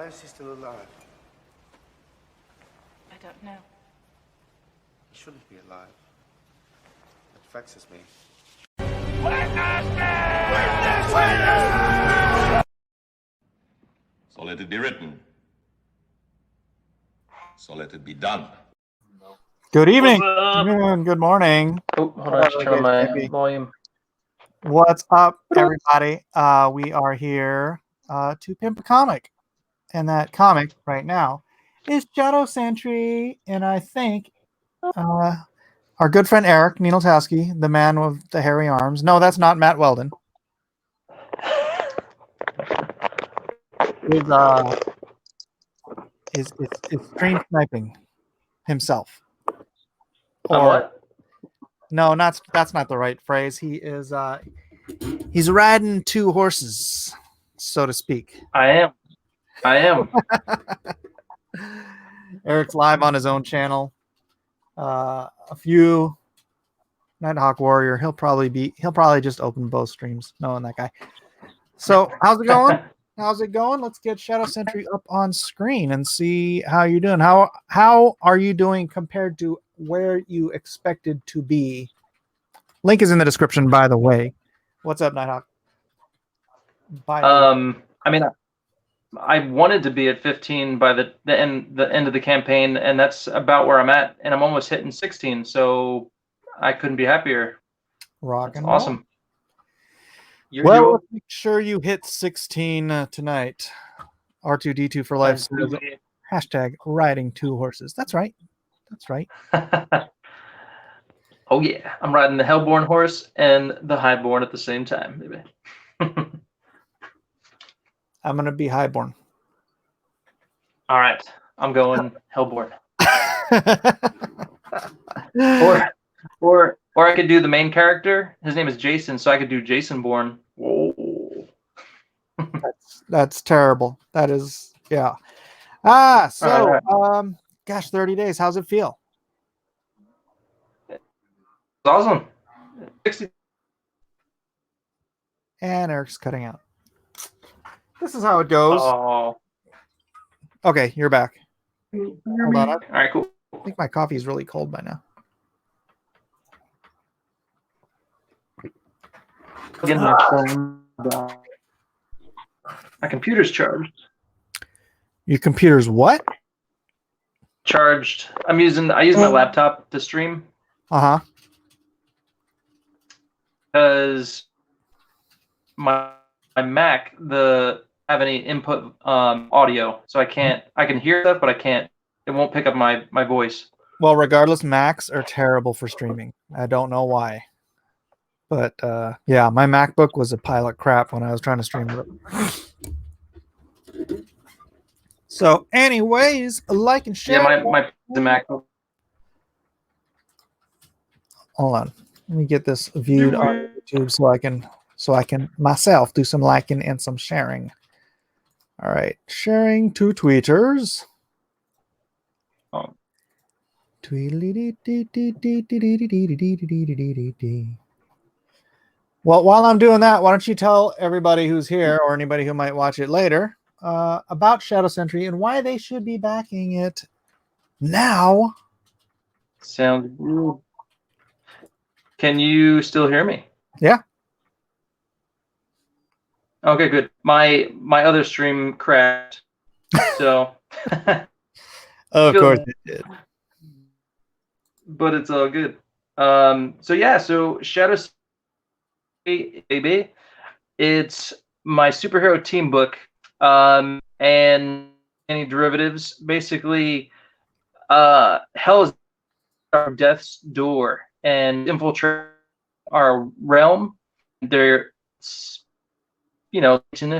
Why is he still alive? I don't know. He shouldn't be alive. It vexes me. So let it be written. So let it be done. Good evening. What's Good morning. Oh, hold on, turn on my volume. What's up, everybody? We are here to pimp a comic. And that comic right now is Sentry. And I think our good friend Eric Nienotowski, the man with the hairy arms. No, that's not Matt Weldon. Is stream sniping himself. Or what? No, that's not the right phrase. He is he's riding two horses, so to speak. I am. Eric's live on his own channel. A few Nighthawk Warrior. He'll probably just open both streams, knowing that guy. So how's it going? Let's get Shadow Sentry up on screen and see how you're doing. How are you doing compared to where you expected to be? Link is in the description, by the way. What's up, Nighthawk? I mean, I wanted to be at 15 by the end of the campaign, and that's about where I'm at, and I'm almost hitting 16, so I couldn't be happier. Rockin' awesome. Well, let's make sure you hit 16 tonight. R2D2 for life. Hashtag riding two horses. That's right. Oh yeah, I'm riding the Hellborn horse and the Highborn at the same time, maybe. I'm gonna be Highborn. All right, I'm going Hellborn. or I could do the main character. His name is Jason, so I could do Jasonborn. Whoa. That's terrible. That is, yeah. Gosh, 30 days. How's it feel? It's awesome. 60. And Eric's cutting out. This is how it goes. Oh. Okay, you're back. Hold on. All right, cool. I think my coffee is really cold by now. My computer's charged. Your computer's what? Charged. I use my laptop to stream. Because my Mac have any input audio, so I can hear stuff, but it won't pick up my voice. Well, regardless, Macs are terrible for streaming. I don't know why. But yeah, my MacBook was a pile of crap when I was trying to stream it. So anyways, like and share. Yeah, my MacBook. Hold on. Let me get this viewed on YouTube so I can myself do some liking and some sharing. All right. Sharing to tweeters. Oh. Well, while I'm doing that, why don't you tell everybody who's here or anybody who might watch it later about Shadow Sentry and why they should be backing it now. Sounds good. Can you still hear me? Yeah. Okay, good. My other stream crashed, so. Of course it did. But it's all good. So Shadow Baby, it's my superhero team book, and any derivatives. Basically, hell is our death's door and infiltrate our realm. They're, if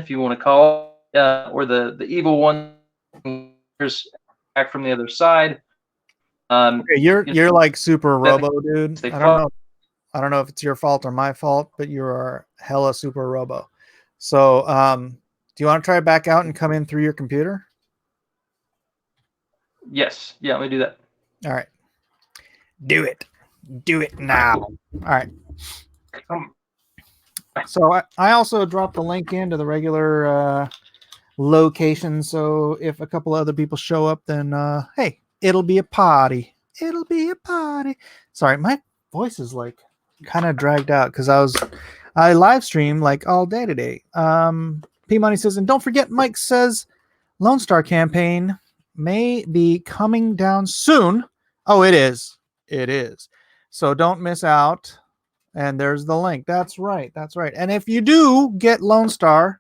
you want to call it, or the evil one back from the other side. Okay, you're like super robo, dude. I don't know if it's your fault or my fault, but you are hella super robo. So do you want to try back out and come in through your computer? Yes. Yeah, let me do that. All right. Do it now. All right. So I also dropped the link into the regular location. So if a couple other people show up, then hey, it'll be a party. It'll be a party. Sorry, my voice is like kind of dragged out because I live stream like all day today. P Money says, and don't forget, Mike says Lone Star campaign may be coming down soon. Oh, it is. It is. So don't miss out. And there's the link. That's right. That's right. And if you do get Lone Star,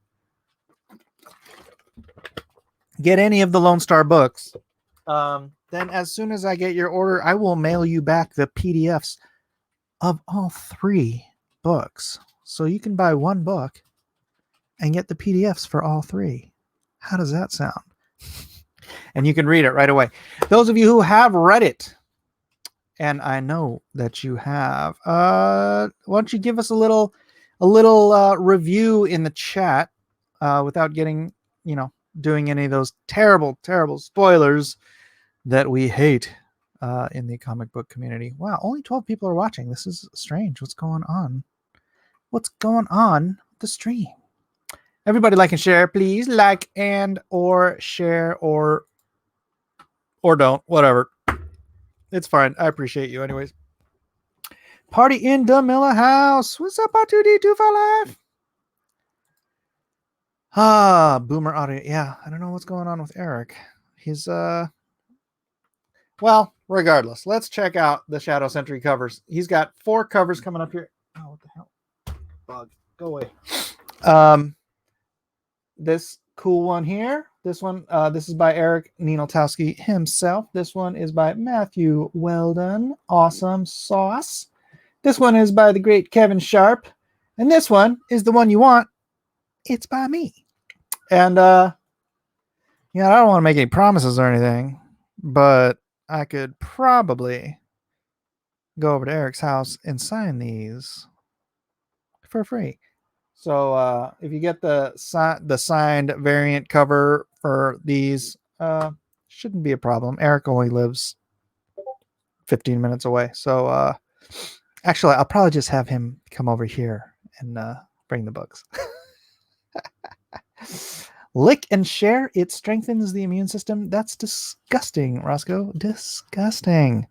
get any of the Lone Star books, then as soon as I get your order, I will mail you back the PDFs of all 3 books. So you can buy 1 book and get the PDFs for all 3. How does that sound? And you can read it right away. Those of you who have read it, and I know that you have, why don't you give us a little review in the chat without getting, doing any of those terrible spoilers that we hate in the comic book community. Wow, only 12 people are watching. This is strange. What's going on? What's going on with the stream? Everybody like and share, please. Like and or share or don't. Whatever. It's fine. I appreciate you anyways. Party in the Miller house. What's up, R2D255? Boomer audio. Yeah, I don't know what's going on with Eric. He's well, regardless, let's check out the Shadow Sentry covers. He's got 4 covers coming up here. Oh, what the hell? Bug. Go away. This cool one here. This one, this is by Eric Ninotowski himself. This one is by Matthew Weldon. Awesome sauce. This one is by the great Kevin Sharp. And this one is the one you want. It's by me. And, I don't want to make any promises or anything, but I could probably go over to Eric's house and sign these for free. So if you get the signed variant cover for these, shouldn't be a problem. Eric only lives 15 minutes away. So actually, I'll probably just have him come over here and bring the books. Lick and share. It strengthens the immune system. That's disgusting, Roscoe. Disgusting.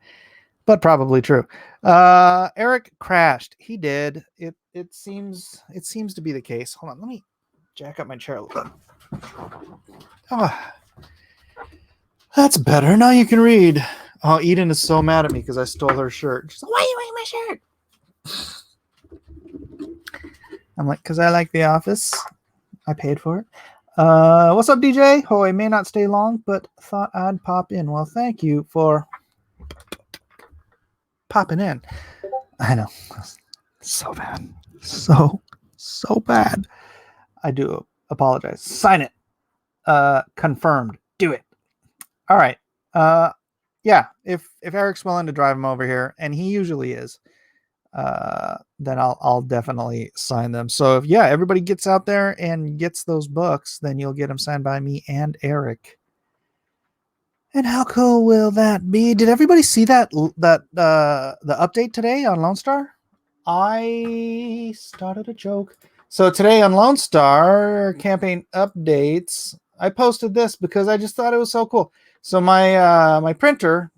But probably true. Eric crashed. He did. It seems to be the case. Hold on, let me jack up my chair a little bit. Oh, that's better. Now you can read. Oh, Eden is so mad at me because I stole her shirt. She's like, why are you wearing my shirt? I'm like, because I like The Office. I paid for it. What's up, DJ? Oh, I may not stay long, but thought I'd pop in. Well, thank you for popping in. I know. So bad. So bad. I do apologize. Sign it. Confirmed. Do it. All right. Yeah, if Eric's willing to drive him over here, and he usually is, then I'll definitely sign them. So if everybody gets out there and gets those books, then you'll get them signed by me and Eric. And how cool will that be? Did everybody see that the update today on Lone Star? I started a joke. So today on Lone Star campaign updates, I posted this because I just thought it was so cool. So my printer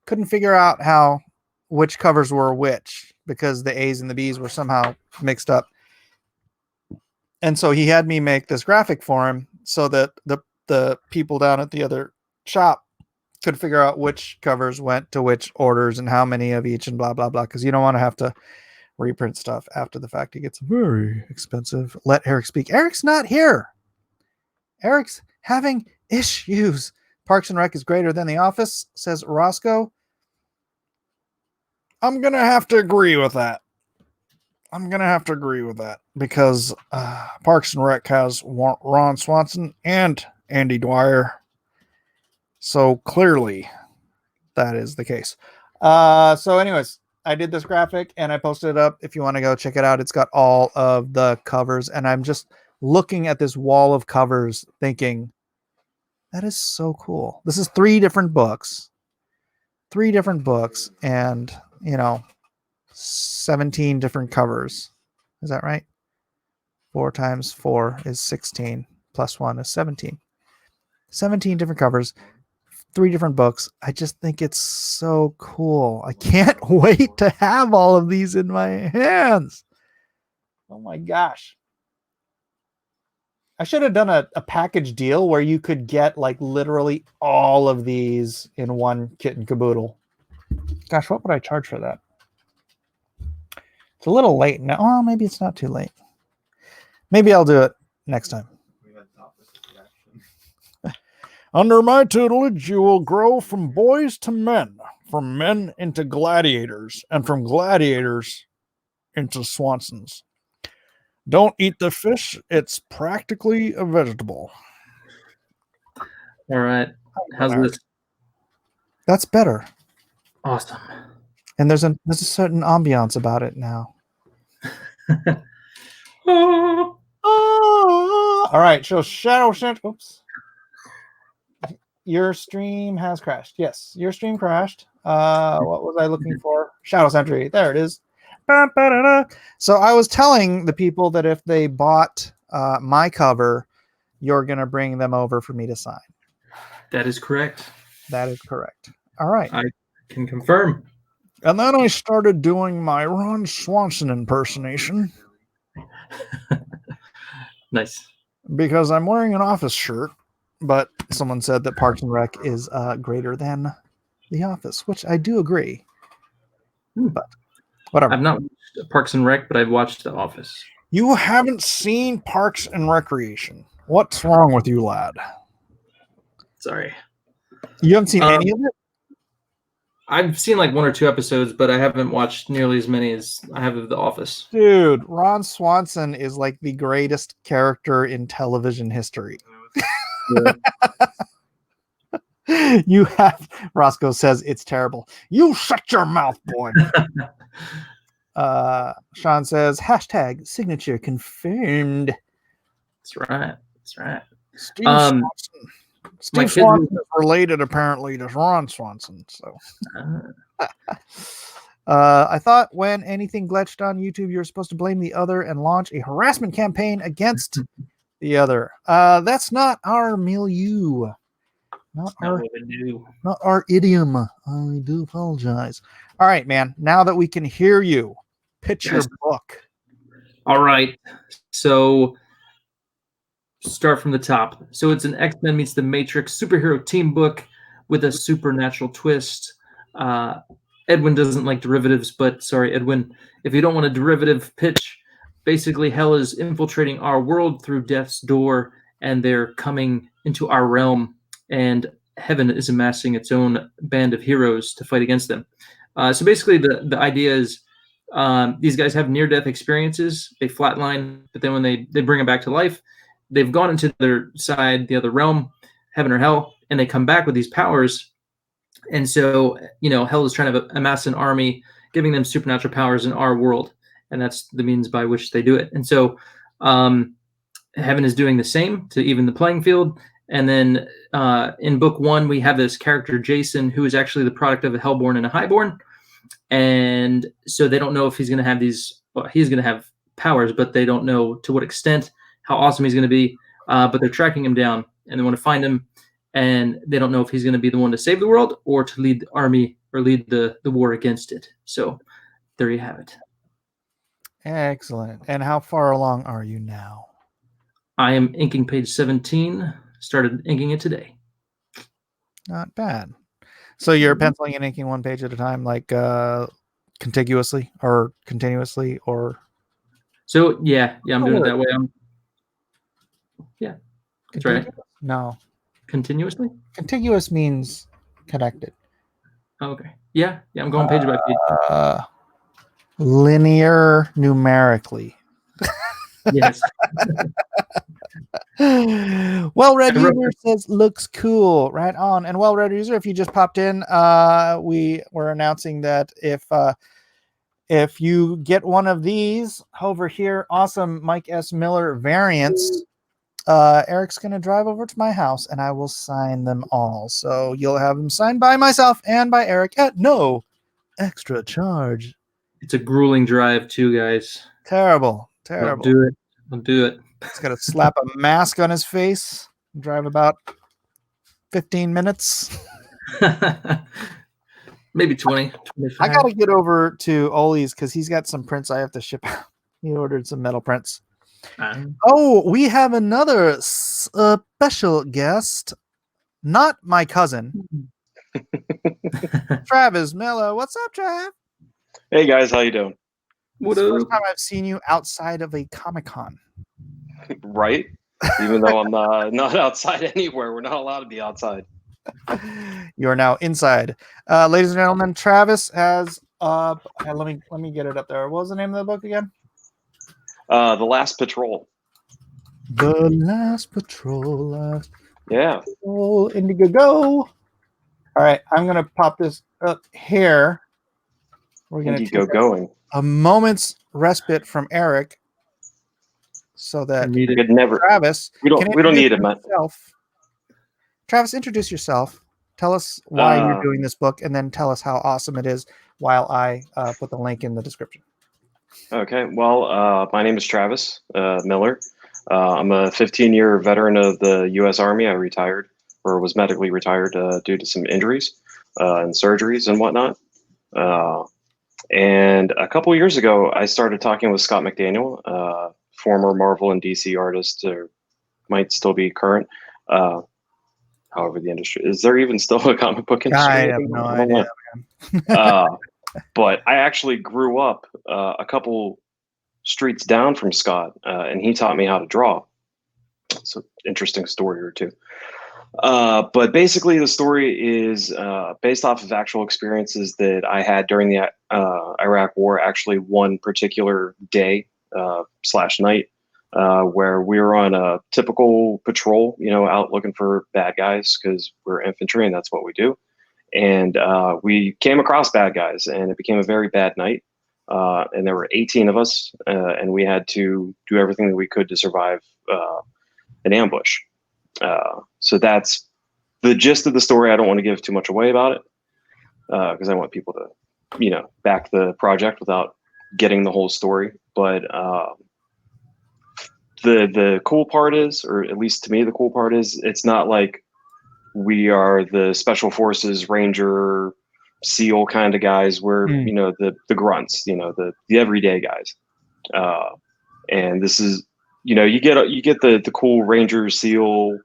couldn't figure out which covers were which because the A's and the B's were somehow mixed up. And so he had me make this graphic for him so that the people down at the other shop could figure out which covers went to which orders and how many of each and blah, blah, blah. Because you don't want to have to reprint stuff after the fact. It gets very expensive. Let Eric speak. Eric's not here. Eric's having issues. Parks and Rec is greater than The Office, says Roscoe. I'm going to have to agree with that. Because Parks and Rec has Ron Swanson and Andy Dwyer. So clearly that is the case. So anyways, I did this graphic and I posted it up. If you want to go check it out, it's got all of the covers. And I'm just looking at this wall of covers thinking, that is so cool. This is 3 different books. And, 17 different covers. Is that right? 4 times 4 is 16. plus 1 is 17. 17 different covers, 3 different books. I just think it's so cool. I can't wait to have all of these in my hands. Oh my gosh. I should have done a package deal where you could get like literally all of these in one kit and caboodle. Gosh, what would I charge for that? It's a little late now. Oh, maybe it's not too late. Maybe I'll do it next time. Under my tutelage, you will grow from boys to men, from men into gladiators, and from gladiators into Swansons. Don't eat the fish. It's practically a vegetable. All right. How's this? That's better. Awesome. And there's a certain ambiance about it now. Oh. All right. So Shadow Sent. Oops. Your stream has crashed. Yes, your stream crashed. What was I looking for? Shadow Sentry. There it is. So I was telling the people that if they bought my cover, you're going to bring them over for me to sign. That is correct. That is correct. All right. I can confirm. And then I started doing my Ron Swanson impersonation. Nice. Because I'm wearing an office shirt, but someone said that Parks and Rec is greater than The Office, which I do agree. But whatever. I've not watched Parks and Rec, but I've watched The Office. You haven't seen Parks and Recreation. What's wrong with you, lad? Sorry. You haven't seen any of it? I've seen like 1 or 2 episodes, but I haven't watched nearly as many as I have of The Office. Dude, Ron Swanson is like the greatest character in television history. Yeah. You have, Roscoe says it's terrible. You shut your mouth, boy. Sean says, hashtag signature confirmed. That's right. That's right. Steve Swanson. Steve Swanson is related apparently to Ron Swanson. So I thought when anything glitched on YouTube, you were supposed to blame the other and launch a harassment campaign against the other. That's not our milieu. Not our idiom. I do apologize. All right, man. Now that we can hear you, pitch your book. All right. So start from the top. So it's an X-Men meets the Matrix superhero team book with a supernatural twist. Edwin doesn't like derivatives, but sorry, Edwin, if you don't want a derivative pitch, basically hell is infiltrating our world through death's door, and they're coming into our realm, and heaven is amassing its own band of heroes to fight against them. So basically the idea is these guys have near-death experiences. They flatline, but then when they bring them back to life, they've gone into their side, the other realm, heaven or hell, and they come back with these powers. And so, hell is trying to amass an army, giving them supernatural powers in our world. And that's the means by which they do it. And so heaven is doing the same to even the playing field. And then in book 1, we have this character, Jason, who is actually the product of a Hellborn and a Highborn. And so they don't know if he's going to have he's going to have powers, but they don't know to what extent, how awesome he's going to be. But they're tracking him down, and they want to find him. And they don't know if he's going to be the one to save the world or to lead the army or lead the war against it. So there you have it. Excellent. And how far along are you now? I am inking page 17. Started inking it today. Not bad. So you're penciling and inking one page at a time, like contiguously or continuously, or? So yeah, I'm doing it that way. That's right. No. Continuously? Contiguous means connected. Okay. Yeah, I'm going page by page. Linear numerically. Yes. Well-read user says looks cool. Right on. And well-read user, if you just popped in, we were announcing that if you get one of these over here, awesome Mike S. Miller variants, Eric's gonna drive over to my house and I will sign them all. So you'll have them signed by myself and by Eric at no extra charge. It's a grueling drive too, guys. Terrible. I'll do it. He's got to slap a mask on his face, drive about 15 minutes. Maybe 20, I 25. got to get over to Oli's because he's got some prints I have to ship out. He ordered some metal prints. Oh, we have another special guest. Not my cousin. Travis Miller. What's up, Trav? Hey guys, how you doing? It's the first time I've seen you outside of a Comic-Con. Right? Even though I'm not outside anywhere, we're not allowed to be outside. You are now inside. Ladies and gentlemen, Travis has let me get it up there. What was the name of the book again? The Last Patrol. The Last Patrol. Yeah. Indigo go. All right, I'm gonna pop this up here. We're gonna Indigo take going. a moment's respite from Eric, so that We could never. Travis. We don't need it, man. Travis, introduce yourself. Tell us why you're doing this book, and then tell us how awesome it is. While I put the link in the description. Okay. Well, my name is Travis Miller. I'm a 15-year veteran of the U.S. Army. I retired, or was medically retired due to some injuries and surgeries and whatnot. And a couple years ago, I started talking with Scott McDaniel, former Marvel and DC artist, or might still be current. However, the industry is there even still a comic book industry? I have no idea. But I actually grew up a couple streets down from Scott, and he taught me how to draw. It's an interesting story or two. But basically, the story is based off of actual experiences that I had during the Iraq War. Actually, one particular day / night where we were on a typical patrol, out looking for bad guys because we're infantry and that's what we do. And we came across bad guys, and it became a very bad night. And there were 18 of us, and we had to do everything that we could to survive an ambush. So that's the gist of the story. I don't want to give too much away about it because I want people to, back the project without getting the whole story. But the cool part is, or at least to me, the cool part is, it's not like we are the special forces, ranger, SEAL kind of guys. We're the grunts, the everyday guys. And this is, you get the cool ranger, SEAL,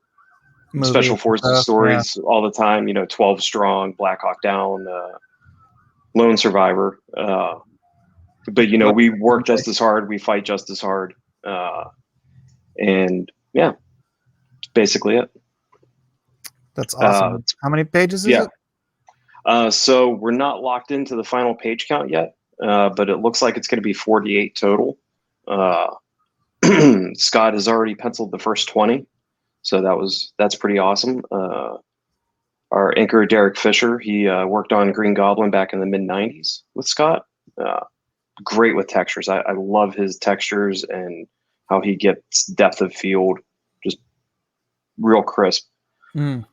special forces stories all the time. 12 Strong, Black Hawk Down, Lone Survivor. But we work just as hard, we fight just as hard, and yeah, basically it. That's awesome. How many pages is it? So we're not locked into the final page count yet, but it looks like it's going to be 48 total. Scott has already penciled the first 20, so that's pretty awesome. Our inker Derek Fisher, he worked on Green Goblin back in the mid '90s with Scott. Great with textures. I love his textures and how he gets depth of field, just real crisp. Yeah,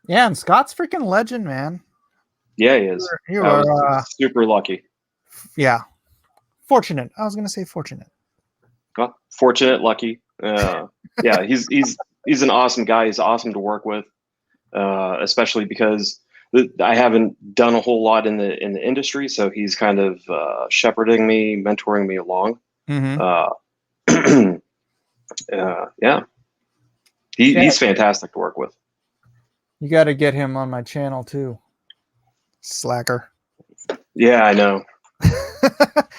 and Scott's freaking legend, man. Yeah, he is. You are super lucky. Yeah, fortunate. I was gonna say fortunate. Well, fortunate, lucky. Yeah, he's an awesome guy. He's awesome to work with, especially because I haven't done a whole lot in the industry, so he's kind of shepherding me, mentoring me along. Yeah. He's fantastic to work with. You got to get him on my channel too. Slacker. Yeah, I know.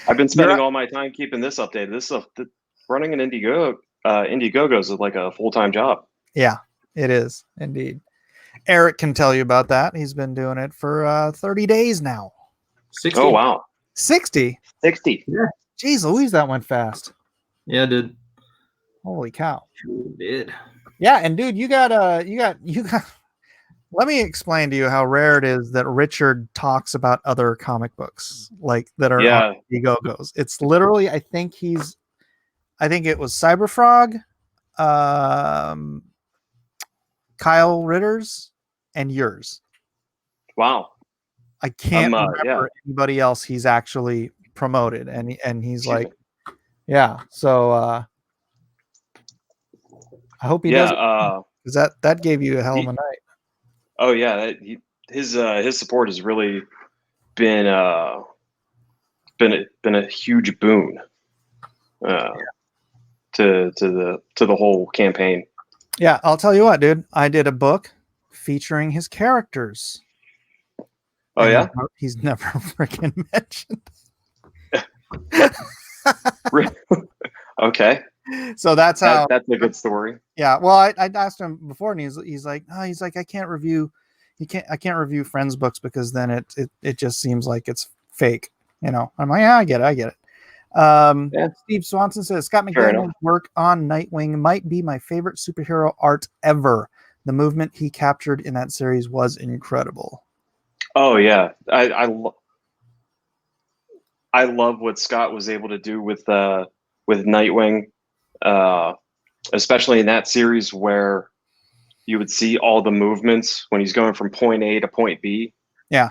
I've been spending all my time keeping this updated. This stuff, running an Indiegogo is like a full-time job. Yeah, it is indeed. Eric can tell you about that. He's been doing it for 30 days now. 60. Oh, wow. 60? 60. Yeah. Jeez Louise, that went fast. Yeah, dude. Holy cow. Sure did. Yeah, and dude, you got let me explain to you how rare it is that Richard talks about other comic books like that are on Indiegogo's. It's literally, I think it was Cyberfrog, Kyle Ritter's, and yours. Wow. I can't remember anybody else he's actually promoted, and he's like, Yeah. So I hope he does, Yeah. because that gave you a hell of He- a night. Oh yeah. His support has really been been a huge boon to the whole campaign. Yeah, I'll tell you what, dude. I did a book featuring his characters. Oh and yeah. he's never freaking mentioned. Okay. So that's how. That's a good story. Yeah. Well, I asked him before, and he's like, oh, he's like, I can't review Friends books because then it just seems like it's fake. You know. I'm like, yeah, I get it. Yeah. Steve Swanson says Scott Fair McDaniel's work on Nightwing might be my favorite superhero art ever. The movement he captured in that series was incredible. Oh yeah. I love what Scott was able to do with Nightwing, especially in that series where you would see all the movements when he's going from point A to point B. Yeah.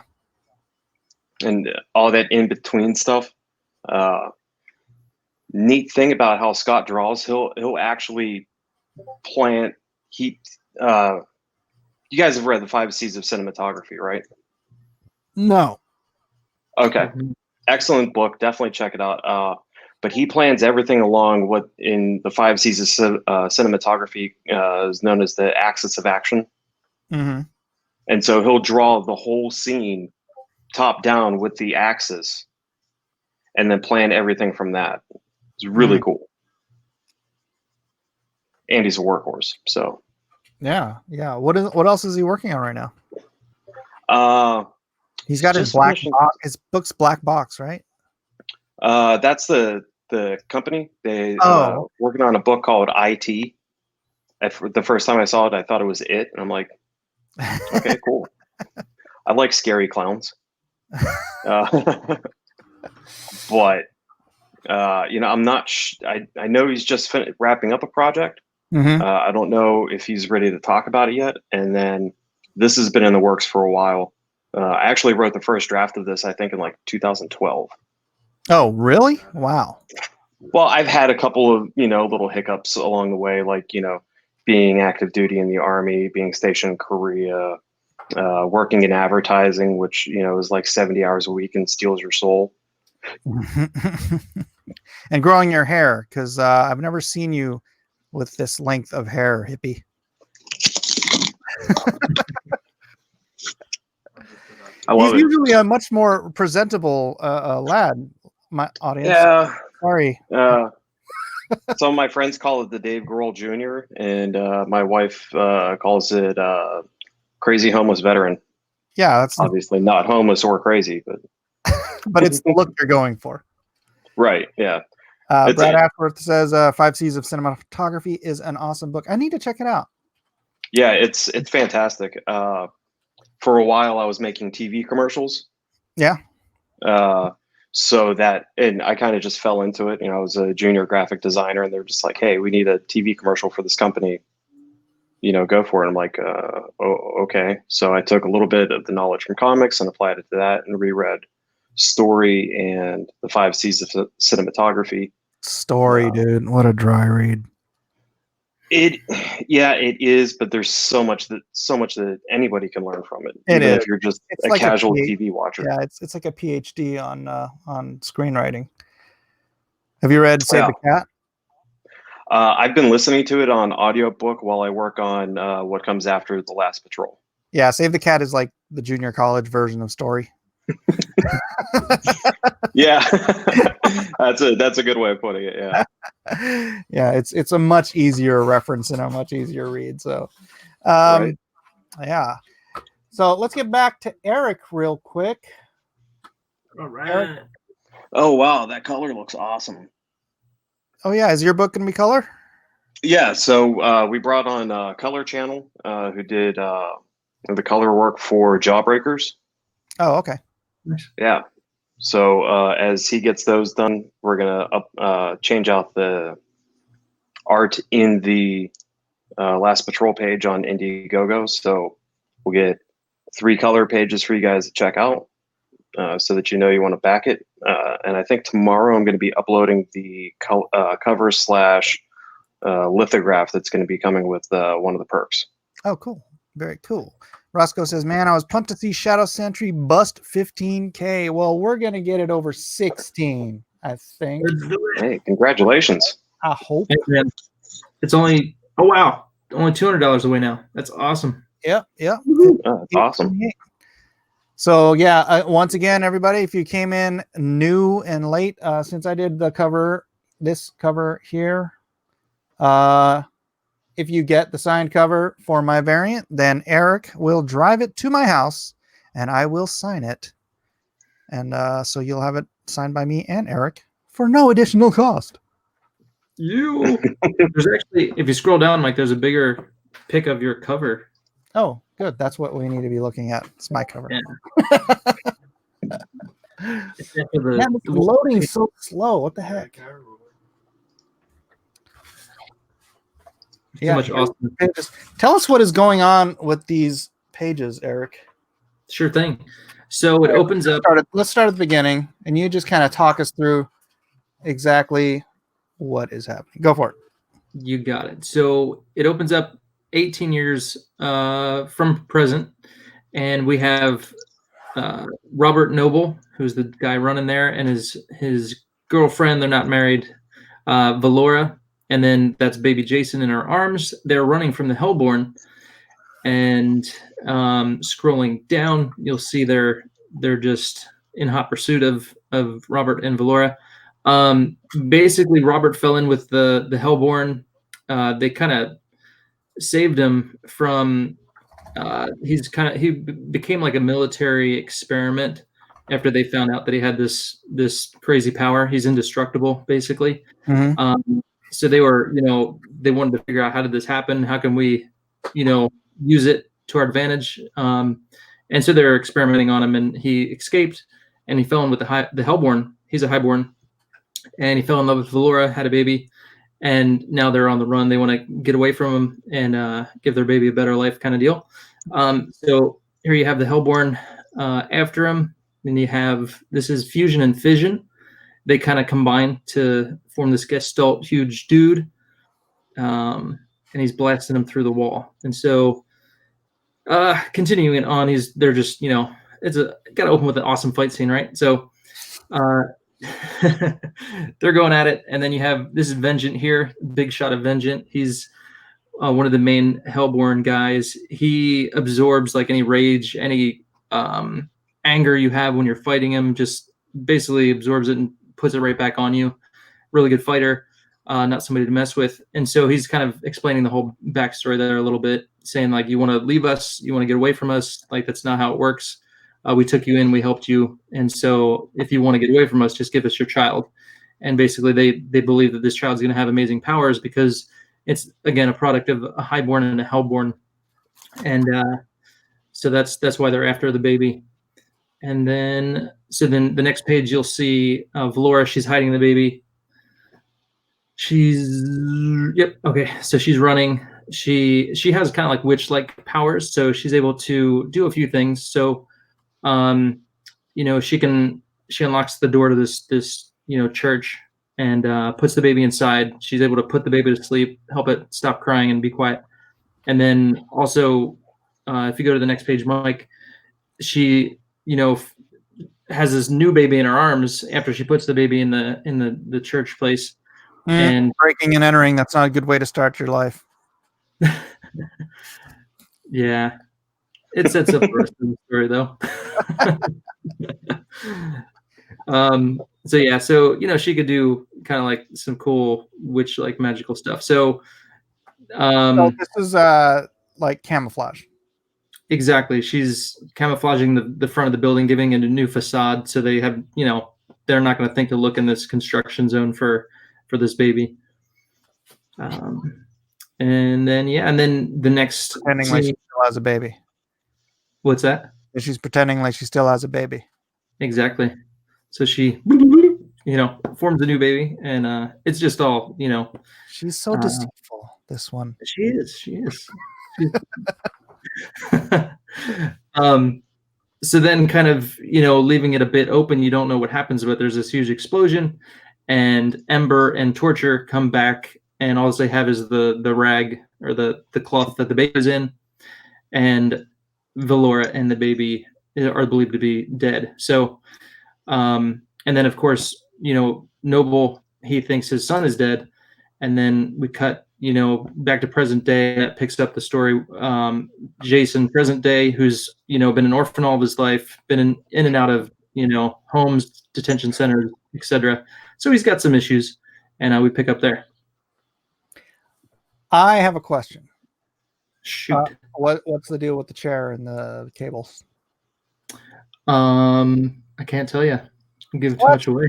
And all that in between stuff. Neat thing about how Scott draws, he'll actually plant. You guys have read the 5 C's of Cinematography, right? No. Okay, Mhm. excellent book. Definitely check it out. But he plans everything along what in the 5 C's of Cinematography is known as the axis of action. Mm-hmm. And so he'll draw the whole scene top down with the axis and then plan everything from that. It's really cool. And he's a workhorse. So Yeah. What else is he working on right now? He's got his just black finishing- box, his book's black box, right? that's the company. They Oh. working on a book called IT. The first time I saw it, I thought it was it, and I'm like, okay, cool. I like scary clowns, but I'm not. I know he's just wrapping up a project. Mm-hmm. I don't know if he's ready to talk about it yet. And then this has been in the works for a while. I actually wrote the first draft of this, I think, in like 2012. Oh, really? Wow. Well, I've had a couple of, little hiccups along the way, like, being active duty in the Army, being stationed in Korea, working in advertising, which, is like 70 hours a week and steals your soul. And growing your hair, because I've never seen you with this length of hair, hippie. I love He's it. usually a much more presentable lad, my audience. Yeah. Sorry. Some of my friends call it the Dave Grohl Jr., and my wife calls it crazy homeless veteran. Yeah, that's Obviously not homeless or crazy, but but it's the look you're going for. right, yeah. Brad Ashworth says 5 C's of Cinematography is an awesome book. I need to check it out. Yeah, it's fantastic. For a while, I was making TV commercials. Yeah. So that, and I kind of just fell into it. I was a junior graphic designer, and they're just like, "Hey, we need a TV commercial for this company. Go for it." I'm like, "Oh, okay." So I took a little bit of the knowledge from comics and applied it to that, and reread Story and the 5 C's of Cinematography. Story, dude. What a dry read. It is, but there's so much that anybody can learn from it. It Even is. if you're just It's a like casual TV watcher. Yeah, it's like a PhD on screenwriting. Have you read Save the Cat? I've been listening to it on audiobook while I work on what comes after The Last Patrol. Yeah, Save the Cat is like the junior college version of Story. Yeah, that's a good way of putting it. Yeah, yeah, it's a much easier reference and a much easier read. So, right. Yeah. So let's get back to Eric real quick. All right. Eric? Oh wow, that color looks awesome. Oh yeah, is your book gonna be color? Yeah, so we brought on Color Channel, who did the color work for Jawbreakers. Oh, okay. Yeah. So as he gets those done, we're gonna change out the art in the Last Patrol page on Indiegogo. So we'll get 3 color pages for you guys to check out. so that you know you want to back it. And I think tomorrow I'm going to be uploading the cover slash lithograph that's going to be coming with one of the perks. Oh, cool. Very cool. Roscoe says, man, I was pumped to see Shadow Sentry bust 15K. Well, we're going to get it over 16, I think. Hey, congratulations. I hope. Hey, man, it's only, oh, wow, only $200 away now. That's awesome. Yep. That's awesome. So, yeah, once again, everybody, if you came in new and late, since I did the cover, this cover here, if you get the signed cover for my variant, then Eric will drive it to my house and I will sign it. And so you'll have it signed by me and Eric for no additional cost. There's actually, if you scroll down, Mike, there's a bigger pic of your cover. Oh, good. That's what we need to be looking at. It's my cover. Yeah. Man, it's loading so slow. What the heck? Too much awesome. Tell us what is going on with these pages, Eric. Sure thing. So it opens up. Let's start at the beginning, and you just kind of talk us through exactly what is happening. Go for it. You got it. So it opens up 18 years from present, and we have Robert Noble, who's the guy running there, and his girlfriend. They're not married, Valora. And then that's baby Jason in her arms. They're running from the Hellborn, and scrolling down, you'll see they're just in hot pursuit of Robert and Valora. Basically, Robert fell in with the Hellborn. They kind of saved him from. He became like a military experiment after they found out that he had this crazy power. He's indestructible, basically. Mm-hmm. So they were, they wanted to figure out, how did this happen? How can we, use it to our advantage? And so they're experimenting on him, and he escaped, and he fell in with the Hellborn. He's a Highborn, and he fell in love with Valora, had a baby, and now they're on the run. They want to get away from him and give their baby a better life, kind of deal. So here you have the Hellborn after him. Then you have, this is Fusion and Fission. They kind of combine to form this Gestalt huge dude, and he's blasting him through the wall. And so, continuing on, they're just, it's got to open with an awesome fight scene, right? So, they're going at it, and then you have, this is Vengeant here, big shot of Vengeant. He's one of the main Hellborn guys. He absorbs like any rage, any anger you have when you're fighting him, just basically absorbs it and puts it right back on you. Really good fighter, not somebody to mess with. And so he's kind of explaining the whole backstory there a little bit, saying like, you want to leave us, you want to get away from us, like that's not how it works. We took you in, we helped you, and so if you want to get away from us, just give us your child. And basically they believe that this child's going to have amazing powers because it's, again, a product of a Highborn and a Hellborn. And so that's why they're after the baby. And then the next page, you'll see Valora. She's hiding the baby. Okay. So she's running. She has kind of like witch-like powers, so she's able to do a few things. So, she unlocks the door to this church and puts the baby inside. She's able to put the baby to sleep, help it stop crying and be quiet. And then also, if you go to the next page, Mike, she has this new baby in her arms after she puts the baby in the church place. And breaking and entering, that's not a good way to start your life. Yeah, it sets up the rest of the story though. So she could do kind of like some cool witch like magical stuff. So this is like camouflage. Exactly. She's camouflaging the front of the building, giving it a new facade, so they have, they're not going to think to look in this construction zone for this baby. And then the next pretending like she still has a baby. What's that? She's pretending like she still has a baby. Exactly. So she, forms a new baby, and it's just all, She's so deceitful. This one. She is. so then kind of, leaving it a bit open, you don't know what happens, but there's this huge explosion, and Ember and Torture come back, and all they have is the rag or the cloth that the baby is in, and Valora and the baby are believed to be dead. So, and then of course, Noble, he thinks his son is dead, and then we cut, back to present day. That picks up the story. Jason, present day, who's been an orphan all of his life, been in and out of homes, detention centers, etc. So he's got some issues, and we pick up there. I have a question. Shoot. What's the deal with the chair and the cables? I can't tell you. I'm giving too much away.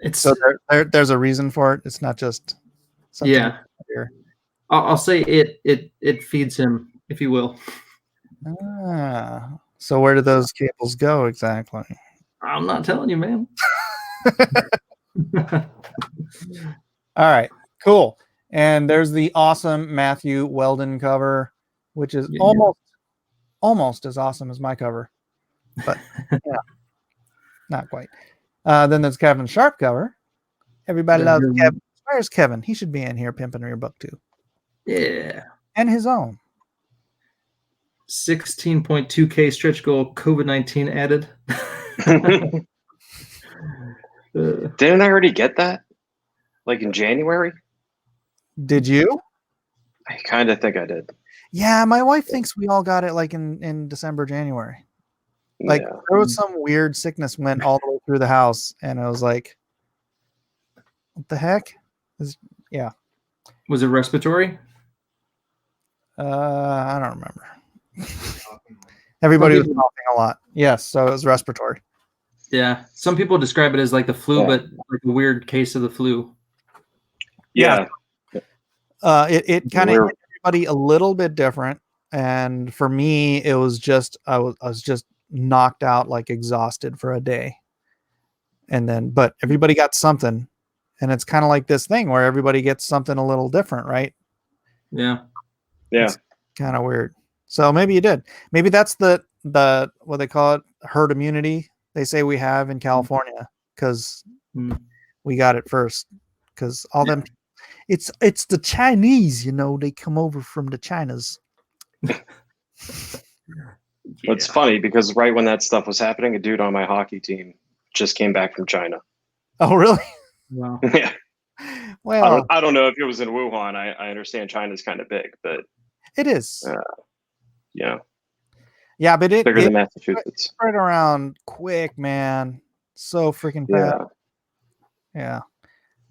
It's So there's a reason for it. It's not just something. Yeah. Here. I'll say it feeds him, if you will. So where do those cables go exactly? I'm not telling you, man. All right, cool. And there's the awesome Matthew Weldon cover, which is almost as awesome as my cover, but yeah, not quite. Then there's Kevin Sharp cover. Everybody loves Kevin. Where's Kevin? He should be in here pimping your book too. Yeah. And his own. 16.2K stretch goal, COVID-19 added. Didn't I already get that? Like in January? Did you? I kind of think I did. Yeah, my wife thinks we all got it like in December, January. Like there was some weird sickness went all the way through the house, and I was like, what the heck? Yeah. Was it respiratory? I don't remember. Everybody was coughing a lot. Yes, so it was respiratory. Yeah. Some people describe it as like the flu, but like a weird case of the flu. Yeah. It kind of hit everybody a little bit different. And for me, it was just I was just knocked out, like exhausted for a day. And then but everybody got something. And it's kind of like this thing where everybody gets something a little different, right? Yeah. Yeah. It's kind of weird. So maybe you did. Maybe that's the what they call it, herd immunity they say we have in California, because we got it first. Because all them, it's the Chinese, they come over from the Chinas. It's funny because right when that stuff was happening, a dude on my hockey team just came back from China. Oh, really? Wow. Yeah. Well, I don't know if it was in Wuhan. I understand China's kind of big, but it is. Yeah. Yeah, but bigger than Massachusetts. Spread around quick, man. So freaking fast. Yeah.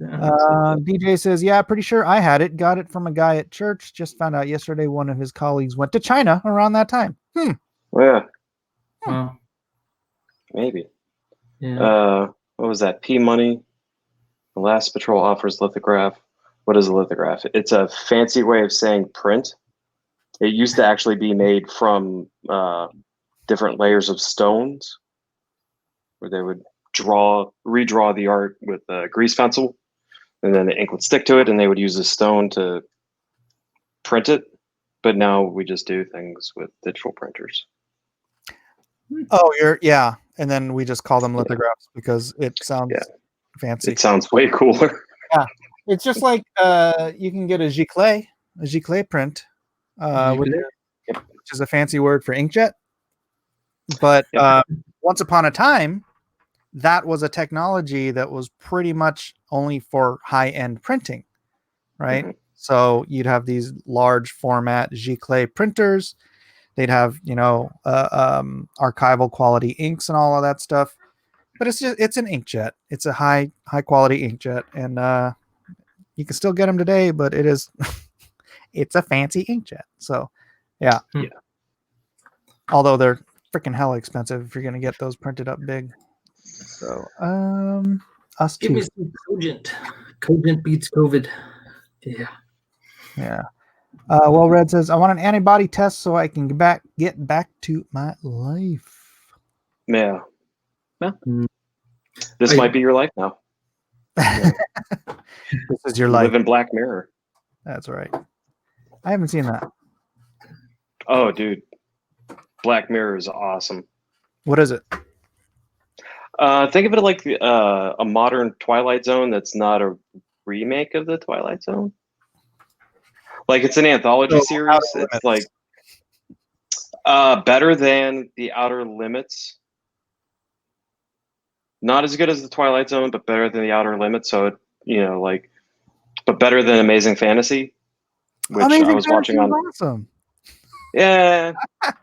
DJ says, yeah, pretty sure I had it. Got it from a guy at church. Just found out yesterday one of his colleagues went to China around that time. Yeah. Wow. Maybe. Yeah. What was that? P Money. The last patrol offers lithograph. What is a lithograph? It's a fancy way of saying print. It used to actually be made from different layers of stones, where they would redraw the art with a grease pencil, and then the ink would stick to it, and they would use a stone to print it. But now we just do things with digital printers. Oh, and then we just call them lithographs because it sounds fancy. It sounds way cooler. Yeah, it's just like you can get a giclée print, which is a fancy word for inkjet. But once upon a time, that was a technology that was pretty much only for high-end printing, right? Mm-hmm. So you'd have these large format giclée printers. They'd have, archival quality inks and all of that stuff. But it's an inkjet. It's a high quality inkjet, and you can still get them today. But it's a fancy inkjet. So, yeah. Although they're freaking hella expensive if you're gonna get those printed up big. So, us Give too. me some Cogent. Cogent beats COVID. Yeah. Yeah. Well, Red says, I want an antibody test so I can get back to my life. Yeah. This might be your life now. This is your life. Live in Black Mirror. That's right. I haven't seen that. Oh, dude. Black Mirror is awesome. What is it? Think of it like a modern Twilight Zone that's not a remake of the Twilight Zone. Like it's an anthology series. It's like better than The Outer Limits. Not as good as the Twilight Zone, but better than The Outer Limits. So but better than Amazing Fantasy, which Amazing I was watching on. Awesome. Yeah,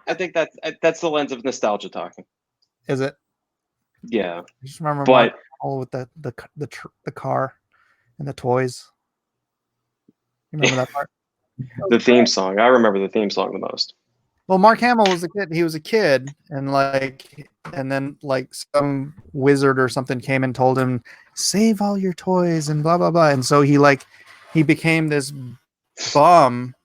I think that's the lens of nostalgia talking. Is it? Yeah, I just remember but with the car and the toys. You remember that part? the theme song. I remember the theme song the most. Well, Mark Hamill was a kid. He was a kid, and then some wizard or something came and told him, "Save all your toys," and blah blah blah. And so he became this bum.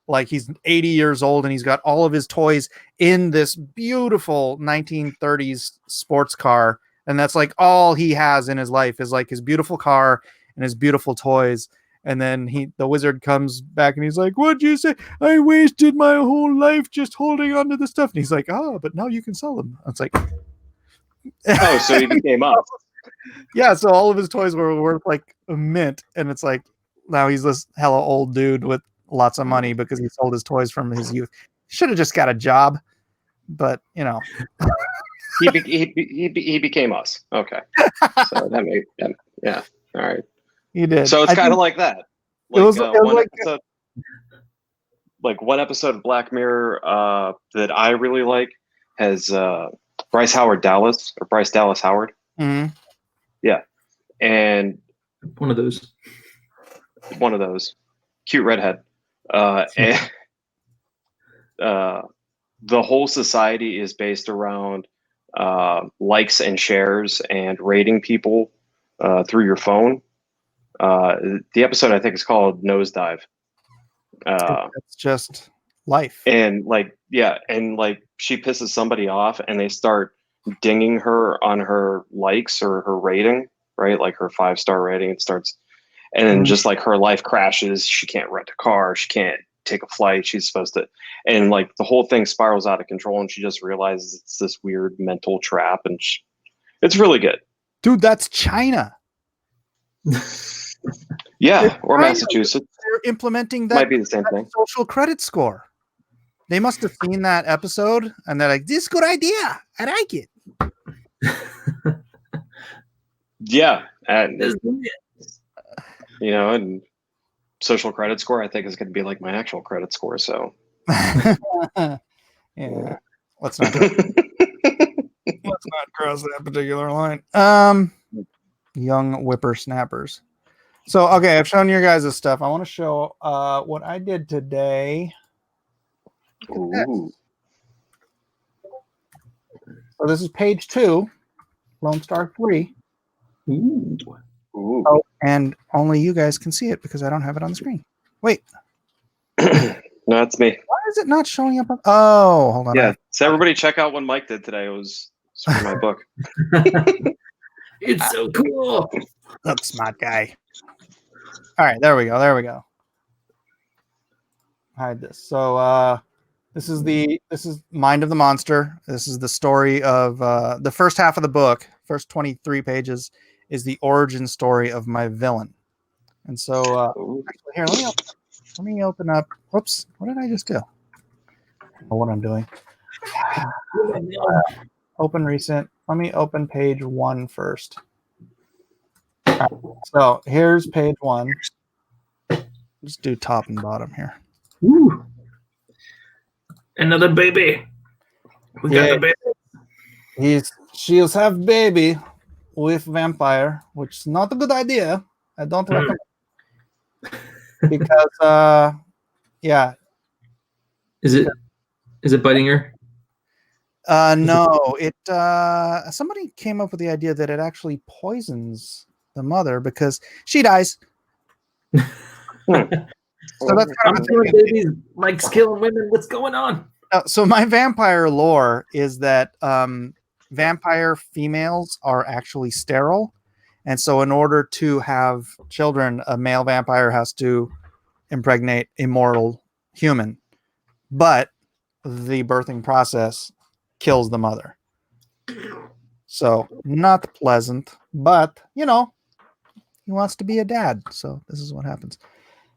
Like he's 80 years old and he's got all of his toys in this beautiful 1930s sports car, and that's like all he has in his life is like his beautiful car and his beautiful toys. And then the wizard comes back and he's like, "What'd you say? I wasted my whole life just holding on to the stuff." And he's like, "Oh, but now you can sell them." It's like, oh, so he became up. Yeah, so all of his toys were worth like a mint, and it's like now he's this hella old dude with lots of money because he sold his toys from his youth. Should have just got a job, but he became us. Okay, so yeah, all right. He did. So it's kind of like that. Like, it was one episode of Black Mirror that I really like has Bryce Dallas Howard. Mm-hmm. Yeah, and One of those cute redhead, and the whole society is based around likes and shares and rating people through your phone. The episode I think is called Nosedive. It's just life. And she pisses somebody off and they start dinging her on her likes or her rating, right? Like her 5-star rating. And then just like her life crashes. She can't rent a car. She can't take a flight. She's supposed to, and like the whole thing spirals out of control and she just realizes it's this weird mental trap, and it's really good. Dude, that's China. Yeah, or Massachusetts. They're implementing that. Might be the same thing. Social credit score. They must have seen that episode and they're like, "This is a good idea. I like it." Yeah, and and social credit score I think is going to be like my actual credit score. So yeah, let's not cross that particular line. Young whippersnappers. So, okay, I've shown you guys this stuff. I want to show what I did today. Ooh. So this is page 2, Lone Star 3. Ooh. Ooh. Oh, and only you guys can see it because I don't have it on the screen. Wait. No, that's me. Why is it not showing up? Oh, hold on. Yeah. So everybody check out what Mike did today. It was for my book. It's so cool. That's smart guy. All right, there we go. Hide this. So this is Mind of the Monster. This is the story of the first half of the book. First 23 pages is the origin story of my villain. And so actually, here, let me open up. Whoops, what did I just do? I don't know what I'm doing. Open recent. Let me open page 1 first. All right, so here's page 1. Just do top and bottom here. Ooh. Another baby. We got the baby. She'll have baby with vampire, which is not a good idea. I don't recommend because yeah. Is it biting her? No, it somebody came up with the idea that it actually poisons the mother because she dies. So that's kind of babies likes killing women. What's going on? So my vampire lore is that vampire females are actually sterile, and so in order to have children, a male vampire has to impregnate a mortal human. But the birthing process kills the mother. So not pleasant, but he wants to be a dad. So this is what happens.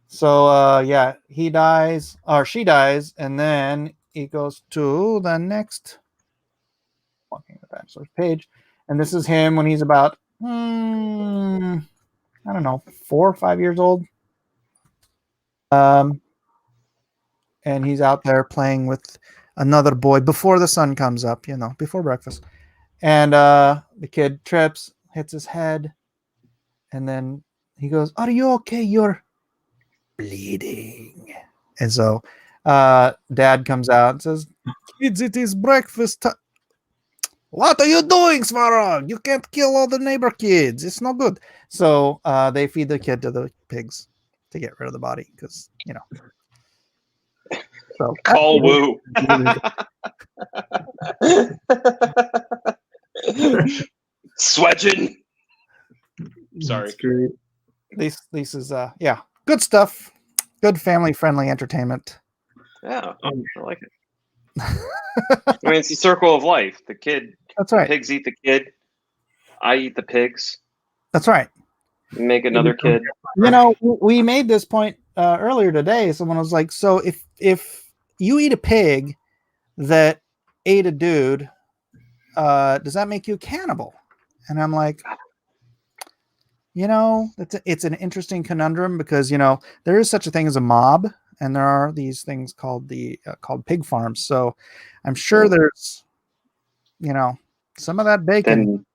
So yeah, he dies or she dies, and then he goes to the next walking the bachelor's page, and this is him when he's about I don't know, 4 or 5 years old. And he's out there playing with another boy before the sun comes up, before breakfast. And the kid trips, hits his head, and then he goes, "Are you okay? You're bleeding." And so dad comes out and says, "Kids, it is breakfast time." "What are you doing, Svarog? You can't kill all the neighbor kids. It's no good." So they feed the kid to the pigs to get rid of the body because, So Call woo. Swedging. Sorry. That's great. This is good stuff. Good family friendly entertainment. Yeah, I like it. I mean, it's the circle of life. The kid, That's right. the pigs eat the kid. I eat the pigs. That's right. Make another kid. We made this point earlier today. Someone was like, "So if you eat a pig that ate a dude, does that make you a cannibal?" And I'm like, it's an interesting conundrum because there is such a thing as a mob, and there are these things called called pig farms. So I'm sure there's some of that bacon.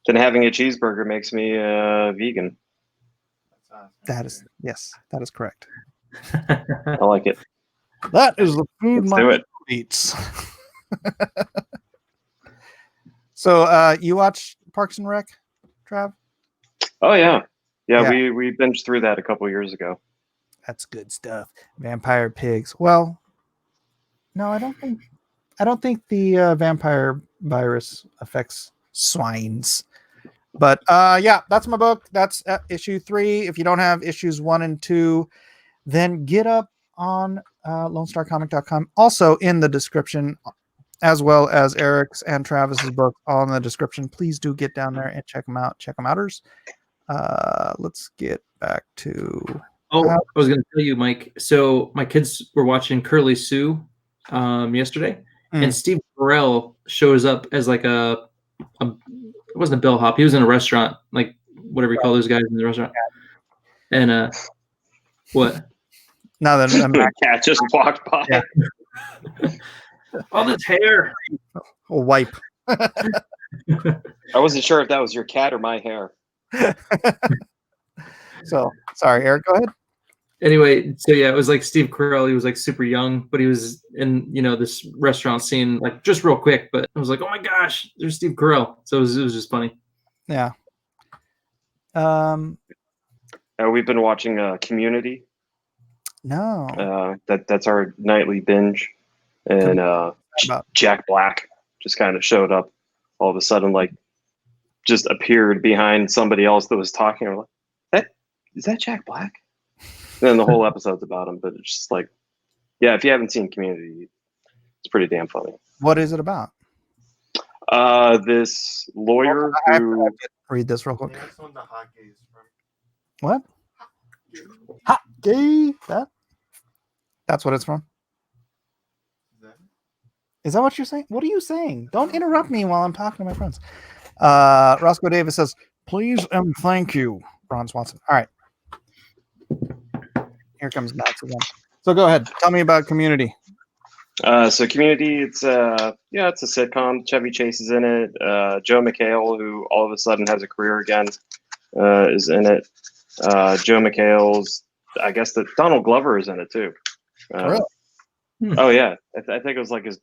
Then having a cheeseburger makes me vegan. That is correct. I like it. That is the food Let's do my it. eats. So you watch Parks and Rec, Trav? Oh yeah. Yeah. We binged through that a couple years ago. That's good stuff. Vampire pigs. Well, no, I don't think the vampire virus affects swines. But yeah, that's my book. That's issue 3. If you don't have issues 1 and 2, then get up on LoneStarComic.com. Also in the description, as well as Eric's and Travis's book, all in the description. Please do get down there and check them out. Check them outers. Let's get back to. Oh, I was going to tell you, Mike. So my kids were watching Curly Sue yesterday, and Steve Carell shows up as like it wasn't a bellhop. He was in a restaurant, like whatever you call those guys in the restaurant. And what? Now that the cat just walked by. Yeah. All this hair. A wipe. I wasn't sure if that was your cat or my hair. So sorry, Eric. Go ahead. Anyway, so yeah, it was like Steve Carell. He was like super young, but he was in this restaurant scene like just real quick. But I was like, oh my gosh, there's Steve Carell. So it was just funny. Yeah. We've been watching Community. No. That's our nightly binge, and Jack Black just kind of showed up all of a sudden, like just appeared behind somebody else that was talking. I'm like, is that Jack Black? And then the whole episode's about him, but it's just like, yeah, if you haven't seen Community, it's pretty damn funny. What is it about? This lawyer who... read this real quick. That's one the hot gays from. What? Hot gay? That's what it's from? Is that what you're saying? What are you saying? Don't interrupt me while I'm talking to my friends. Roscoe Davis says, please and thank you, Ron Swanson. All right. Here comes Max again. So go ahead. Tell me about Community. So Community, it's a sitcom. Chevy Chase is in it. Joe McHale, who all of a sudden has a career again, is in it. Joe McHale's, I guess that Donald Glover is in it too. Really? Oh yeah, I think it was like his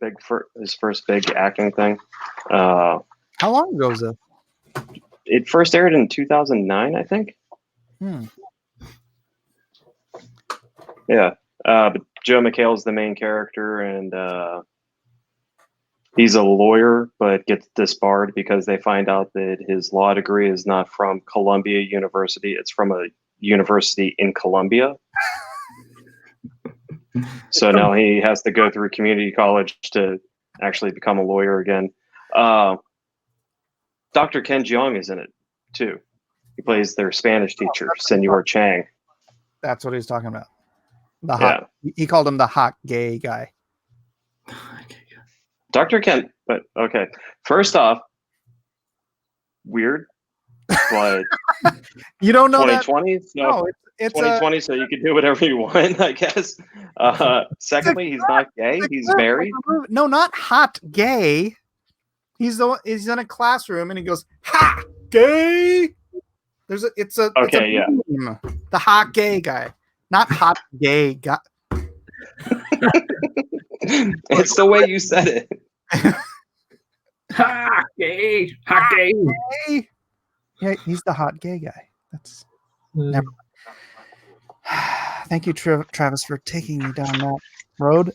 first big acting thing. How long ago was it? It first aired in 2009, I think. Yeah, but Joe McHale's the main character, and he's a lawyer, but gets disbarred because they find out that his law degree is not from Columbia University; it's from a university in Colombia. So now he has to go through community college to actually become a lawyer again. Dr. Ken Jeong is in it too. He plays their Spanish teacher, Senor Chang. That's what he's talking about. The hot. He called him the hot gay guy. Dr. Ken, but okay. First off, weird, but You don't know 2020. that? No, it's 2020, so you can do whatever you want, I guess. Secondly, he's not gay. He's married. No, not hot gay. He's in a classroom and he goes, "Ha, gay." It's a meme. The hot gay guy, not hot gay guy. It's the way you said it. Hot gay, hot gay. Yeah, he's the hot gay guy. That's never. Thank you, Travis, for taking me down that road.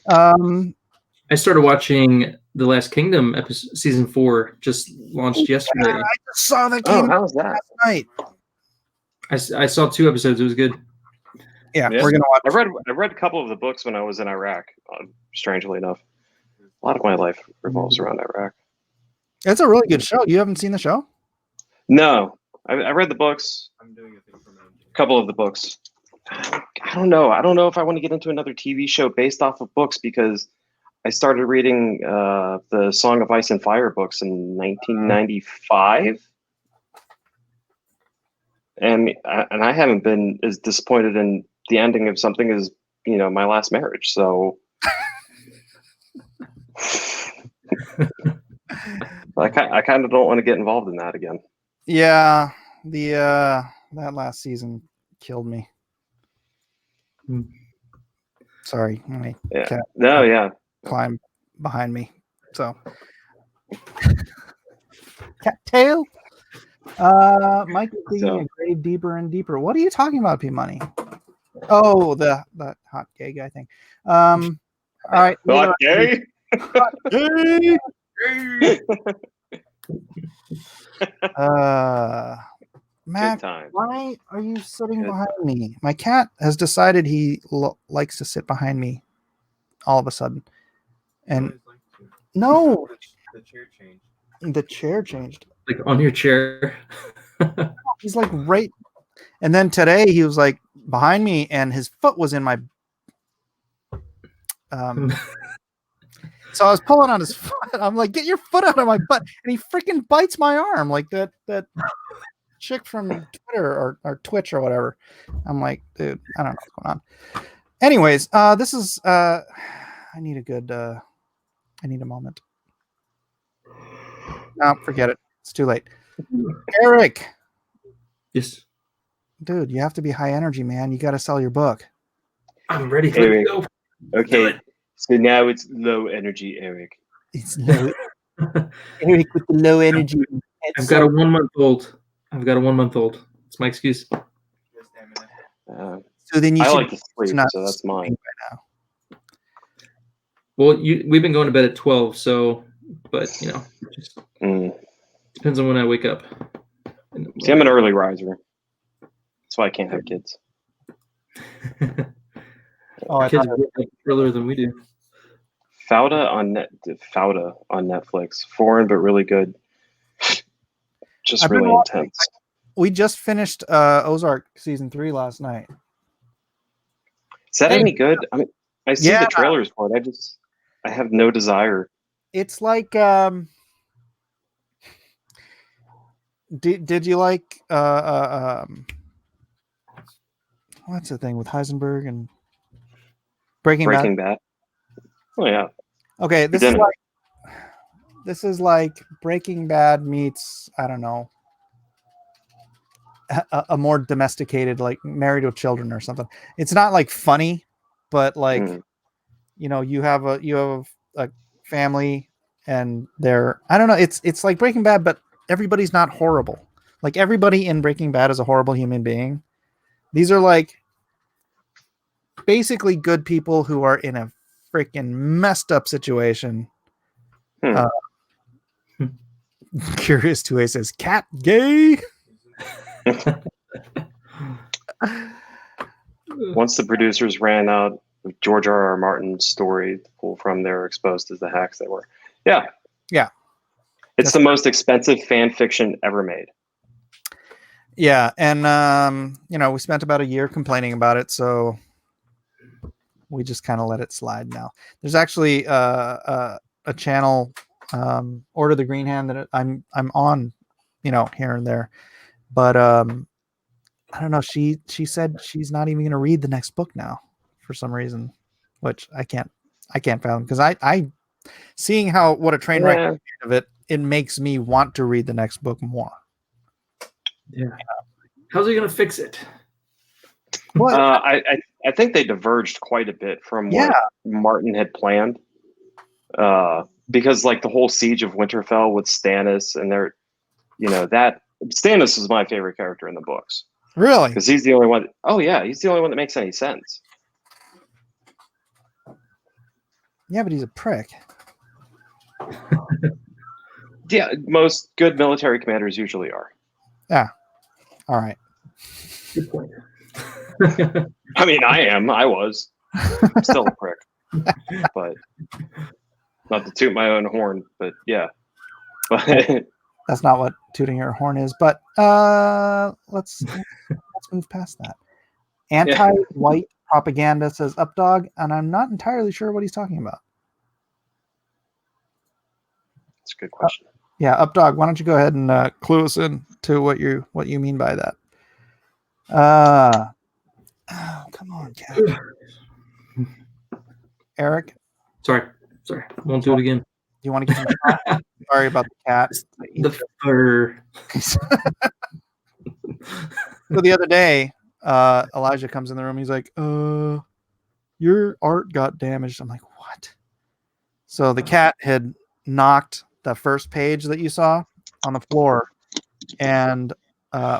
I started watching The Last Kingdom episode, season 4, just launched yesterday. I just saw that. How was that? Last night. I saw 2 episodes. It was good. Yeah, we're gonna watch. I read a couple of the books when I was in Iraq. Strangely enough, a lot of my life revolves around Iraq. It's a really good show. You haven't seen the show? No, I read the books. A couple of the books. I don't know. I don't know if I want to get into another TV show based off of books because I started reading the Song of Ice and Fire books in 1995. And I haven't been as disappointed in the ending of something as, my last marriage. So I kind of don't want to get involved in that again. Yeah, that last season killed me. Sorry, my cat climbed behind me. So cat tail. Mike is digging a grave deeper and deeper. What are you talking about, P Money? Oh, the hot gay guy thing. All right. Hot gay? Hot gay. Mac, why are you sitting behind me? My cat has decided he likes to sit behind me all of a sudden. And no, The chair changed. The chair changed. Like on your chair. He's like right. And then today he was like behind me and his foot was in my so I was pulling on his foot. I'm like, get your foot out of my butt. And he freaking bites my arm like that chick from Twitter or Twitch or whatever. I'm like, dude, I don't know what's going on. Anyways, this is I need a moment. No, forget it. It's too late. Eric. Yes. Dude, you have to be high energy, man. You got to sell your book. I'm ready for it to go. Okay. So now it's low energy, Eric. It's low. Eric with the low energy. I've got a 1-month-old. It's my excuse. So then you I should like to sleep, so that's mine. Right now. Well, we've been going to bed at 12, so, but just depends on when I wake up. See, I'm an early riser. That's why I can't have kids. Kids wake up earlier than we do. Fauda on Netflix. Foreign but really good. Just really intense. We just finished Ozark season 3 last night. Is that any good? I mean, I see the trailers for it. I have no desire. It's like did you like what's the thing with Heisenberg and Breaking Bad? Oh yeah. Okay, this is like Breaking Bad meets, I don't know, a more domesticated, like Married with Children or something. It's not like funny, but like you have a family and they're, I don't know, it's like Breaking Bad, but everybody's not horrible. Like everybody in Breaking Bad is a horrible human being. These are like basically good people who are in a freaking messed up situation. Curious 2A says, cat gay? Once the producers ran out George R.R. Martin's story to pull from. They were exposed as the hacks they were. Yeah. Yeah. It's the most expensive fan fiction ever made. Yeah, and we spent about a year complaining about it, so we just kind of let it slide now. There's actually a channel, Order the Green Hand, that I'm on, here and there, but I don't know. She said she's not even going to read the next book now for some reason, which I can't fathom, because I seeing what a train wreck of it makes me want to read the next book more. Yeah. How's he going to fix it? Well, I think they diverged quite a bit from what Martin had planned, because like the whole siege of Winterfell with Stannis, and that Stannis is my favorite character in the books. Really? Because he's the only one. Oh yeah, he's the only one that makes any sense. Yeah, but he's a prick. Yeah, most good military commanders usually are. Yeah. All right. Good point. I mean, I was. I'm still a prick. But not to toot my own horn, but yeah. But That's not what tooting your horn is, but let's move past that. Anti-white propaganda, says Updog, and I'm not entirely sure what he's talking about. it's a good question. Yeah, Updog, why don't you go ahead and clue us in to what you mean by that? Oh, come on, cat. Eric, Sorry, won't do it again. do you want to get some shot? Sorry about the cat. The fur. So the other day, Elijah comes in the room. He's like, your art got damaged. I'm like, what? So the cat had knocked the first page that you saw on the floor, and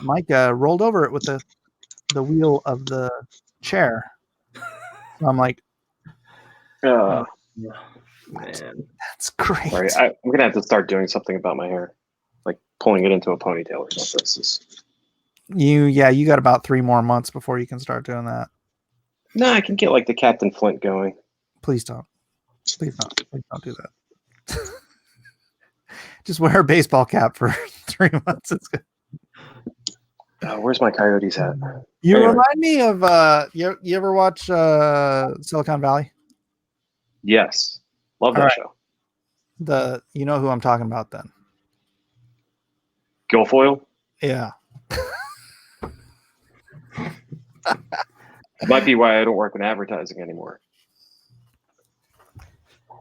Micah rolled over it with the wheel of the chair. So I'm like, Man, that's great. sorry, I'm gonna have to start doing something about my hair, like pulling it into a ponytail or something. This is... You got about 3 more months before you can start doing that. No, I can get like the Captain Flint going. Please don't. Please don't do that. Just wear a baseball cap for 3 months. It's good. Where's my Coyotes hat? You Anyway. remind me of you ever watch Silicon Valley? Yes, love that All right. show. You know who I'm talking about then? Guilfoyle. Yeah. Might be why I don't work in advertising anymore.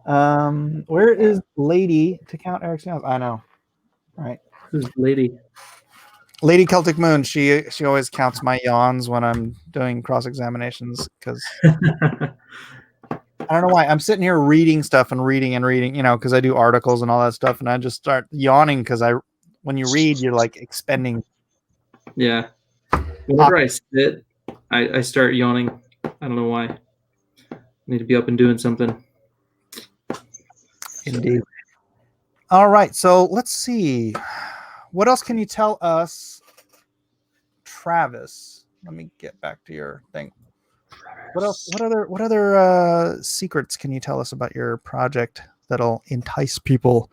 Where is Lady to count Eric's nails? I know. All right. Who's Lady? Lady Celtic Moon. She always counts my yawns when I'm doing cross examinations, because I don't know why. I'm sitting here reading stuff and reading, because I do articles and all that stuff, and I just start yawning because when you read, you're like expending. Yeah. Whenever I sit, I start yawning. I don't know why. I need to be up and doing something. Indeed. All right, so let's see. What else can you tell us, Travis? Let me get back to your thing. What else? What other secrets can you tell us about your project that'll entice people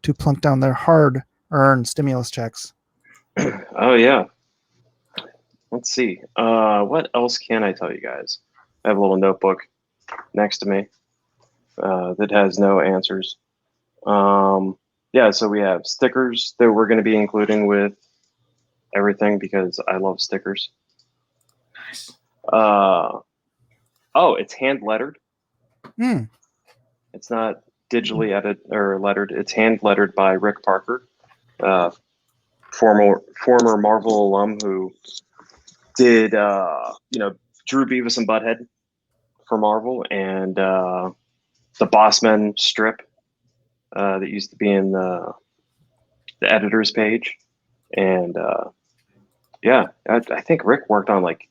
to plunk down their hard-earned stimulus checks? Oh yeah. Let's see. What else can I tell you guys? I have a little notebook next to me that has no answers. Yeah, so we have stickers that we're going to be including with everything because I love stickers. Nice. It's hand lettered. It's not digitally edited or lettered. It's hand lettered by Rick Parker, former Marvel alum who did drew Beavis and Butthead for Marvel, and the Bossman strip that used to be in the editor's page. And I think Rick worked on like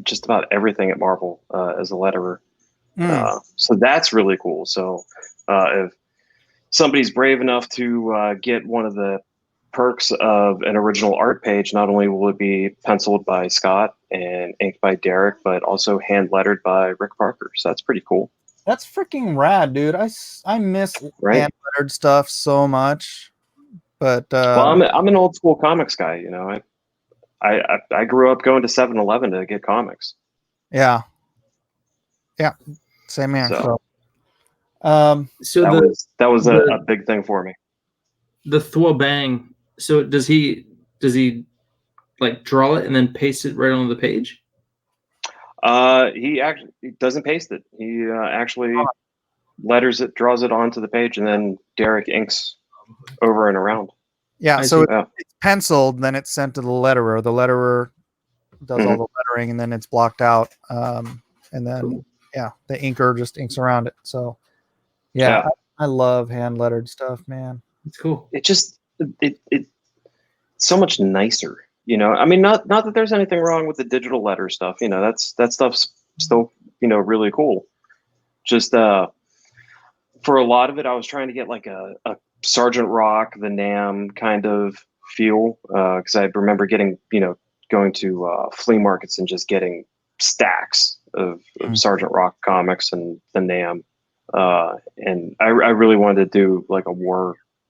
just about everything at Marvel as a letterer. So that's really cool. So if somebody's brave enough to get one of the perks of an original art page, not only will it be penciled by Scott and inked by Derek, but also hand lettered by Rick Parker. So that's pretty cool. That's freaking rad, dude. I miss Right. hand lettered stuff so much. But Well, I'm an old school comics guy. You know, I grew up going to 7-Eleven to get comics. yeah, same here. So So that was the- a big thing for me. the Thwabang. So does he like draw it and then paste it right on the page? He doesn't paste it. He actually letters it, draws it onto the page, and then Derek inks over and around. Yeah, I so see. it's penciled, then it's sent to the letterer. The letterer does all the lettering, and then it's blocked out. And then the inker just inks around it. So Yeah. I love hand lettered stuff, man. It's cool. It just it's so much nicer. You know, I mean, not that there's anything wrong with the digital letter stuff. You know, that stuff's still, you know, really cool. Just for a lot of it, I was trying to get like a Sergeant Rock, the Nam kind of feel, because I remember getting, you know, going to flea markets and just getting stacks of Sergeant Rock comics and the Nam, and I really wanted to do like a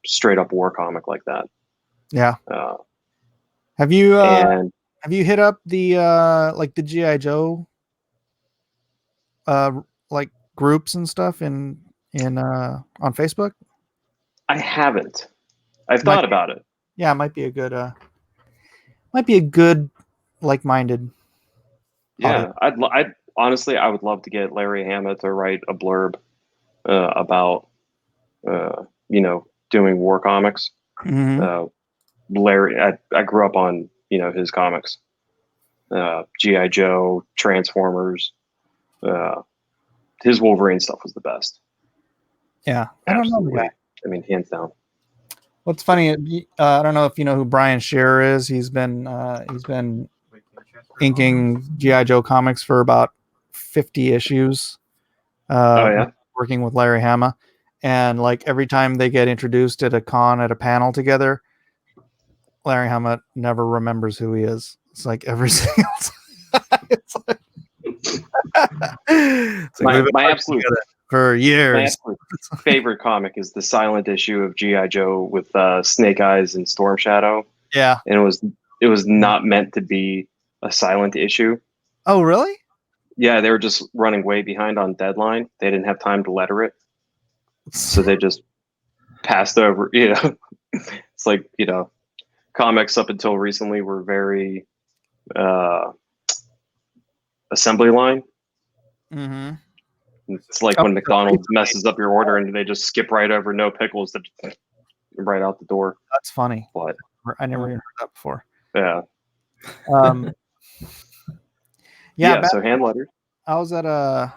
straight up war comic like that. Yeah. Have you hit up the like the G.I. Joe like groups and stuff in on Facebook? I haven't. I've thought about it. Yeah, it might be a good like-minded. Yeah, I'd honestly, I would love to get Larry Hama to write a blurb about you know, doing war comics. Mhm. Larry, I grew up on, you know, his comics, G.I. Joe, Transformers. His Wolverine stuff was the best. Yeah, I don't know the Absolutely. guy. I mean, hands down. What's funny, I don't know if you know who Brian Scherer is. He's been inking G.I. Joe comics for about 50 issues. Oh yeah. Working with Larry Hama, and like every time they get introduced at a con at a panel together, Larry Hama never remembers who he is. It's like every single time. It's like we've been My working absolute together for years. My absolute favorite comic is the silent issue of G.I. Joe with Snake Eyes and Storm Shadow. Yeah. And it was not meant to be a silent issue. Oh, really? Yeah, they were just running way behind on deadline. They didn't have time to letter it. So they just passed over, you know. It's like, you know, comics up until recently were very assembly line. Mm-hmm. It's like when McDonald's messes up your order and they just skip right over no pickles right out the door. That's funny. But I never even heard that before. yeah. Yeah. So hand letters. I was at a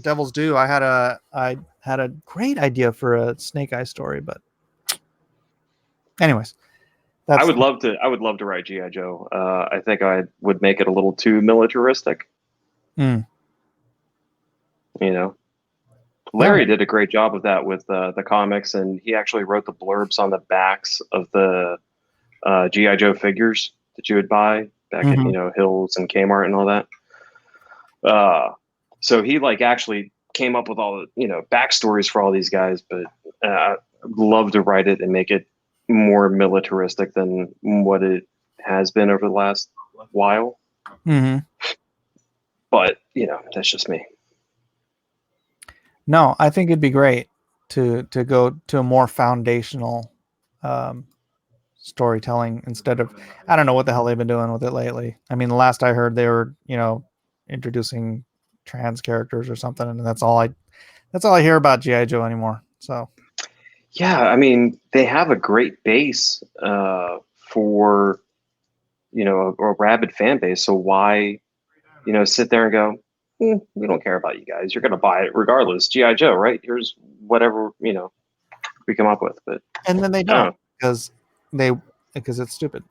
Devil's Due. I had a great idea for a Snake Eye story, but anyways, I would love to write G.I. Joe. I think I would make it a little too militaristic. Hmm. You know, Larry did a great job of that with the comics, and he actually wrote the blurbs on the backs of the G.I. Joe figures that you would buy back at, you know, Hills and Kmart and all that. So he like actually came up with all the, you know, backstories for all these guys, but I'd love to write it and make it more militaristic than what it has been over the last while. Mm-hmm. But, you know, that's just me. No, I think it'd be great to go to a more foundational storytelling instead of, I don't know what the hell they've been doing with it lately. I mean, the last I heard they were, you know, introducing trans characters or something, and that's all I hear about G.I. Joe anymore. So yeah, I mean, they have a great base for, you know, a rabid fan base. So why, you know, sit there and go, we don't care about you guys. You're going to buy it regardless. G.I. Joe, right? Here's whatever, you know, we come up with. But and then they don't because it's stupid.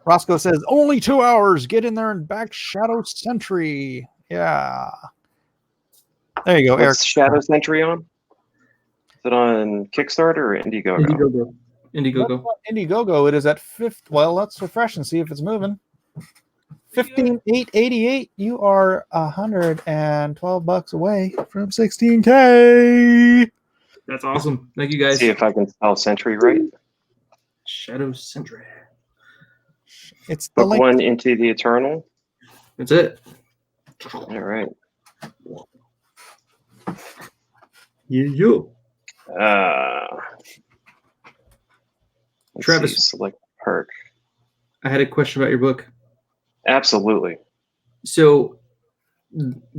Roscoe says only 2 hours. Get in there and back Shadow Sentry. Yeah. There you go, Eric. What's Shadow Sentry on? Is it on Kickstarter or Indiegogo? Indiegogo. Indiegogo. Indiegogo, it is at 5th. Well, let's refresh and see if it's moving. 15,888. You are $112 away from 16K. That's awesome. Thank you guys. See if I can spell Sentry right. Shadow Sentry. It's the Book link. 1 Into the Eternal. That's it. All right. Yeah. Let's Travis. see, select perk. I had a question about your book. Absolutely. So,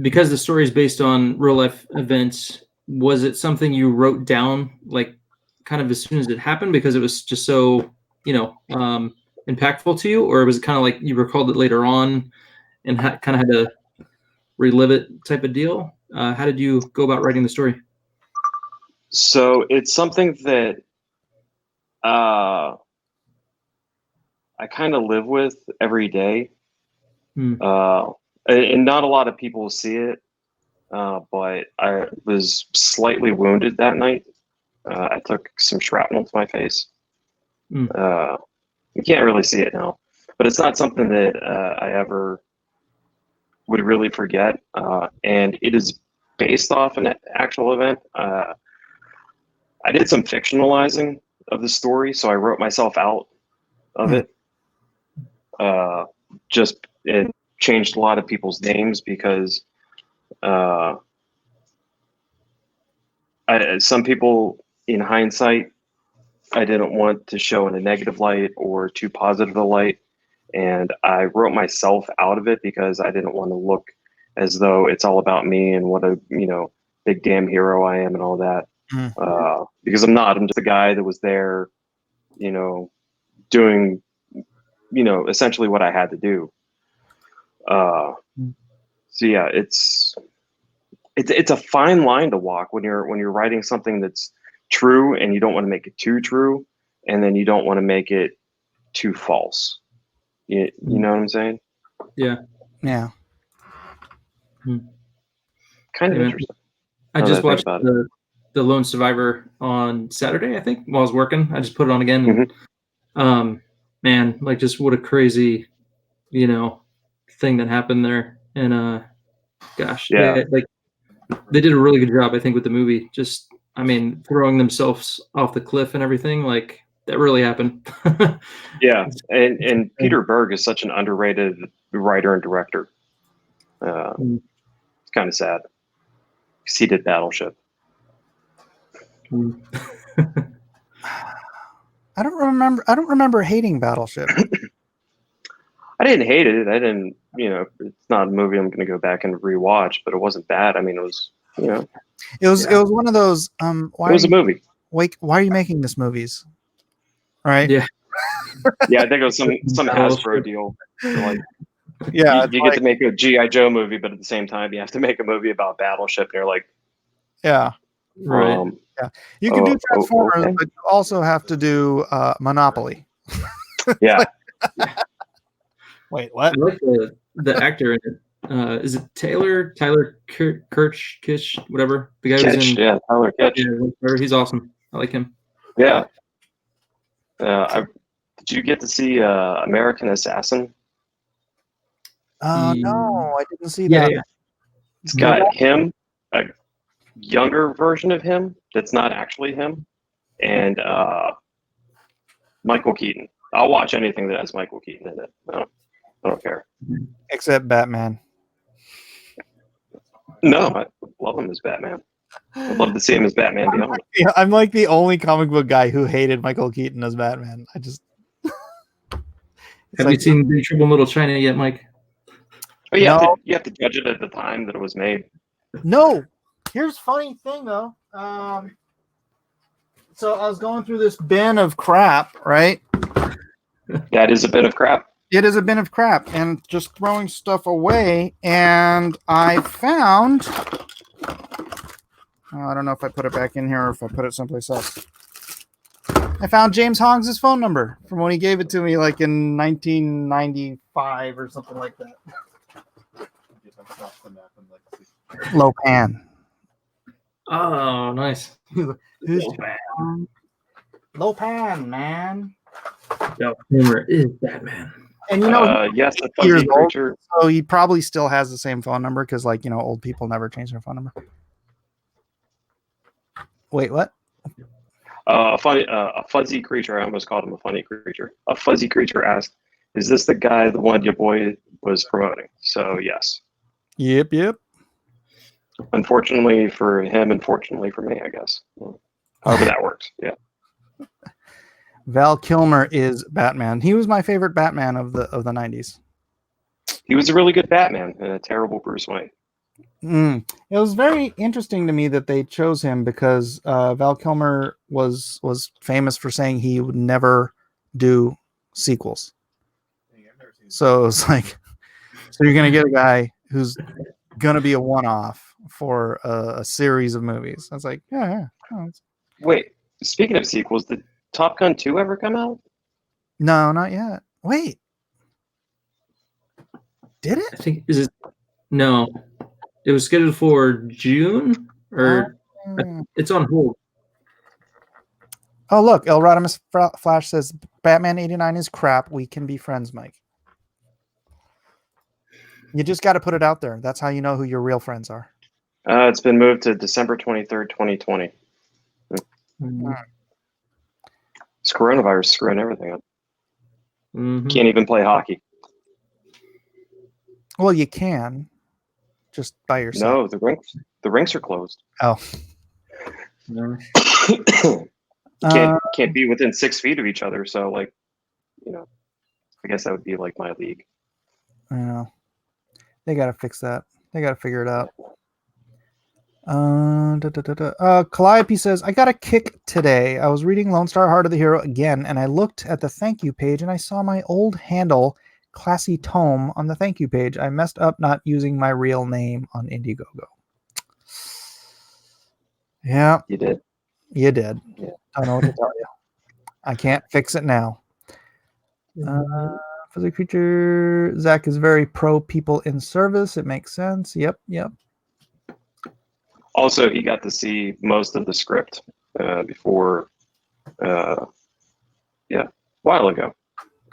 because the story is based on real life events, was it something you wrote down like kind of as soon as it happened because it was just so, impactful to you, or was it kind of like you recalled it later on and kind of had to relive it type of deal? How did you go about writing the story? So it's something that I kind of live with every day. And not a lot of people see it, but I was slightly wounded that night. I took some shrapnel to my face. You can't really see it now, but it's not something that I ever would really forget. And it is based off an actual event. I did some fictionalizing of the story, so I wrote myself out of it. Just it changed a lot of people's names because some people, in hindsight, I didn't want to show in a negative light or too positive a light, and I wrote myself out of it because I didn't want to look as though it's all about me and what a big damn hero I am and all that. Because I'm not. I'm just a guy that was there, doing, essentially what I had to do. So yeah, it's a fine line to walk when you're writing something that's true and you don't want to make it too true, and then you don't want to make it too false. You know what I'm saying? Yeah. Yeah. Kind of interesting. I just watched the Lone Survivor on Saturday, I think, while I was working. I just put it on again. And, man, like just what a crazy, thing that happened there. And gosh, yeah, like they did a really good job, I think, with the movie. Just, throwing themselves off the cliff and everything, like that really happened. yeah. And Peter Berg is such an underrated writer and director. It's kind of sad because he did Battleship. I don't remember hating Battleship. I didn't hate it. I didn't, it's not a movie I'm going to go back and rewatch, but it wasn't bad. I mean, it was, it was one of those. Why it was a movie. Why are you making this movies? Right? Yeah. Yeah, I think it was some Hasbro deal. Like, yeah, you get to make a G.I. Joe movie, but at the same time, you have to make a movie about Battleship. And you're like, yeah, right. Yeah, you can do Transformers, okay. but you also have to do Monopoly. Yeah. Wait, what? I like the actor in it. Is it Tyler Kish, whatever? The guy who's in Tyler Kitsch. Yeah, he's awesome. I like him. Yeah. Did you get to see American Assassin? No, I didn't see that. Yeah. It's got him, a younger version of him that's not actually him, and Michael Keaton. I'll watch anything that has Michael Keaton in it. I don't care. Except Batman. No, I love him as Batman. I'd love to see him as Batman Beyond. I'm like the only comic book guy who hated Michael Keaton as Batman. I just Have you seen Big Trouble in Little China yet, Mike? Oh, you have to judge it at the time that it was made. No. Here's funny thing though. So I was going through this bin of crap, right? That is a bit of crap. It is a bin of crap, and just throwing stuff away, and I found. I don't know if I put it back in here or if I put it someplace else. I found James Hongs' phone number from when he gave it to me, like in 1995 or something like that. Lopan. Oh, nice. Lopan. Lopan, man. Val Kilmer is Batman. And you know, Yes, a he's years fuzzy old, creature. so he probably still has the same phone number because, like, you know, old people never change their phone number. Wait, what? A fuzzy creature. I almost called him a funny creature. A fuzzy creature asked, "Is this the guy the one your boy was promoting?" So yes. Yep. Unfortunately for him, and fortunately for me, I guess. However that works. Yeah. Val Kilmer is Batman. He was my favorite Batman of the 90s. He was a really good Batman and a terrible Bruce Wayne. It was very interesting to me that they chose him because Val Kilmer was famous for saying he would never do sequels. So it's like, so you're gonna get a guy who's gonna be a one-off for a series of movies. I was like, yeah. Oh, Wait, speaking of sequels, did Top Gun 2 ever come out? no, not yet. Wait, did I it? think no. It was scheduled for June, or it's on hold. Oh, look, El Rodimus Flash says Batman 89 is crap. We can be friends, Mike. You just got to put it out there. That's how you know who your real friends are. It's been moved to December 23rd, 2020. Mm-hmm. This coronavirus screwing everything up. Mm-hmm. Can't even play hockey. Well, you can, just by yourself. No, the rinks are closed. Oh, Can't be within 6 feet of each other. So, like, you know, I guess that would be like my league. I know. They got to fix that. They got to figure it out. Calliope says, I got a kick today. I was reading Lone Star Heart of the Hero again, and I looked at the thank you page, and I saw my old handle, Classy Tome, on the thank you page. I messed up not using my real name on Indiegogo. Yeah. You did. You did. Yeah. Don't know what to tell you. I can't fix it now. For the creature, Zach is very pro people in service. It makes sense. Yep. Also, he got to see most of the script before, a while ago.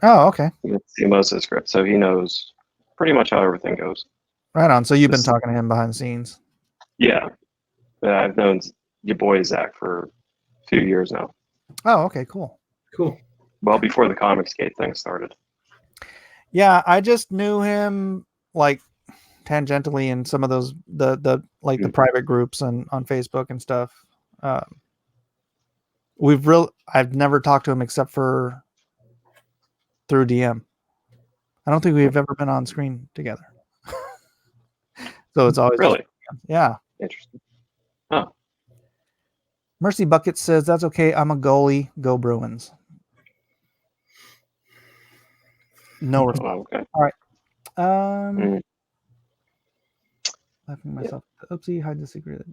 Oh, okay. He got to see most of the script, so he knows pretty much how everything goes. Right on. So you've been talking to him behind the scenes. Yeah. I've known your boy Zach for a few years now. Oh, okay, cool. Well, before the Comicsgate thing started. Yeah, I just knew him like tangentially in some of those the private groups and on Facebook and stuff. I've never talked to him except for through DM. I don't think we've ever been on screen together. So it's always Really? Yeah. Interesting. Huh. Mercy Bucket says that's okay. I'm a goalie. Go Bruins. No response. Okay. All right. Laughing myself. Oopsie, hide the secret.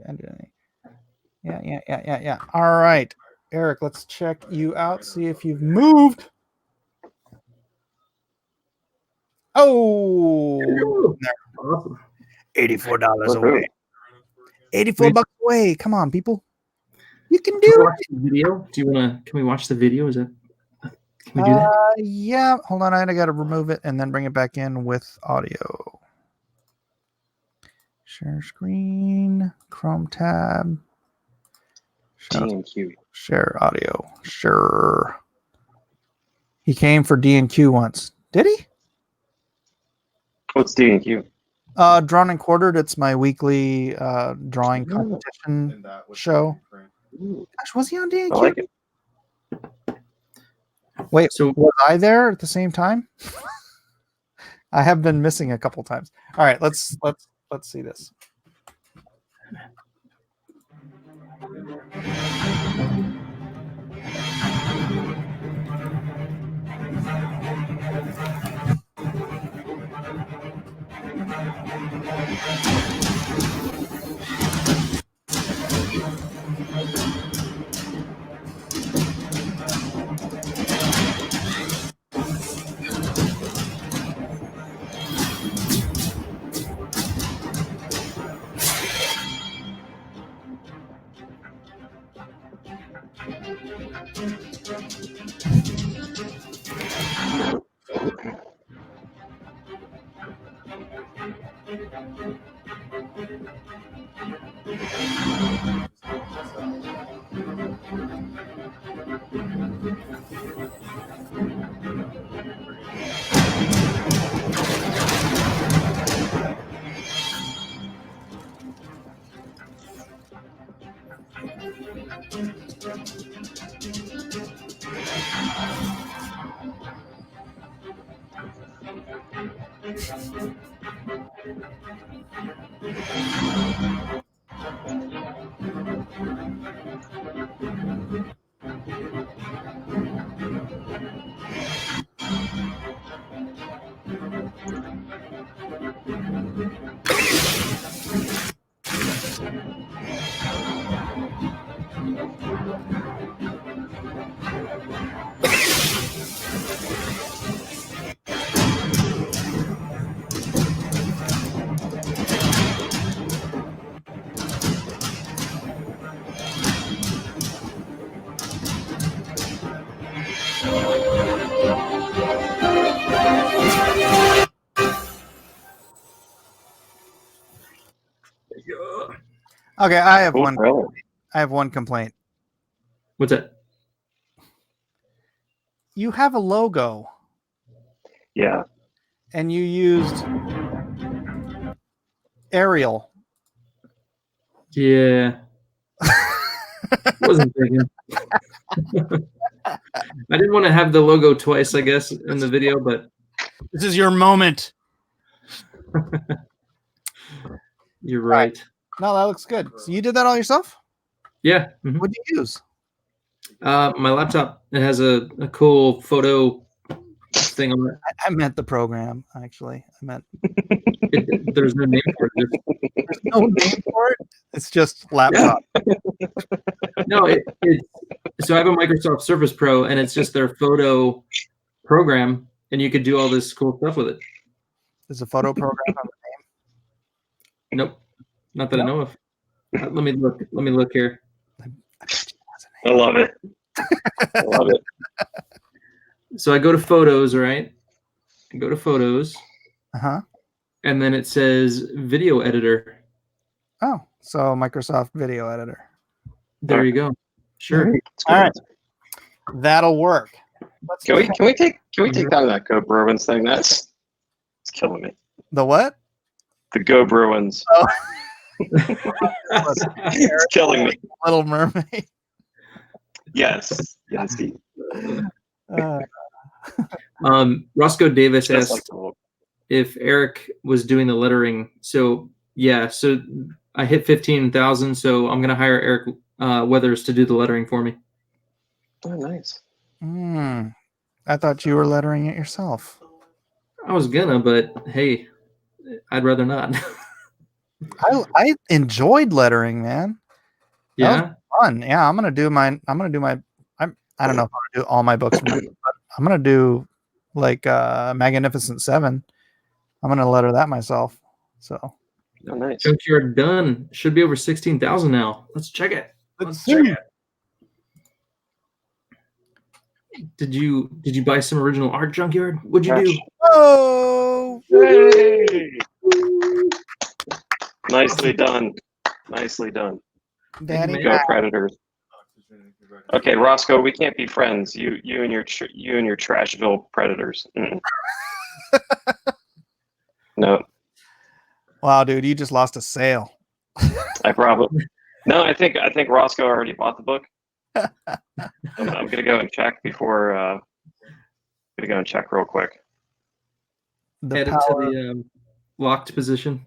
Yeah. All right. Eric, let's check you out. See if you've moved. Oh, Awesome. $84 away. 84 bucks away. Come on, people. You can do watch the video. Do you want to? Can we watch the video? Can we do that? Yeah. Hold on. I got to remove it and then bring it back in with audio. Share screen. Chrome tab. D&Q. Share audio. Sure. He came for D&Q once. Did he? What's D&Q? Drawn and Quartered. It's my weekly drawing competition show. Gosh, was he on D&Q? I like it. Wait, so was I there at the same time? I have been missing a couple times. All right, let's see this. Okay, I have Cool one. trailer. I have one complaint. What's that? You have a logo, Yeah. and you used Arial. Yeah. Wasn't thinking. I didn't want to have the logo twice, I guess, in the video, but This is your moment. you're right. No, that looks good. So you did that all yourself? Yeah. Mhm. What'd you use? My laptop, it has a cool photo thing on it. I meant the program, actually. I meant There's no name for it. there's no name for it. It's just laptop. No, so I have a Microsoft Surface Pro, and it's just their photo program, and you could do all this cool stuff with it. There's a photo program. Nope, not that I know of. Let me look. Let me look here. I love it. I love it. So I go to Photos, right? I go to Photos, Uh-huh. and then it says Video Editor. Oh, so Microsoft Video Editor. There you go. Sure. All right. That'll work. Can we take down that Go Bruins thing? It's killing me. The what? The Go Bruins. Oh. It's killing me. Little Mermaid. Yes. Yes. Roscoe Davis Just asked like if Eric was doing the lettering. So yeah, so I hit 15,000. So I'm gonna hire Eric Weathers to do the lettering for me. oh, nice. I thought you were lettering it yourself. I was gonna, but hey, I'd rather not. I enjoyed lettering, man. Yeah. Fun. Yeah, I'm gonna do my. I don't know if I'm gonna do all my books, but I'm gonna do like Magnificent Seven. I'm gonna letter that myself. So Oh, nice. Junkyard done. Should be over 16,000 now. Let's check it. let's check see. it. Did you buy some original art, Junkyard? What'd you do? Oh, Hey! Nicely done. Nicely done. Daddy. man. Go Predators. Okay, Roscoe, we can't be friends. You and your Trashville Predators. Mm-mm. No, Wow, dude, you just lost a sale. I probably. No, I think Roscoe already bought the book. I'm gonna go and check before. Gonna go and check real quick. The Head power. to the locked position.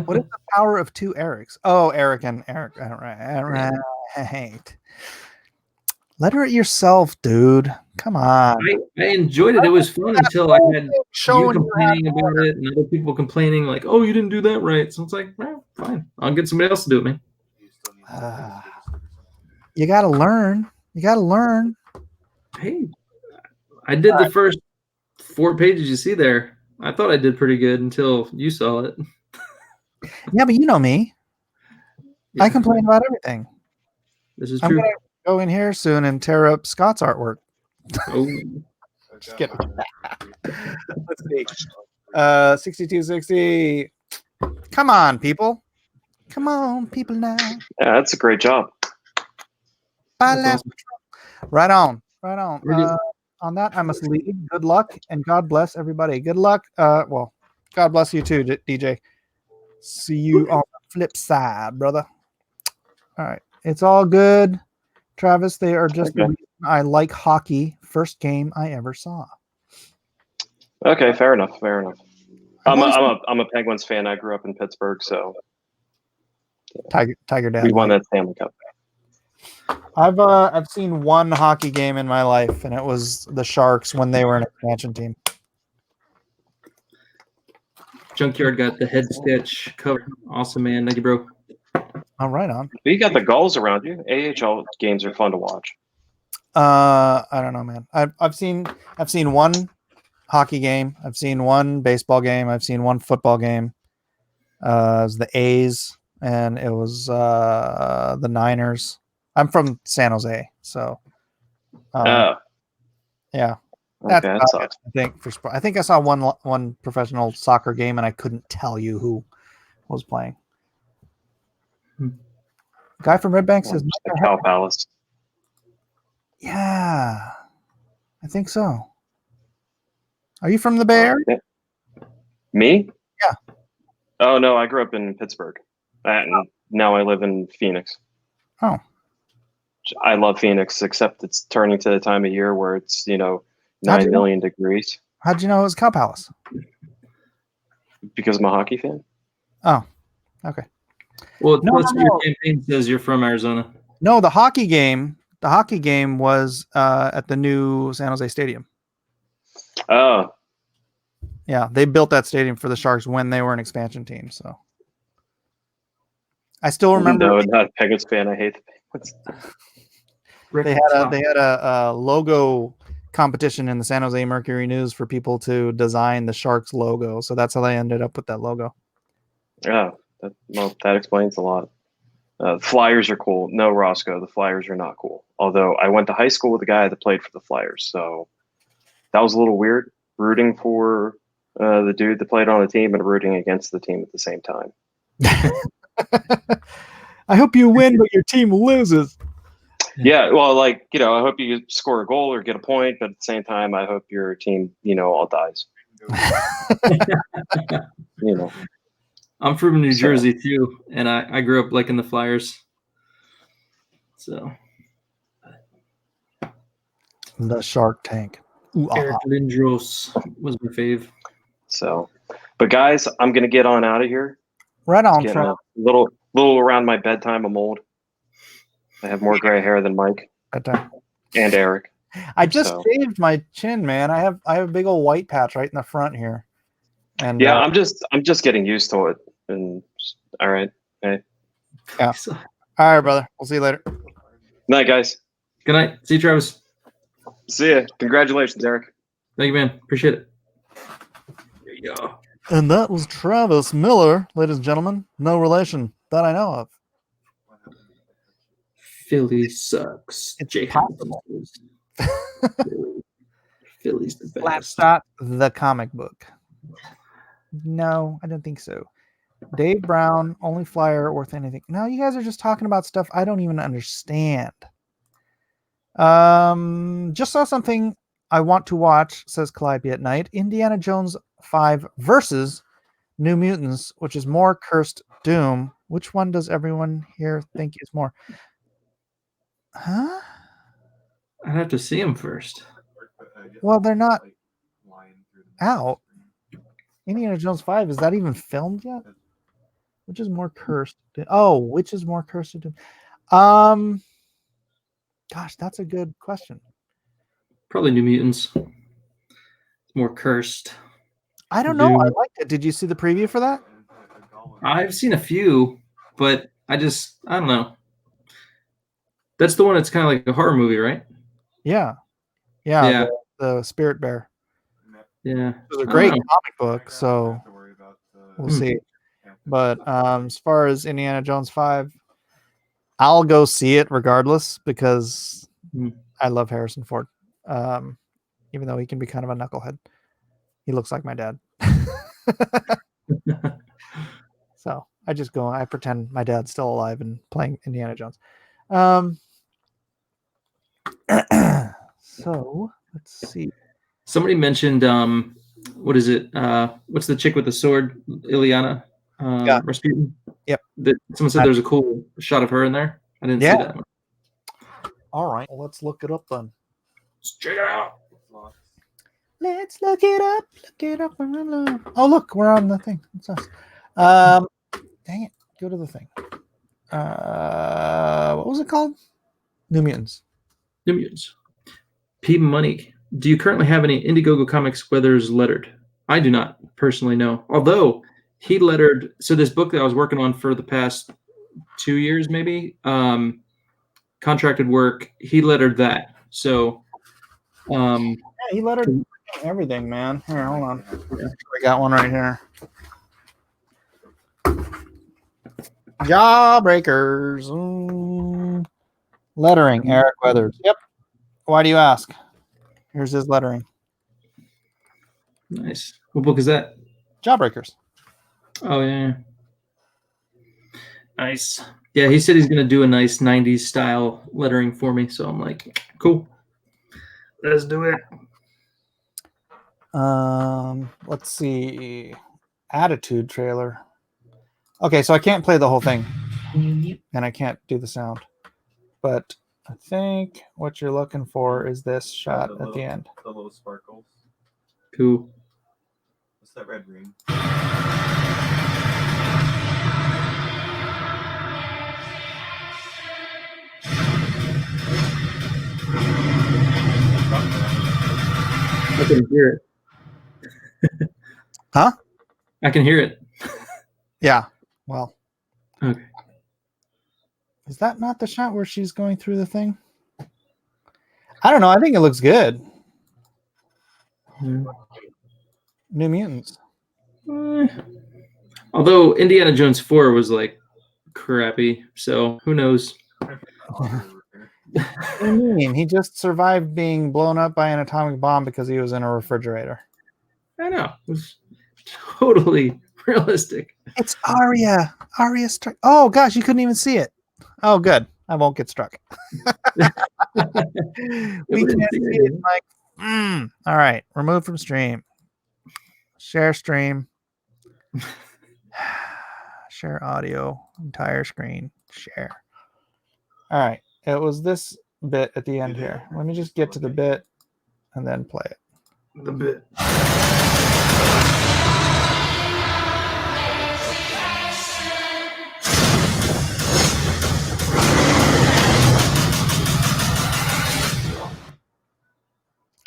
What is the power of two Erics? Oh, Eric and Eric. All right. Letter it yourself, dude. Come on. I enjoyed it. It was fun until I had you Showing you complaining about it and other people complaining like, "Oh, you didn't do that right." So it's like, well, fine. I'll get somebody else to do it, man. You gotta learn. You gotta learn. Hey, I did the first 4 pages you see there. I thought I did pretty good until you saw it. Yeah, but you know me. Yeah, I complain about everything. This is I'm true. gonna go in here soon and tear up Scott's artwork. Oh, Just kidding. Let's see. 6260. Come on, people. Come on, people now. Yeah, that's a great job. That's awesome. Right on. Right on. Really? On that, I must leave. Good luck and God bless everybody. Good luck. Well, God bless you too, DJ. See you on the flip side, brother. All right. It's all good. Travis, they are just the Okay. reason I like hockey. First game I ever saw. Okay, fair enough. Fair enough. I've only I'm a Penguins fan. I grew up in Pittsburgh, so Tiger Dad. we won that Stanley Cup. I've seen one hockey game in my life, and it was the Sharks when they were an expansion team. Junkyard got the head stitch cover. Awesome, man. Thank you, bro. Oh, right on. But you got the goals around you. AHL games are fun to watch. I don't know, man. I've seen one hockey game. I've seen one baseball game. I've seen one football game. It was the A's, and it was the Niners. I'm from San Jose, so Oh, yeah. okay, That's that about sucks. it, I think for sport. I think I saw one professional soccer game, and I couldn't tell you who was playing. Guy from Red Bank says, Just the Cow Palace. "Yeah, I think so." Are you from the Bay Area? Yeah. Me? Yeah. Oh no, I grew up in Pittsburgh, and now I live in Phoenix. Oh. I love Phoenix, except it's turning to the time of year where it's How'd 9 you know? million degrees How'd you know it was Cow Palace? because I'm a hockey fan. Oh, okay. Well, No, plus no, your no. campaign says you're from Arizona. No, the hockey game. The hockey game was at the new San Jose Stadium. Oh, Yeah, they built that stadium for the Sharks when they were an expansion team. So I still remember no, not a Penguins fan. I hate the Penguins. they had a logo competition in the San Jose Mercury News for people to design the Sharks logo. So that's how they ended up with that logo. Oh, that explains a lot. Flyers are cool. No, Roscoe, the Flyers are not cool. Although I went to high school with a guy that played for the Flyers, so that was a little weird. Rooting for the dude that played on the team and rooting against the team at the same time. I hope you win, but your team loses. Yeah, well, I hope you score a goal or get a point, but at the same time, I hope your team, all dies. I'm from New Jersey too, and I grew up liking the Flyers. So The Shark Tank. Ooh, Eric Lindros was my fave. So, but guys, I'm gonna get on out of here. Right on, Get Trump. a little around my bedtime. I'm old. I have more gray hair than Mike and Eric. I just shaved my chin, man. I have a big old white patch right in the front here. And yeah, I'm just getting used to it. And all right, hey. Yeah. All right, brother. We'll see you later. Night, guys. Good night. See you, Travis. See ya. Congratulations, Eric. Thank you, man. Appreciate it. There you go. And that was Travis Miller, ladies and gentlemen. No relation that I know of. Philly sucks. It's Jay possible. Philly's the best. Slapshot, the comic book. No, I don't think so. Dave Brown, only flyer worth anything. No, you guys are just talking about stuff I don't even understand. Just saw something I want to watch, says Calliope at night. Indiana Jones 5 versus New Mutants, which is more cursed doom. Which one does everyone here think is more? Huh? I'd have to see him first. Well, they're not out. Indiana Jones 5, is that even filmed yet? Which is more cursed? Oh, which is more cursed? Gosh, that's a good question. Probably New Mutants. It's more cursed. I don't know. I liked it. Did you see the preview for that? I've seen a few, but I don't know. That's the one that's kind of like a horror movie, right? Yeah. The Spirit Bear. Yeah. It was a great comic book, so we'll see. But as far as Indiana Jones 5, I'll go see it regardless because I love Harrison Ford. Even though he can be kind of a knucklehead. He looks like my dad. So I just go. I pretend my dad's still alive and playing Indiana Jones. So let's see. Somebody mentioned what is it? What's the chick with the sword? Ilyana Yeah. Rasputin. Yep. Someone said there's a cool shot of her in there. I didn't see that one. All right. Well, let's look it up then. Let's check it out. Let's look it up. Look it up. Oh, look, we're on the thing. It's us. Dang it. Go to the thing. What was it called? New Mutants. New Mutants. P Money. Do you currently have any Indiegogo comics where there's lettered? I do not personally know. Although he lettered, so this book that I was working on for the past 2 years, maybe, contracted work, he lettered that. So, Yeah, he lettered everything, man. Here, hold on. I got one right here. Jawbreakers. Lettering, Eric Weathers. Yep. Why do you ask? Here's his lettering. nice. What book is that? Jawbreakers. Oh, yeah. Nice. Yeah, he said he's going to do a nice 90s style lettering for me. So I'm like, cool. Let's do it. Let's see. Attitude trailer. Okay, so I can't play the whole thing. And I can't do the sound. But I think what you're looking for is this shot at the end. The little sparkles. Cool. What's that red ring? I can hear it. Huh? I can hear it. Yeah. Well. Okay. Is that not the shot where she's going through the thing? I don't know. I think it looks good. Yeah. New Mutants. Although Indiana Jones 4 was like crappy, so who knows? What do you mean? He just survived being blown up by an atomic bomb because he was in a refrigerator. I know. It was totally realistic. It's Arya. Arya struck. Oh gosh, you couldn't even see it. Oh, good. I won't get struck. We can't see it, Mike. All right. Remove from stream. Share stream. Share audio. Entire screen. Share. All right. It was this bit at the end here. Let me just get to the bit and then play it. The bit.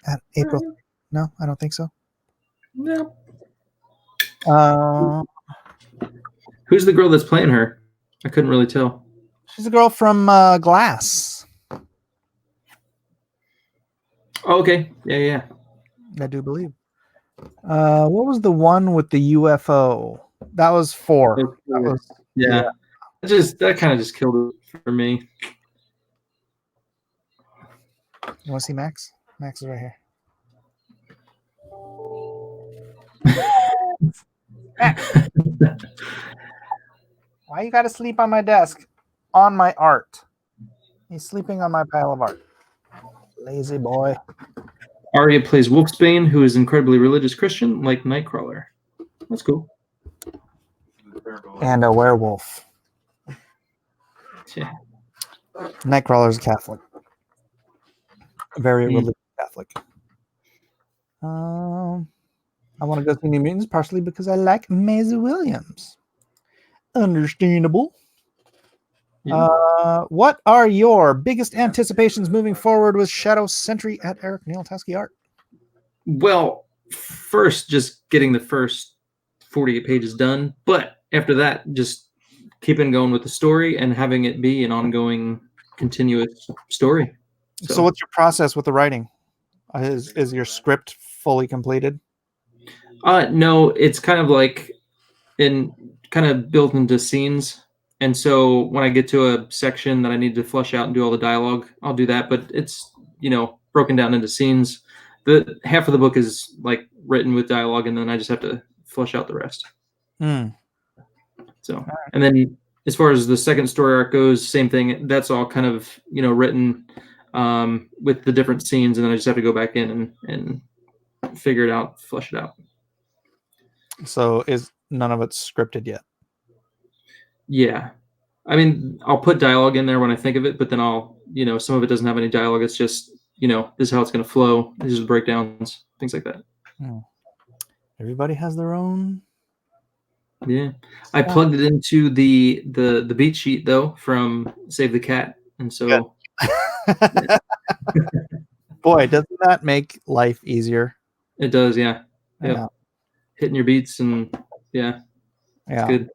At April. No, I don't think so. No. Who's the girl that's playing her? I couldn't really tell. She's a girl from Glass. Oh, okay. Yeah. I do believe. What was the one with the UFO? That was 4. Okay. That was, yeah. That kind of just killed it for me. You want to see Max? Max is right here. Why you gotta sleep on my desk? On my art. He's sleeping on my pile of art. Lazy boy. Arya plays Wolfsbane, who is incredibly religious Christian, like Nightcrawler. That's cool. And a werewolf. Yeah. Nightcrawler's Catholic. Very religious Catholic. I want to go see New Mutants partially because I like Maisie Williams. Understandable. Yeah. What are your biggest anticipations moving forward with Shadow Sentry at Eric Neil Tasky Art? Well, first, just getting the first 48 pages done. But after that, just keeping going with the story and having it be an ongoing, continuous story. So what's your process with the writing? Is your script fully completed? No, it's kind of like kind of built into scenes. And so when I get to a section that I need to flesh out and do all the dialogue, I'll do that. But it's, broken down into scenes. The half of the book is like written with dialogue, and then I just have to flesh out the rest. So, and then as far as the second story arc goes, same thing. That's all kind of written with the different scenes, and then I just have to go back in and figure it out, flesh it out. So is none of it scripted yet? Yeah. I mean, I'll put dialogue in there when I think of it, but then I'll, some of it doesn't have any dialogue. It's just, this is how it's going to flow. These are breakdowns, things like that. Everybody has their own. Yeah. I plugged it into the beat sheet though from Save the Cat. And so Boy, doesn't that make life easier? it does. Yeah. Yeah. Hitting your beats and it's good.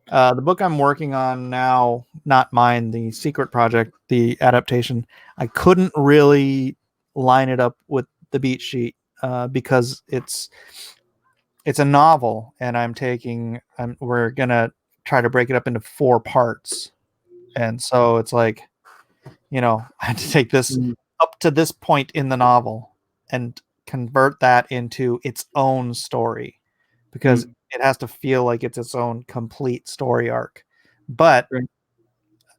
The book I'm working on now, not mine, the Secret Project, the adaptation, I couldn't really line it up with the beat sheet because it's a novel, and we're gonna try to break it up into 4 parts, and so it's like, I had to take this up to this point in the novel and convert that into its own story, because it has to feel like it's its own complete story arc. But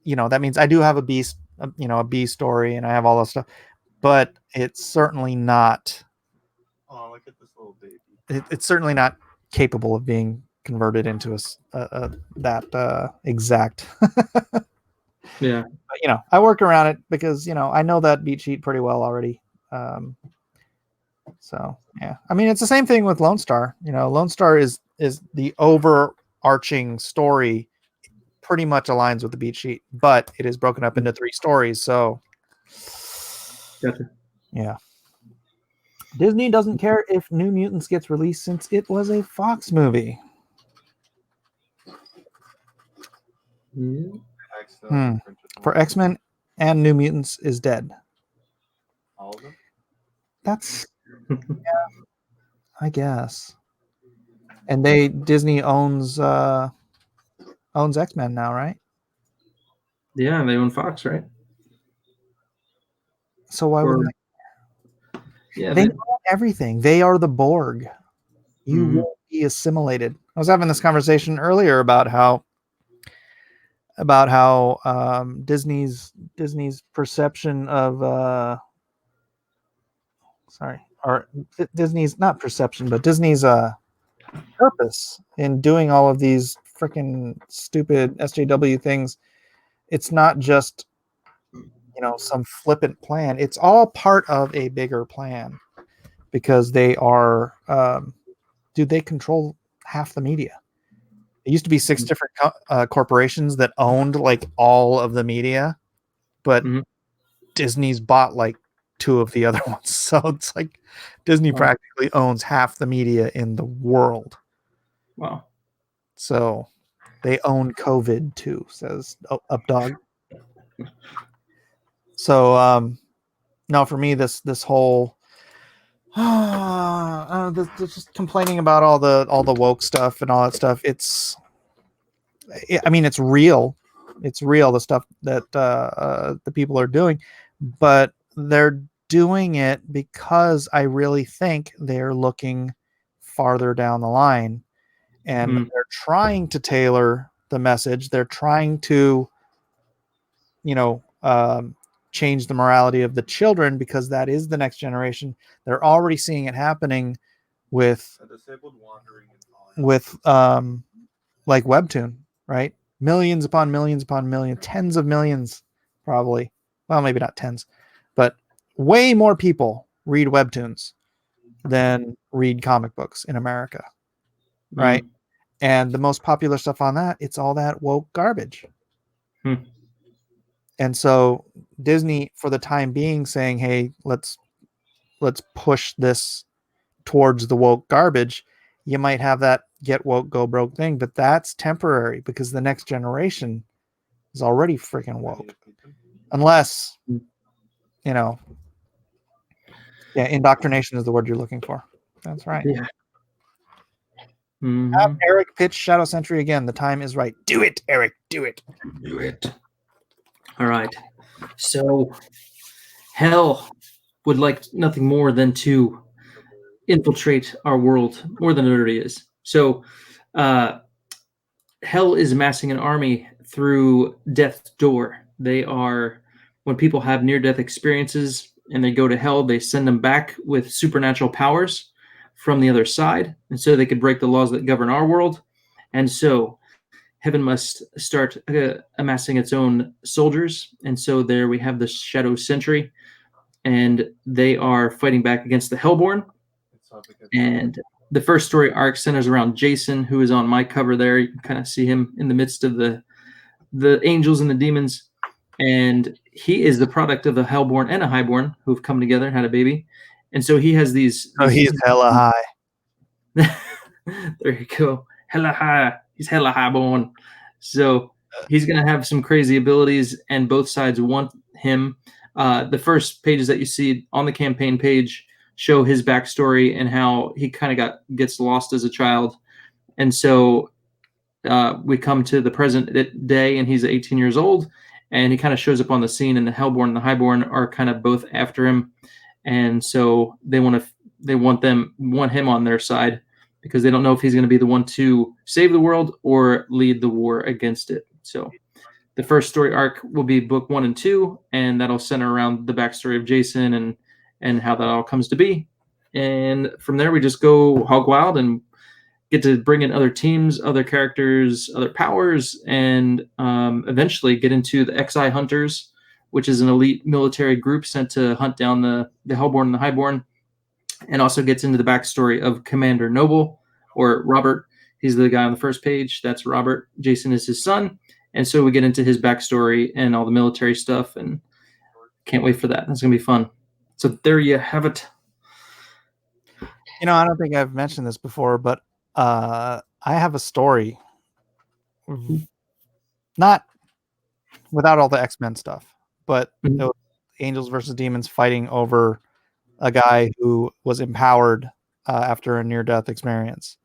that means I do have a B story, and I have all that stuff, but it's certainly not. Oh, look at this little baby. It's certainly not capable of being converted into that exact. Yeah. But, I work around it because I know that beat sheet pretty well already. So yeah, I mean, it's the same thing with Lone Star. Lone Star is the overarching story, pretty much aligns with the beat sheet, but it is broken up into 3 stories. So Gotcha. Yeah. Disney doesn't care if New Mutants gets released since it was a Fox movie. For X-Men and New Mutants is dead. All of them? That's I guess. And Disney owns X-Men now, right? Yeah, they own Fox, right? So why wouldn't they? Yeah, they own everything. They are the Borg. You won't be assimilated. I was having this conversation earlier about how Disney's perception of Disney's not perception, but Disney's purpose in doing all of these freaking stupid SJW things. It's not just some flippant plan. It's all part of a bigger plan, because they are they control half the media. It used to be 6 different corporations that owned like all of the media, but Disney's bought like 2 of the other ones. So it's like Disney practically owns half the media in the world. Wow. So they own COVID too, says Updog. So no, for me, this whole just complaining about all the woke stuff and all that stuff. It's real. It's real, the stuff that the people are doing, but they're doing it because I really think they're looking farther down the line, and they're trying to tailor the message. They're trying to, change the morality of the children, because that is the next generation. They're already seeing it happening with like Webtoon, right? Millions upon millions upon millions, tens of millions, probably. Well, maybe not tens, but way more people read Webtoons than read comic books in America, right? And the most popular stuff on that, it's all that woke garbage. And so Disney, for the time being, saying, hey, let's push this towards the woke garbage. You might have that get woke, go broke thing, but that's temporary, because the next generation is already freaking woke. Unless, indoctrination is the word you're looking for. That's right. Yeah. Have Eric pitch Shadow Sentry again. The time is right. Do it, Eric. Do it. Do it. All right. So, hell would like nothing more than to infiltrate our world more than it already is. So, Hell is amassing an army through Death's Door. They are, when people have near-death experiences and they go to hell, they send them back with supernatural powers from the other side, and so they could break the laws that govern our world. And so heaven must start amassing its own soldiers. And so there we have the Shadow Sentry, and they are fighting back against the Hellborn. And the first story arc centers around Jason, who is on my cover there. You can kind of see him in the midst of the angels and the demons. And he is the product of a Hellborn and a Highborn who've come together and had a baby. And so he has these. Oh, he's hella high. There you go. Hella high. He's hella highborn. So he's going to have some crazy abilities, and both sides want him. The first pages that you see on the campaign page show his backstory and how he kind of gets lost as a child. And so we come to the present day, and he's 18 years old, and he kind of shows up on the scene, and the Hellborn and the Highborn are kind of both after him. And so they want him on their side because they don't know if he's going to be the one to save the world or lead the war against it. So the first story arc will be book 1 and 2, and that'll center around the backstory of Jason and how that all comes to be. And from there, we just go hog wild and get to bring in other teams, other characters, other powers, and eventually get into the XI Hunters, which is an elite military group sent to hunt down the Hellborn and the Highborn, and also gets into the backstory of Commander Noble, or Robert. He's the guy on the first page. That's Robert. Jason is his son. And so we get into his backstory and all the military stuff, and can't wait for that. That's going to be fun. So there you have it. You know, I don't think I've mentioned this before, but I have a story. Not without all the X-Men stuff, but it was Angels versus Demons fighting over a guy who was empowered after a near-death experience.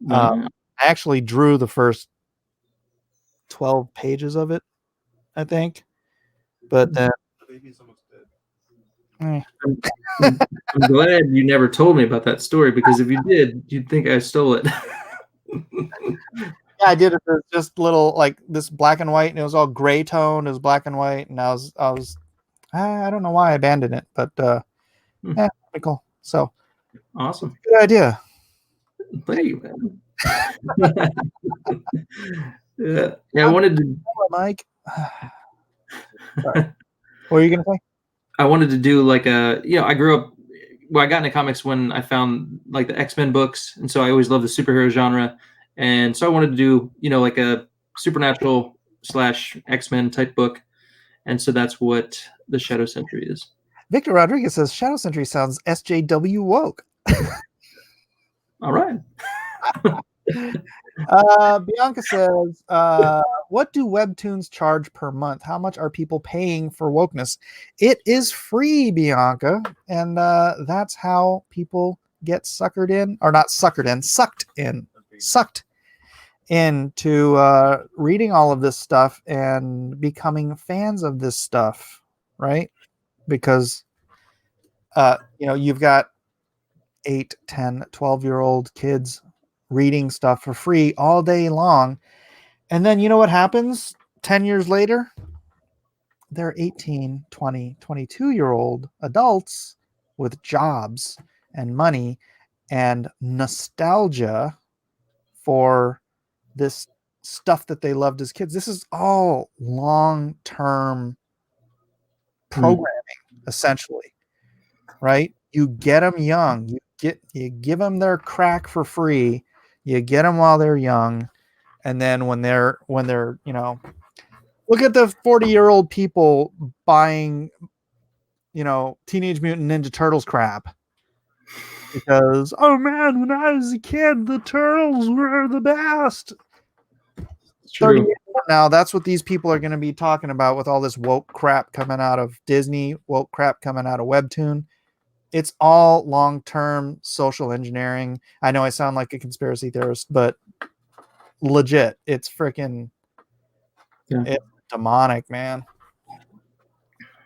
I actually drew the first 12 pages of it, I think. But then The baby's almost dead. I'm glad you never told me about that story, because if you did, you'd think I stole it. Yeah, I did it. It was just little, like, this black and white, and it was all gray tone. It was black and white, and I don't know why I abandoned it, but yeah, pretty cool. So Awesome. good idea. Thank you, man. Yeah, I wanted to. Mike. Sorry. What were you gonna say? I wanted to do like I grew up. Well, I got into comics when I found like the X-Men books, and so I always loved the superhero genre, and so I wanted to do like a supernatural / X-Men type book, and so that's what the Shadow Sentry is. Victor Rodriguez says Shadow Sentry sounds SJW woke. All right. Bianca says, what do Webtoons charge per month? How much are people paying for wokeness? It is free, Bianca, and that's how people get sucked into reading all of this stuff and becoming fans of this stuff, right? Because you've got 8, 10, 12-year-old kids reading stuff for free all day long. And then you know what happens 10 years later? They're 18, 20, 22-year-old adults with jobs and money and nostalgia for this stuff that they loved as kids. This is all long-term programming, essentially, right? You get them young. You give them their crack for free. You get them while they're young, and then when they're look at the 40-year-old people buying Teenage Mutant Ninja Turtles crap because, oh man, when I was a kid the Turtles were the best. 30 years from now, that's what these people are going to be talking about with all this woke crap coming out of Disney, woke crap coming out of Webtoon. It's all long-term social engineering. I know I sound like a conspiracy theorist, but legit, it's freaking it's demonic, man.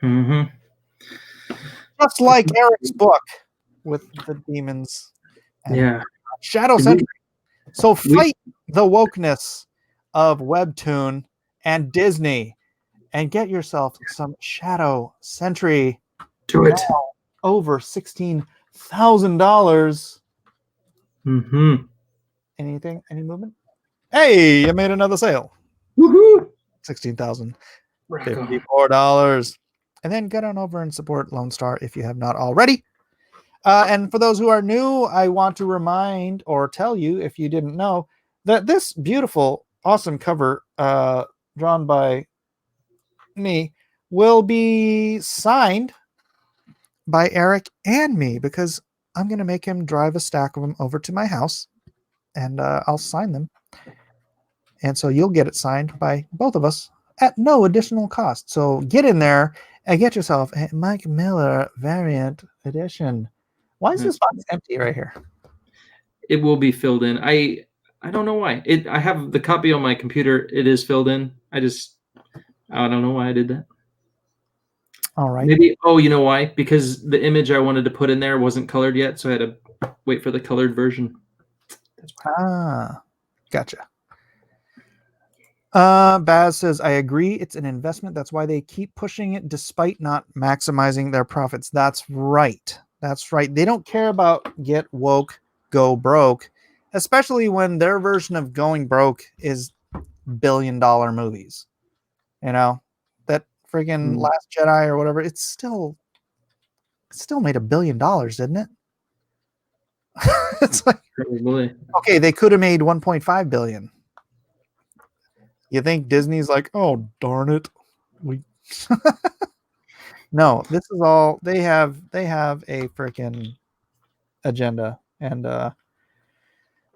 Mm-hmm. Just like Eric's book with the demons and Yeah. Shadow Sentry. So fight the wokeness of Webtoon and Disney and get yourself some Shadow Sentry. Do it. Over $16,000. Mm-hmm. Anything? Any movement? Hey, I made another sale. Woohoo! $16,054. And then get on over and support Lone Star if you have not already. And for those who are new, I want to remind or tell you, if you didn't know, that this beautiful, awesome cover drawn by me will be signed by Eric and me, because I'm going to make him drive a stack of them over to my house and I'll sign them. And so you'll get it signed by both of us at no additional cost. So get in there and get yourself a Mike Miller variant edition. Why is this box empty right here? It will be filled in. I don't know why. I have the copy on my computer. It is filled in. I don't know why I did that. All right. Maybe, you know why? Because the image I wanted to put in there wasn't colored yet, so I had to wait for the colored version. That's why. Gotcha. Baz says, I agree. It's an investment. That's why they keep pushing it despite not maximizing their profits. That's right. That's right. They don't care about get woke, go broke, especially when their version of going broke is $1 billion movies. You know, that friggin' Last Jedi or whatever, it still made $1 billion, didn't it? It's like, Probably. okay, they could have made 1.5 billion. You think Disney's like, oh darn it, we no, this is all they have a freaking agenda, and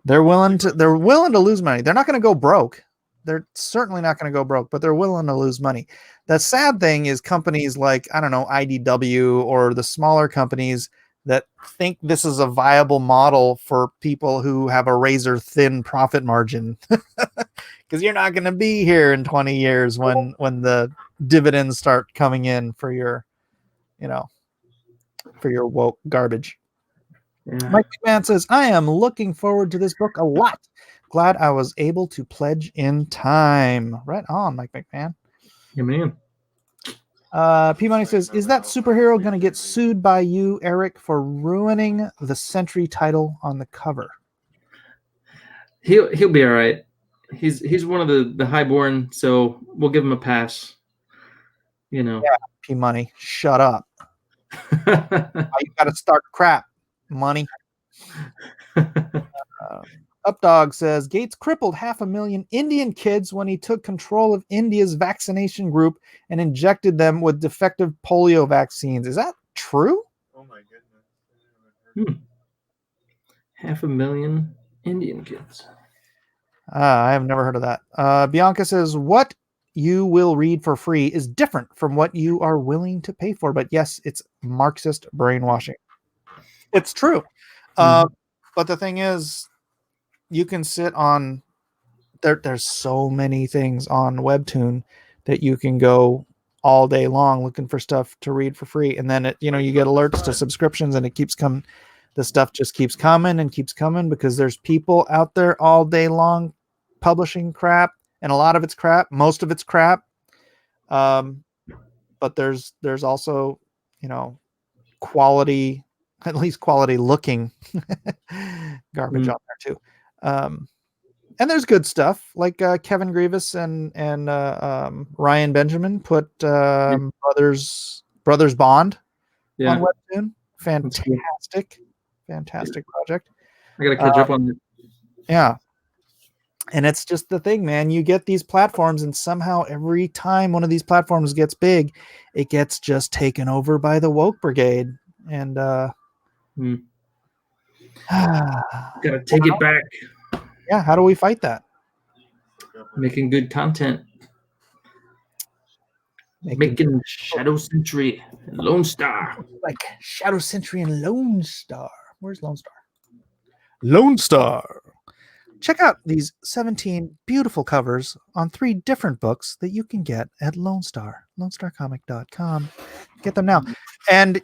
they're willing to lose money. They're not going to go broke. They're certainly not going to go broke, but they're willing to lose money. The sad thing is companies like, I don't know, IDW or the smaller companies that think this is a viable model for people who have a razor thin profit margin. Because you're not going to be here in 20 years when the dividends start coming in for your, for your woke garbage. Yeah. Mike McMahon says, I am looking forward to this book a lot. Glad I was able to pledge in time. Right on, Mike McMahon. Yeah, man. P Money says, is that superhero going to get sued by you, Eric, for ruining the Sentry title on the cover? He'll be all right. He's one of the highborn, so we'll give him a pass. Yeah, P Money, shut up. You got to start crap, money. Updog says, Gates crippled 500,000 Indian kids when he took control of India's vaccination group and injected them with defective polio vaccines. Is that true? Oh my goodness. 500,000 Indian kids. I have never heard of that. Bianca says, what you will read for free is different from what you are willing to pay for. But yes, it's Marxist brainwashing. It's true. But the thing is, you can sit on there's so many things on Webtoon that you can go all day long looking for stuff to read for free. And then you get alerts to subscriptions and it keeps coming. The stuff just keeps coming and keeps coming because there's people out there all day long publishing crap, and a lot of it's crap. Most of it's crap. But there's also, quality, at least quality looking garbage on there too. And there's good stuff like Kevin Grievous and Ryan Benjamin put Brothers Bond on Webtoon. Fantastic project. I gotta catch up on it. Yeah. And it's just the thing, man. You get these platforms, and somehow every time one of these platforms gets big, it gets just taken over by the woke brigade. And gotta take it back. Yeah, how do we fight that? Making good content. Making Shadow Sentry and Lone Star. Like Shadow Sentry and Lone Star. Where's Lone Star? Lone Star. Check out these 17 beautiful covers on 3 different books that you can get at Lone Star, lonestarcomic.com. Get them now. And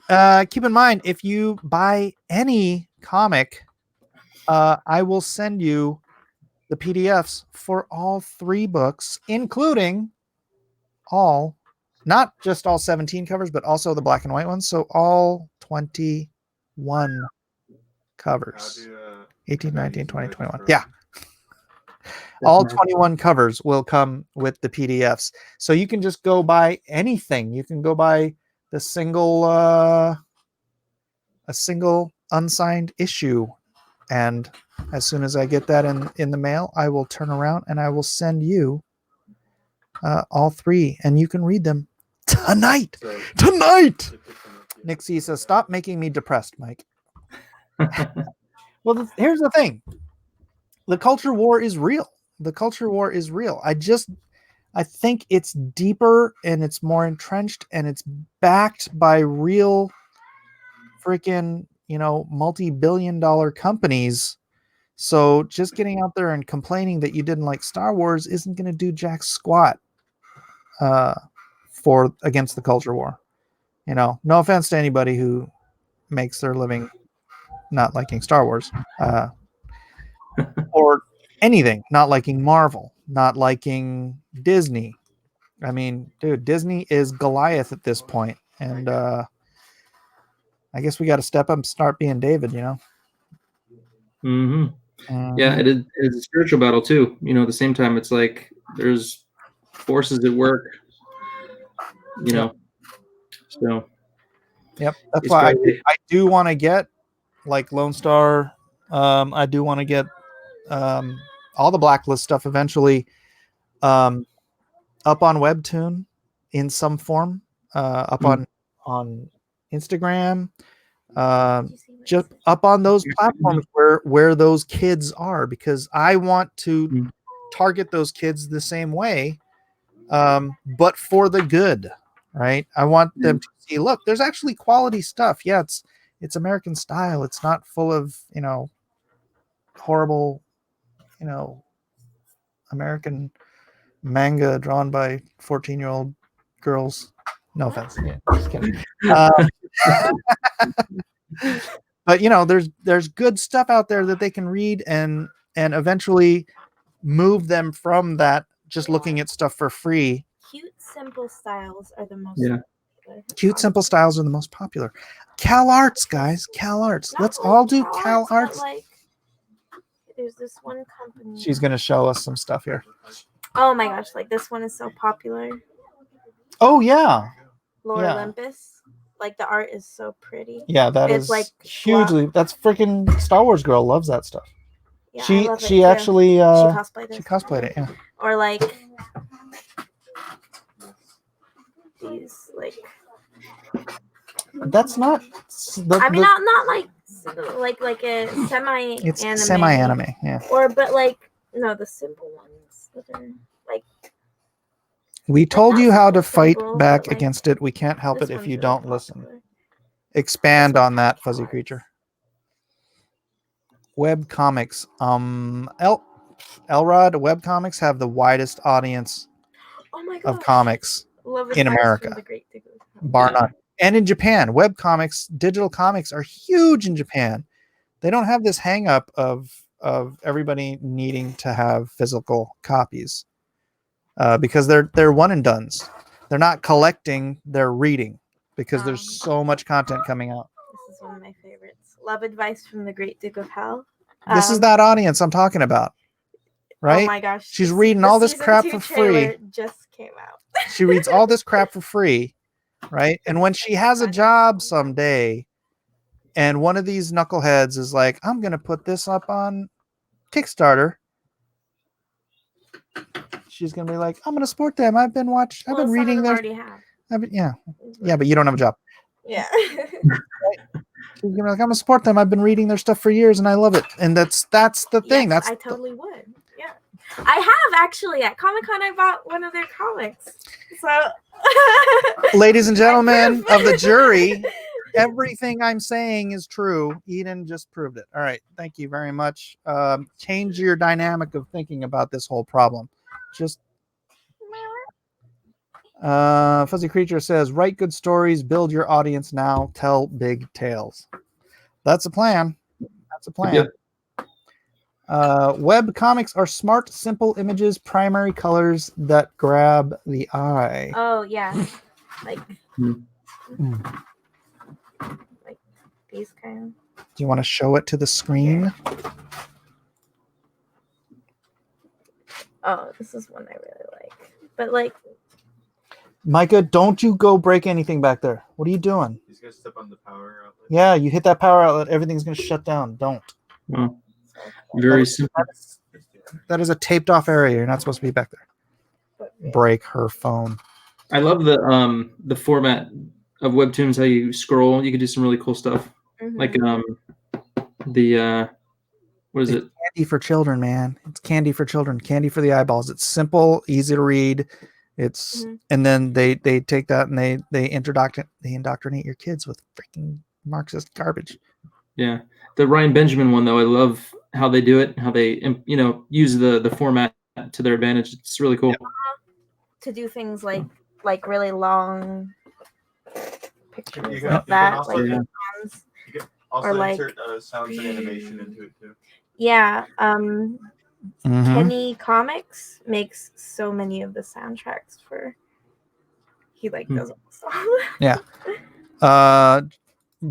keep in mind, if you buy any comic, I will send you the PDFs for all 3 books, including all, not just all 17 covers, but also the black and white ones. So all 21 covers. 18, 19, 20, 21. Yeah. All 21 covers will come with the PDFs. So you can just go buy anything. You can go buy the a single unsigned issue. And as soon as I get that in the mail, I will turn around and I will send you all 3, and you can read them tonight. Tonight. Nick C says, "Stop making me depressed, Mike." Well, here's the thing. The culture war is real. The culture war is real. I think it's deeper and it's more entrenched and it's backed by real freaking, multi-billion-dollar companies. So just getting out there and complaining that you didn't like Star Wars isn't going to do jack squat against the culture war. No offense to anybody who makes their living not liking Star Wars or anything, not liking Marvel, not liking Disney. I mean, dude, Disney is Goliath at this point, and I guess we got to step up and start being David. Mm-hmm. Yeah, it is a spiritual battle too. At the same time, it's like there's forces at work. So. Yep, that's why I do want to get like Lone Star. I do want to get all the Blacklist stuff eventually up on Webtoon in some form, up on Instagram, just up on those platforms where those kids are, because I want to target those kids the same way, but for the good, right? I want them to see, look, there's actually quality stuff. Yeah, it's American style. It's not full of, horrible, American manga drawn by 14-year-old girls. No offense. Yeah, just kidding. But there's good stuff out there that they can read and eventually move them from that just looking at stuff for free. Cute, simple styles are the most popular. Cute, simple styles are the most popular. Cal Arts, guys. Cal Arts. Let's all do Cal Arts. Like, there's this one company. She's going to show us some stuff here. Oh my gosh, like this one is so popular. Oh, yeah. Lore Olympus. Like the art is so pretty. Yeah, it's like hugely. That's freaking Star Wars girl loves that stuff. Yeah, she actually she cosplayed it. Yeah. Or like these like. That's not. Not like a semi-anime. It's semi-anime, yeah. But the simple ones that are like. We told you how to fight back against it. We can't help it if you don't listen. Expand on that, Fuzzy Creature. Web comics. Elrod, webcomics have the widest audience of comics in America. Bar none. And in Japan, webcomics, digital comics are huge in Japan. They don't have this hang up of everybody needing to have physical copies. Because they're one and dones. They're not collecting, they're reading, because there's so much content coming out. This is one of my favorites. Love Advice from the Great Duke of Hell. This is that audience I'm talking about, right? Oh my gosh. She's reading all this crap for free. Just came out. She reads all this crap for free, right? And when she has a job someday, and one of these knuckleheads is like, I'm going to put this up on Kickstarter. She's gonna be like, I'm gonna support them. I've been reading their. Yeah, but you don't have a job. Yeah. Right? She's gonna be like, I'm gonna support them. I've been reading their stuff for years, and I love it. And that's the thing. Yes, I totally would. Yeah, I have actually at Comic-Con. I bought one of their comics. So, ladies and gentlemen of the jury, everything I'm saying is true. Eden just proved it. All right, thank you very much. Change your dynamic of thinking about this whole problem. Just Fuzzy Creature says, write good stories, build your audience now, tell big tales. That's a plan. Web comics are smart, simple images, primary colors that grab the eye. Oh yeah, like Mm. like these kind. Do you want to show it to the screen? Oh, this is one I really like. But like, Micah, don't you go break anything back there. What are you doing? He's gonna step on the power outlet. Yeah, you hit that power outlet, everything's going to shut down. Don't. Well, very simple. That is a taped off area. You're not supposed to be back there. Break her phone. I love the format of Webtoons. How you scroll, you can do some really cool stuff. Like the what is it? Candy for children, man. It's candy for children. Candy for the eyeballs. It's simple, easy to read. It's and then they take that and they indoctrinate your kids with freaking Marxist garbage. Yeah, the Ryan Benjamin one though, I love how they do it, how they use the format to their advantage. It's really cool. to do things like really long pictures You can- like you can that, also- like Yeah. hands. You can also Or like- insert sounds and animation into it too. Yeah, Mhm. Kenny Comics makes so many of the soundtracks for. He does all the songs. Yeah.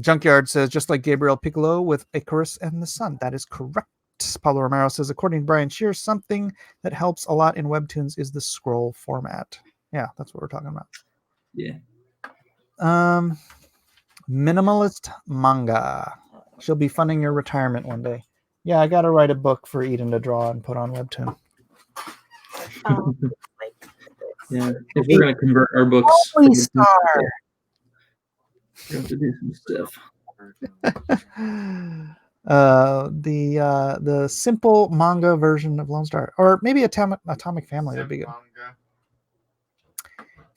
Junkyard says, just like Gabriel Piccolo with Icarus and the Sun. That is correct. Pablo Romero says, according to Brian Shear, something that helps a lot in Webtoons is the scroll format. Yeah, that's what we're talking about. Yeah. Minimalist manga. She'll be funding your retirement one day. Yeah, I got to write a book for Eden to draw and put on Webtoon. Yeah, if we're gonna convert our books, Holy from the- Star. we have to do some stuff. The simple manga version of Lone Star, or maybe Atomic Family would be good. Manga.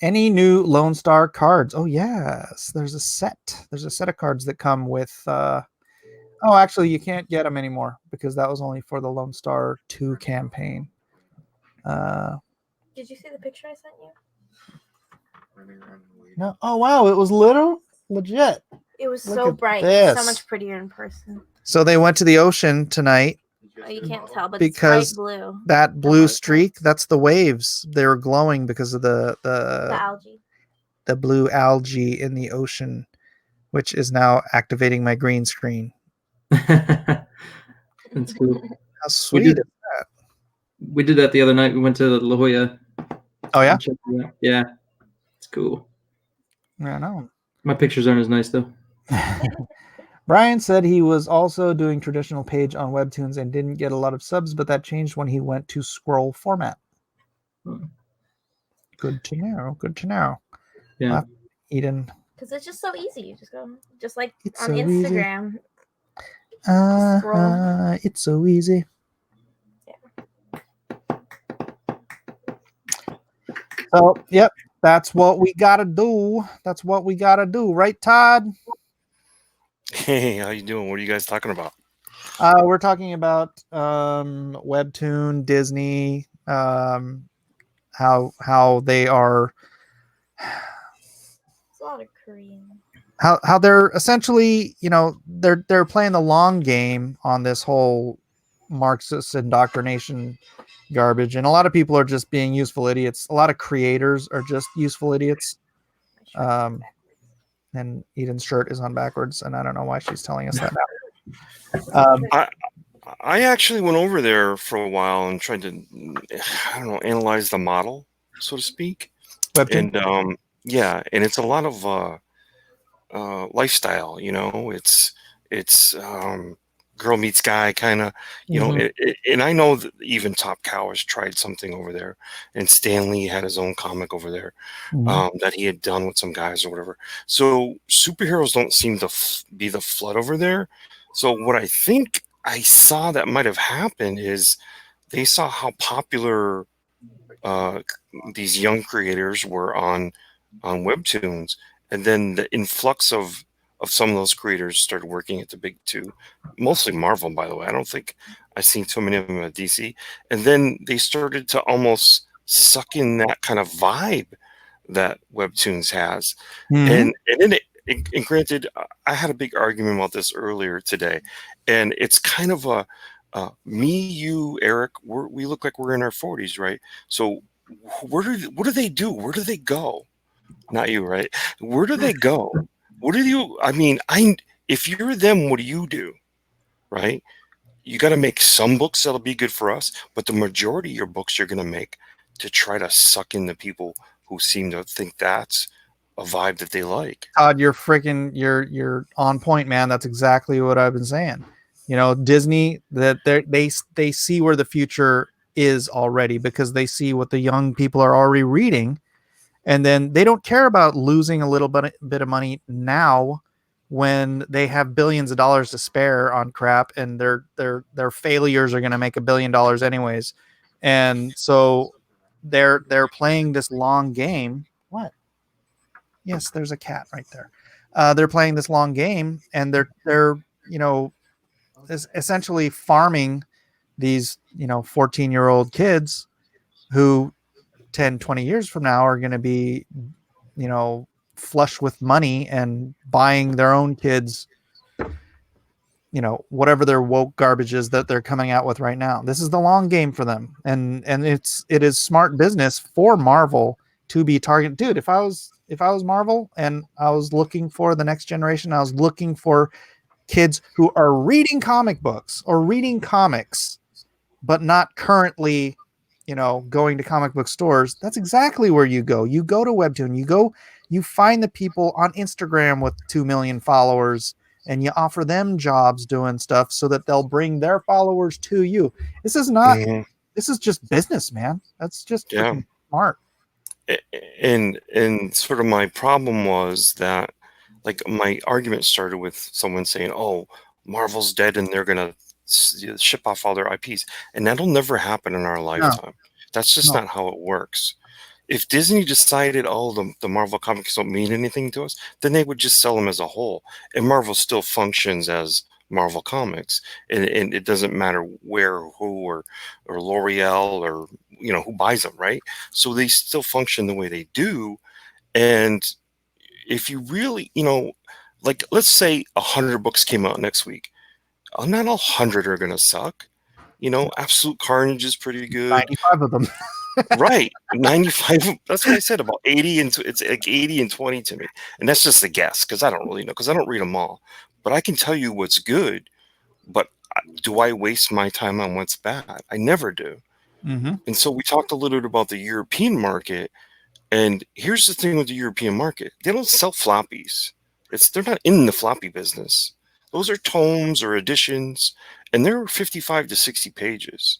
Any new Lone Star cards? Oh yes, there's a set. There's a set of cards that come with. Oh, actually, you can't get them anymore because that was only for the Lone Star 2 campaign. Did you see the picture I sent you? Running around and waiting. No. Oh wow, it was legit. It was Look so at bright. It's so this. much prettier in person. So they went to the ocean tonight. Oh, you can't tell, but Because it's bright blue. That blue streak, that's the waves. They were glowing because of the algae. the blue algae in the ocean, which is now activating my green screen. That's cool. How sweet. We did that the other night. We went to La Jolla. Oh yeah? and checked it out. Yeah, it's cool. I know. My pictures aren't as nice though. Brian said he was also doing traditional page on Webtoons and didn't get a lot of subs, but that changed when he went to scroll format. Good to know. Good to know. Yeah. Eden. Because it's just so easy. You just go, just like It's on so easy. Instagram. It's so easy. So, yep, that's what we gotta do. That's what we gotta do, right, Todd? Hey, how you doing? What are you guys talking about? We're talking about Webtoon, Disney, how they are, It's a lot of Korean. how they're essentially, they're playing the long game on this whole Marxist indoctrination garbage, and a lot of people are just being useful idiots. A lot of creators are just useful idiots. And Eden's shirt is on backwards, and I don't know why she's telling us that now. I actually went over there for a while and tried to, I don't know, analyze the model, so to speak. Webtoon? And yeah, and it's a lot of lifestyle. It's girl meets guy kind of, and I know that even Top Cow has tried something over there, and Stanley had his own comic over there that he had done with some guys or whatever. So superheroes don't seem to be the flood over there. So what I think I saw that might have happened is they saw how popular these young creators were on Webtoons, and then the influx of some of those creators started working at the big two, mostly Marvel, by the way. I don't think I've seen too many of them at DC. And then they started to almost suck in that kind of vibe that Webtoons has. And then and granted, I had a big argument about this earlier today, and it's kind of Me, you, Eric, we look like we're in our 40s, right? So what do they do? Where do they go? Not you, right? Where do they go? What do you? I mean, if you're them, what do you do? Right? You got to make some books that'll be good for us, but the majority of your books you're going to make to try to suck in the people who seem to think that's a vibe that they like. Todd, you're on point, man. That's exactly what I've been saying. You know, Disney, that they see where the future is already, because they see what the young people are already reading, and then they don't care about losing a little bit of money now when they have billions of dollars to spare on crap, and their failures are going to make $1 billion anyways, and so they're playing this long game. What? Yes, there's a cat right there. They're playing this long game, and they're essentially farming these 14-year-old kids who 10, 20 years from now are going to be flush with money and buying their own kids whatever their woke garbage is that they're coming out with right now. This is the long game for them, and it is smart business for Marvel to be targeted. Dude, if I was Marvel and I was looking for the next generation, I was looking for kids who are reading comic books or reading comics but not currently going to comic book stores. That's exactly where you go. You go to Webtoon. You find the people on Instagram with 2 million followers, and you offer them jobs doing stuff so that they'll bring their followers to you. This is not, this is just business, man. That's just freaking smart. And sort of my problem was that, like, my argument started with someone saying, oh, Marvel's dead and they're going to ship off all their IPs. And that'll never happen in our lifetime. That's just not how it works. If Disney decided, oh, the Marvel comics don't mean anything to us, then they would just sell them as a whole. And Marvel still functions as Marvel Comics. And it doesn't matter where, who, or L'Oreal, or, who buys them, right? So they still function the way they do. And if you really, like, let's say 100 books came out next week. Not all 100 are going to suck. Absolute Carnage is pretty good. 95 of them. Right. 95. That's what I said, about 80. And it's like 80 and 20 to me. And that's just a guess, because I don't really know, because I don't read them all. But I can tell you what's good. But do I waste my time on what's bad? I never do. Mm-hmm. And so we talked a little bit about the European market. And here's the thing with the European market. They don't sell floppies. They're not in the floppy business. Those are tomes or editions, and they're 55 to 60 pages.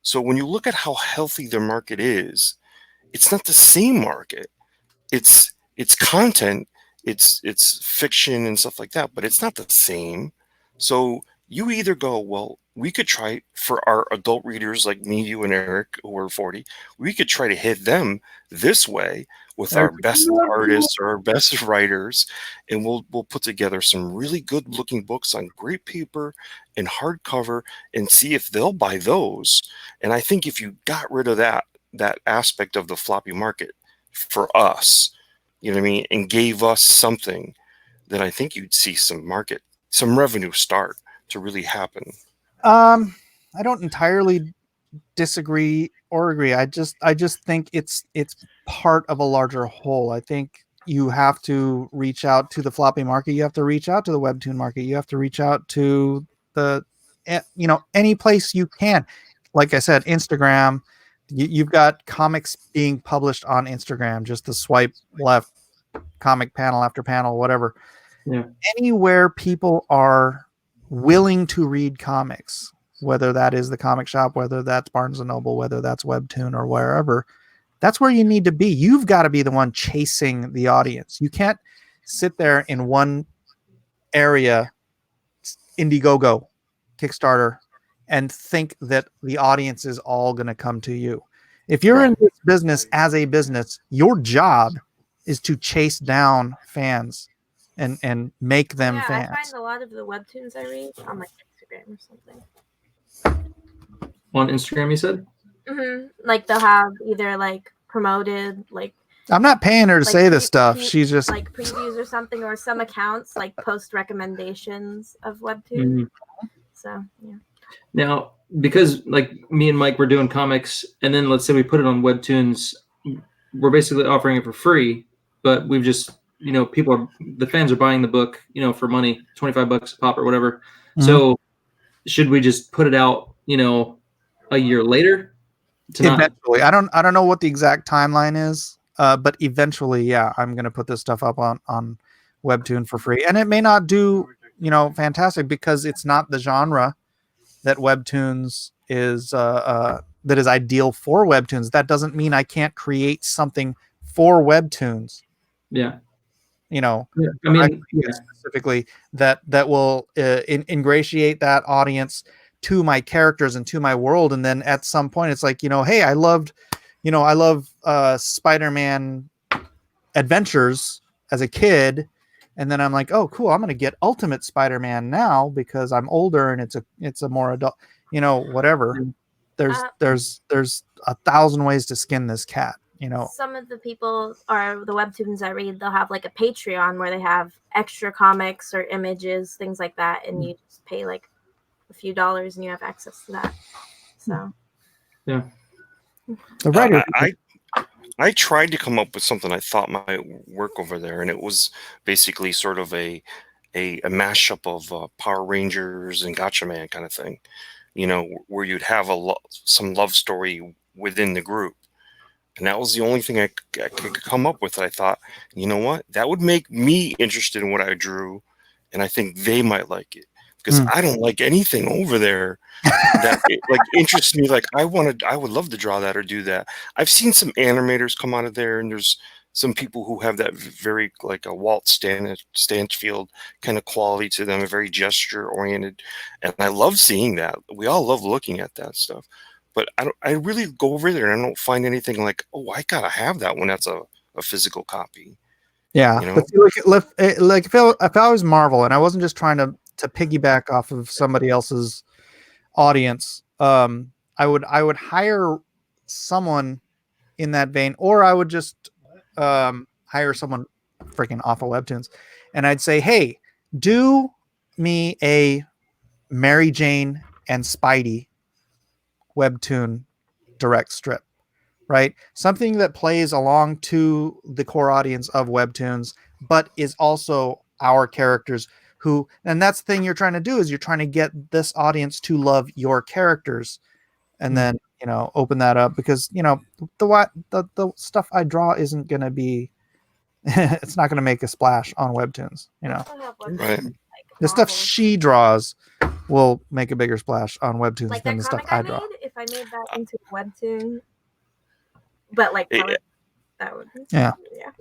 So when you look at how healthy their market is, it's not the same market. It's content, it's fiction and stuff like that, but it's not the same. So you either go, well, we could try, for our adult readers like me, you, and Eric, who are 40, we could try to hit them this way with our best artists or our best writers, and we'll put together some really good looking books on great paper and hardcover and see if they'll buy those. And I think if you got rid of that aspect of the floppy market for us, you know what I mean, and gave us something, then I think you'd see some revenue start to really happen. I don't entirely disagree or agree. I just think it's part of a larger whole. I think you have to reach out to the floppy market. You have to reach out to the Webtoon market. You have to reach out to the, any place you can. Like I said, Instagram, you've got comics being published on Instagram, just the swipe left, comic panel after panel, whatever. Yeah. Anywhere people are willing to read comics, whether that is the comic shop, whether that's Barnes & Noble, whether that's Webtoon or wherever, that's where you need to be. You've got to be the one chasing the audience. You can't sit there in one area, Indiegogo, Kickstarter, and think that the audience is all going to come to you. If you're in this business as a business, your job is to chase down fans and make them fans. I find a lot of the webtoons I read on like Instagram or something. On Instagram, you said? Mm-hmm. Like they'll have either like promoted, like, I'm not paying her to like say this stuff. She's just like previews or something, or some accounts like post recommendations of webtoon. Mm-hmm. So yeah. Now, because like me and Mike were doing comics, and then let's say we put it on Webtoons, we're basically offering it for free, but we've just, the fans are buying the book, for money, $25 a pop or whatever. Mhm. So should we just put it out, a year later? Eventually, I don't know what the exact timeline is, but eventually, yeah, I'm gonna put this stuff up on Webtoon for free, and it may not do fantastic because it's not the genre that Webtoons is that is ideal for Webtoons. That doesn't mean I can't create something for Webtoons. Yeah. Yeah, I mean, yeah. specifically that will ingratiate that audience to my characters and to my world, and then at some point it's like, hey, I love Spider-Man Adventures as a kid, and then I'm like, oh cool, I'm gonna get Ultimate Spider-Man now because I'm older and it's a more adult, whatever. There's 1,000 ways to skin this cat. Some of the people are the Webtoons I read, they'll have like a Patreon where they have extra comics or images, things like that, and you just pay like a few dollars and you have access to that. So yeah. The writer I tried to come up with something I thought might work over there, and it was basically sort of a mashup of Power Rangers and Gotcha Man kind of thing, where you'd have some love story within the group. And that was the only thing I could come up with. I thought, you know what? That would make me interested in what I drew, and I think they might like it because I don't like anything over there that interests me. Like I would love to draw that or do that. I've seen some animators come out of there, and there's some people who have that very like a Walt Stanfield kind of quality to them, a very gesture oriented, and I love seeing that. We all love looking at that stuff. But I really go over there and I don't find anything like, oh, I gotta have that when that's a physical copy. Yeah, but see, if I was Marvel and I wasn't just trying to piggyback off of somebody else's audience, I would hire someone in that vein, or I would just hire someone freaking off of Webtoons, and I'd say, hey, do me a Mary Jane and Spidey Webtoon direct strip, right? Something that plays along to the core audience of Webtoons, but is also our characters and that's the thing you're trying to do, is you're trying to get this audience to love your characters, and then, open that up, because, the stuff I draw isn't going to be, it's not going to make a splash on Webtoons, Right. The stuff she draws will make a bigger splash on Webtoons like than the stuff I draw. if I made that into a Webtoon, but like that would, yeah.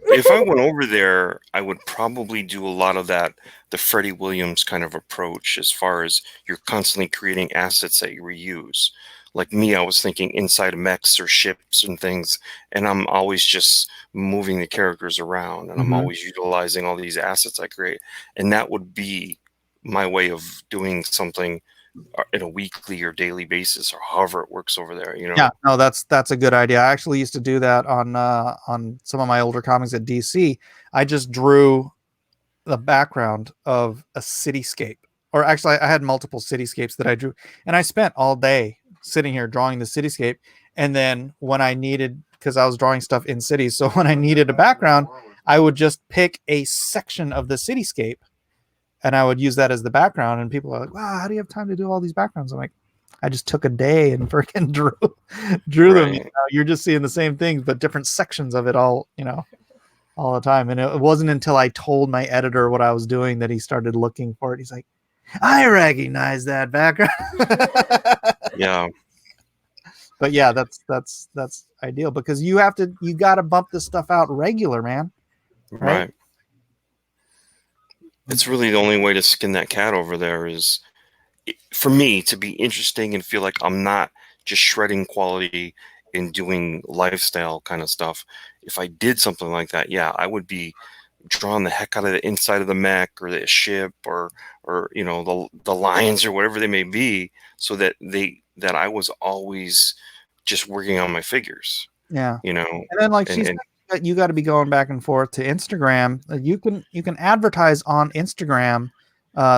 If I went over there, I would probably do a lot of that, the Freddie Williams kind of approach, as far as you're constantly creating assets that you reuse. Like me, I was thinking inside of mechs or ships and things, and I'm always just moving the characters around, and I'm always utilizing all these assets I create. And that would be my way of doing something in a weekly or daily basis, or however it works over there. Yeah, no, that's a good idea. I actually used to do that on some of my older comics at DC. I just drew the background of a cityscape, or actually I had multiple cityscapes that I drew, and I spent all day sitting here drawing the cityscape. And then when I needed, because I was drawing stuff in cities, so when I needed a background, I would just pick a section of the cityscape and I would use that as the background. And people are like, wow, how do you have time to do all these backgrounds? I'm like, I just took a day and freaking drew them. You're just seeing the same things, but different sections of it all the time. And it wasn't until I told my editor what I was doing that he started looking for it. He's like, I recognize that background. Yeah. But yeah, that's ideal, because you got to bump this stuff out regular, man. Right. It's really the only way to skin that cat over there is, for me, to be interesting and feel like I'm not just shredding quality and doing lifestyle kind of stuff. If I did something like that, yeah, I would be drawing the heck out of the inside of the mech or the ship or the lions or whatever they may be, so that I was always just working on my figures. Yeah. And then you got to be going back and forth to Instagram. You can advertise on Instagram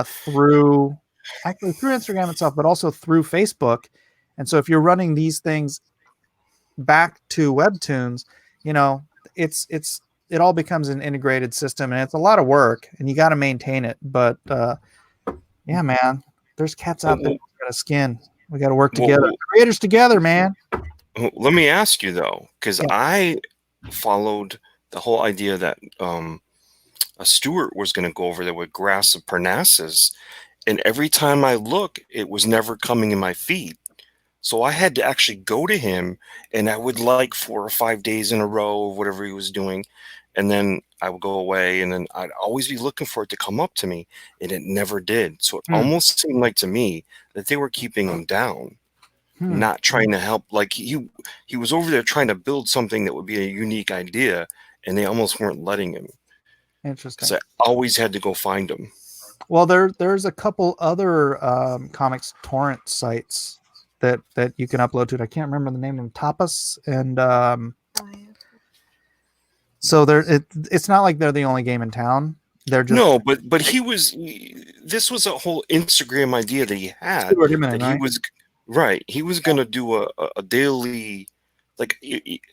through actually through Instagram itself, but also through Facebook. And so if you're running these things back to Webtoons, you know, it all becomes an integrated system, and it's a lot of work, and you got to maintain it. But yeah, man, there's cats out there that got a skin. We got to work together, creators together, man. Let me ask you though, because Yeah. I followed the whole idea that a Stewart was going to go over there with Grass of Parnassus, and every time I look, it was never coming in my feed. So I had to actually go to him, and I would like 4 or 5 days in a row of whatever he was doing, and then I would go away, and then I'd always be looking for it to come up to me, and it never did. So it almost seemed like to me that they were keeping him down, not trying to help. Like he was over there trying to build something that would be a unique idea, and they almost weren't letting him. Interesting. Because I always had to go find him. Well, there's a couple other comics torrent sites that you can upload to it. I can't remember the name of them. Tapas and so it's not like they're the only game in town. They're just no, but this was a whole Instagram idea that he had. He was gonna do a daily, like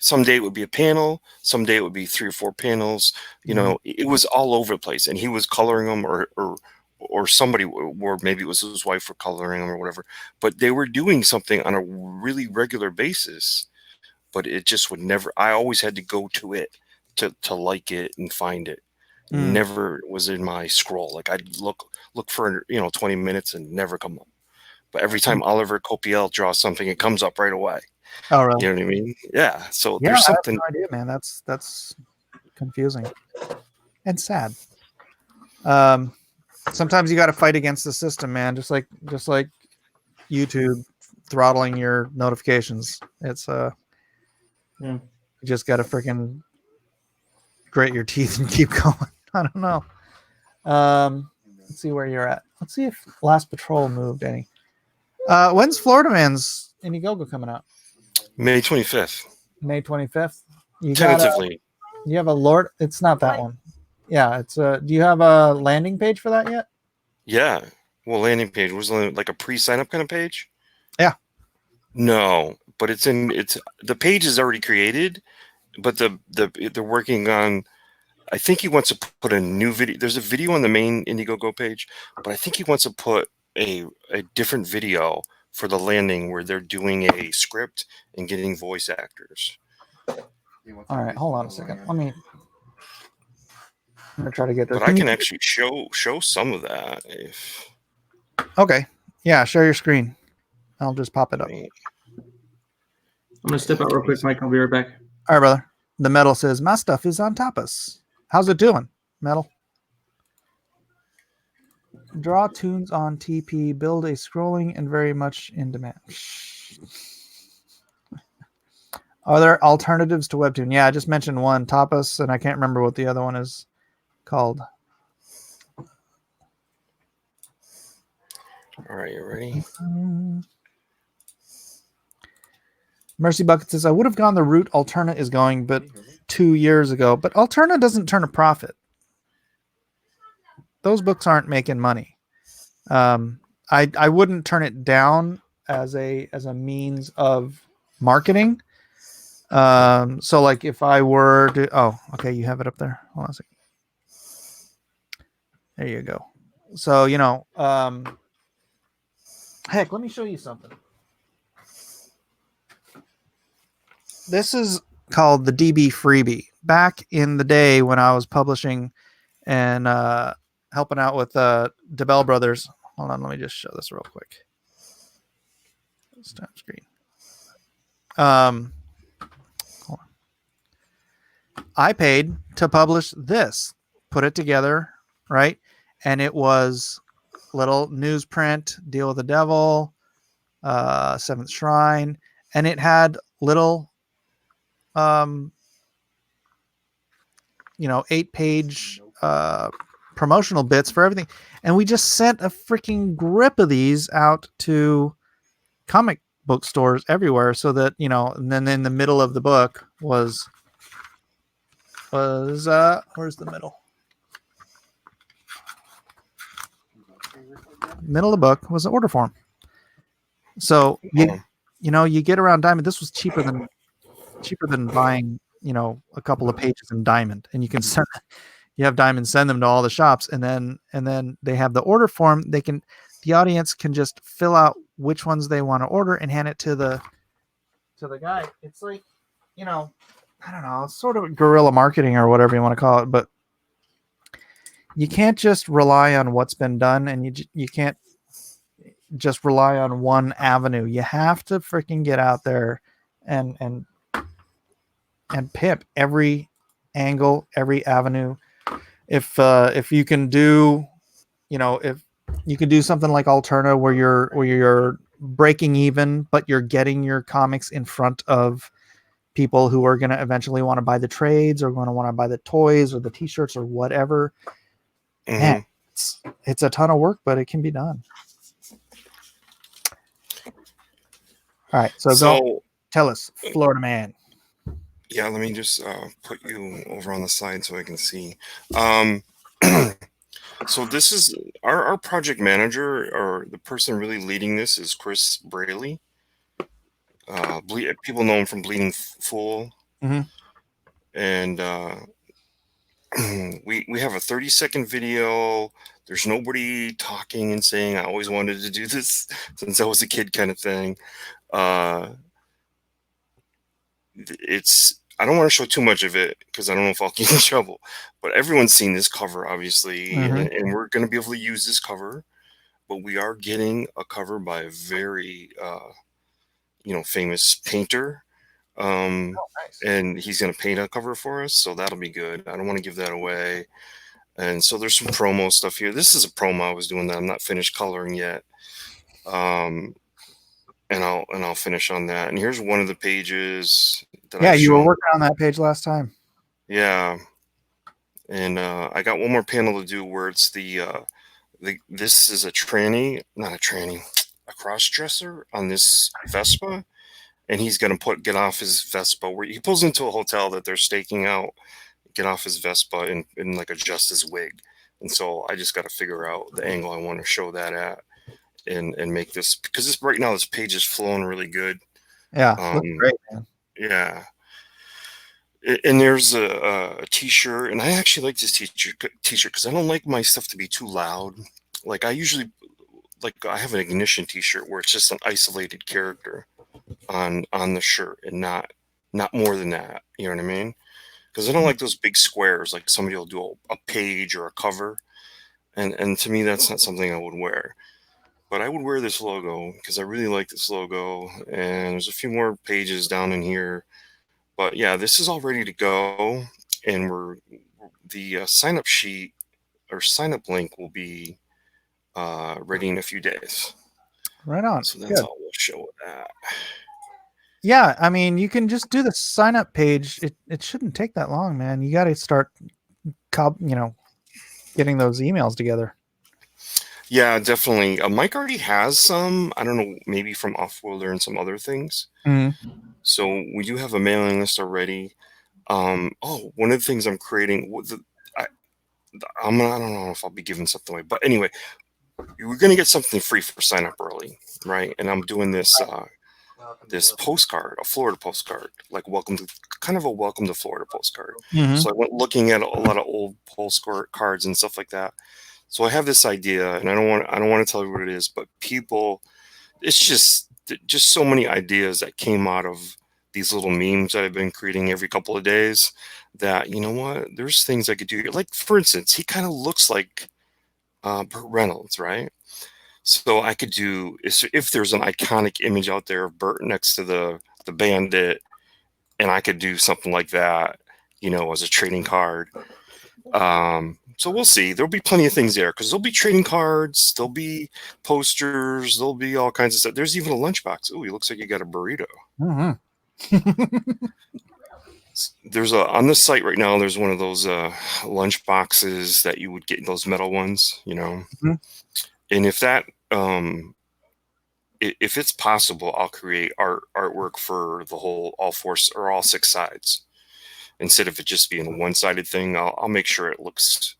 someday it would be a panel, someday it would be 3 or 4 panels. You know, it was all over the place, and he was coloring them, or somebody, or maybe it was his wife for coloring them or whatever. But they were doing something on a really regular basis, but it just would never. I always had to go to it to like it and find it. Never was in my scroll. Like I'd look for 20 minutes and never come up. But every time Oliver Copiel draws something, it comes up right away. Oh, really? You know what I mean? Yeah. So yeah, there's something. I have no idea, man. That's confusing and sad. Sometimes you got to fight against the system, man. Just like YouTube throttling your notifications. It's you just got to freaking grit your teeth and keep going. I don't know. Let's see where you're at. Let's see if Last Patrol moved any. When's Florida Man's Indiegogo coming out? May 25th. May 25th. Tentatively. You have a Lord. It's not that one. Yeah, it's do you have a landing page for that yet? Yeah. Well, landing page was like a pre-sign up kind of page. Yeah. No, but it's the page is already created, but they're working on. I think he wants to put a new video. There's a video on the main Indiegogo page, but I think he wants to put a different video for the landing where they're doing a script and getting voice actors. All right, hold on a second. I'm gonna try to get this. But I can actually show some of that if. Okay. Yeah, share your screen. I'll just pop it up. I'm gonna step out real quick, Mike. I'll be right back. All right, brother. The Metal says my stuff is on Tapas. How's it doing, Metal? Draw tunes on TP. Build a scrolling and very much in demand. Are there alternatives to Webtoon? Yeah, I just mentioned one, Tapas, and I can't remember what the other one is called. All right, you ready? Mercy Bucket says, I would have gone the route Alterna is going, but 2 years ago. But Alterna doesn't turn a profit. Those books aren't making money. I wouldn't turn it down as a means of marketing. So like if I were to, oh, okay, you have it up there. Hold on a second. There you go. So, heck, let me show you something. This is called the DB Freebie. Back in the day when I was publishing and helping out with DeBell Brothers. Hold on, let me just show this real quick. It's time screen. Hold on. I paid to publish this, put it together, right? And it was little newsprint, Deal with the Devil, Seventh Shrine, and it had little 8-page promotional bits for everything. And we just sent a freaking grip of these out to comic book stores everywhere so that, and then in the middle of the book was where's the middle? middle of the book was an order form. So you get around Diamond. This was cheaper than buying a couple of pages in Diamond, and you can send. You have Diamond send them to all the shops, and then they have the order form. The audience can just fill out which ones they want to order and hand it to the guy. It's like, I don't know, it's sort of guerrilla marketing or whatever you want to call it, but you can't just rely on what's been done, and you can't just rely on one avenue. You have to freaking get out there and pimp every angle, every avenue. If you can do, if you could do something like Alterna where you're breaking even, but you're getting your comics in front of people who are going to eventually want to buy the trades or going to want to buy the toys or the t-shirts or whatever. Man, it's a ton of work, but it can be done. All right. So tell us, Florida man. Yeah, let me just put you over on the side so I can see. So this is our project manager, or the person really leading this, is Chris Braley. People know him from Bleeding Fool. And we have a 30-second video. There's nobody talking and saying, I always wanted to do this since I was a kid, kind of thing. I don't want to show too much of it because I don't know if I'll get in trouble, but everyone's seen this cover, obviously, and we're going to be able to use this cover, but we are getting a cover by a very, famous painter. Nice. And he's going to paint a cover for us. So that'll be good. I don't want to give that away. And so there's some promo stuff here. This is a promo I was doing that I'm not finished coloring yet. And I'll finish on that. And here's one of the pages that you were working on that page last time. Yeah. And I got one more panel to do where it's this is a cross-dresser on this Vespa, and he's gonna get off his Vespa where he pulls into a hotel that they're staking out, get off his Vespa and like adjust his wig. And so I just got to figure out the angle I want to show that at. And make this, because right now this page is flowing really good. Yeah, great, man. Yeah. And there's a t-shirt, and I actually like this t-shirt because I don't like my stuff to be too loud. Like I have an Ignition t-shirt where it's just an isolated character on the shirt and not more than that. You know what I mean? Because I don't like those big squares. Like somebody will do a page or a cover, and to me that's not something I would wear. But I would wear this logo because I really like this logo. And there's a few more pages down in here. But yeah, this is all ready to go. And the sign-up sheet or sign-up link will be ready in a few days. Right on. So that's all we'll show with that. Yeah, I mean, you can just do the sign-up page. It shouldn't take that long, man. You got to start, getting those emails together. Yeah, definitely. Mike already has some, I don't know, maybe from Offworlder and some other things. So we do have a mailing list already. One of the things I'm creating, I don't know if I'll be giving something away, but anyway, we're going to get something free for sign up early, right? And I'm doing this this postcard, a Florida postcard, like welcome to Florida postcard. So I went looking at a lot of old postcards and stuff like that. So I have this idea, and I don't want to tell you what it is, but it's just so many ideas that came out of these little memes that I've been creating every couple of days that, you know what, there's things I could do. Like, for instance, he kind of looks like Burt Reynolds, right? So I could do, if there's an iconic image out there of Burt next to the bandit, and I could do something like that, as a trading card. So we'll see. There'll be plenty of things there because there'll be trading cards, there'll be posters, there'll be all kinds of stuff. There's even a lunchbox. Oh, he looks like you got a burrito. There's on the site right now. There's one of those lunch boxes that you would get, those metal ones, And if that, if it's possible, I'll create artwork for all 6 sides. Instead of it just being a one-sided thing, I'll make sure it looks,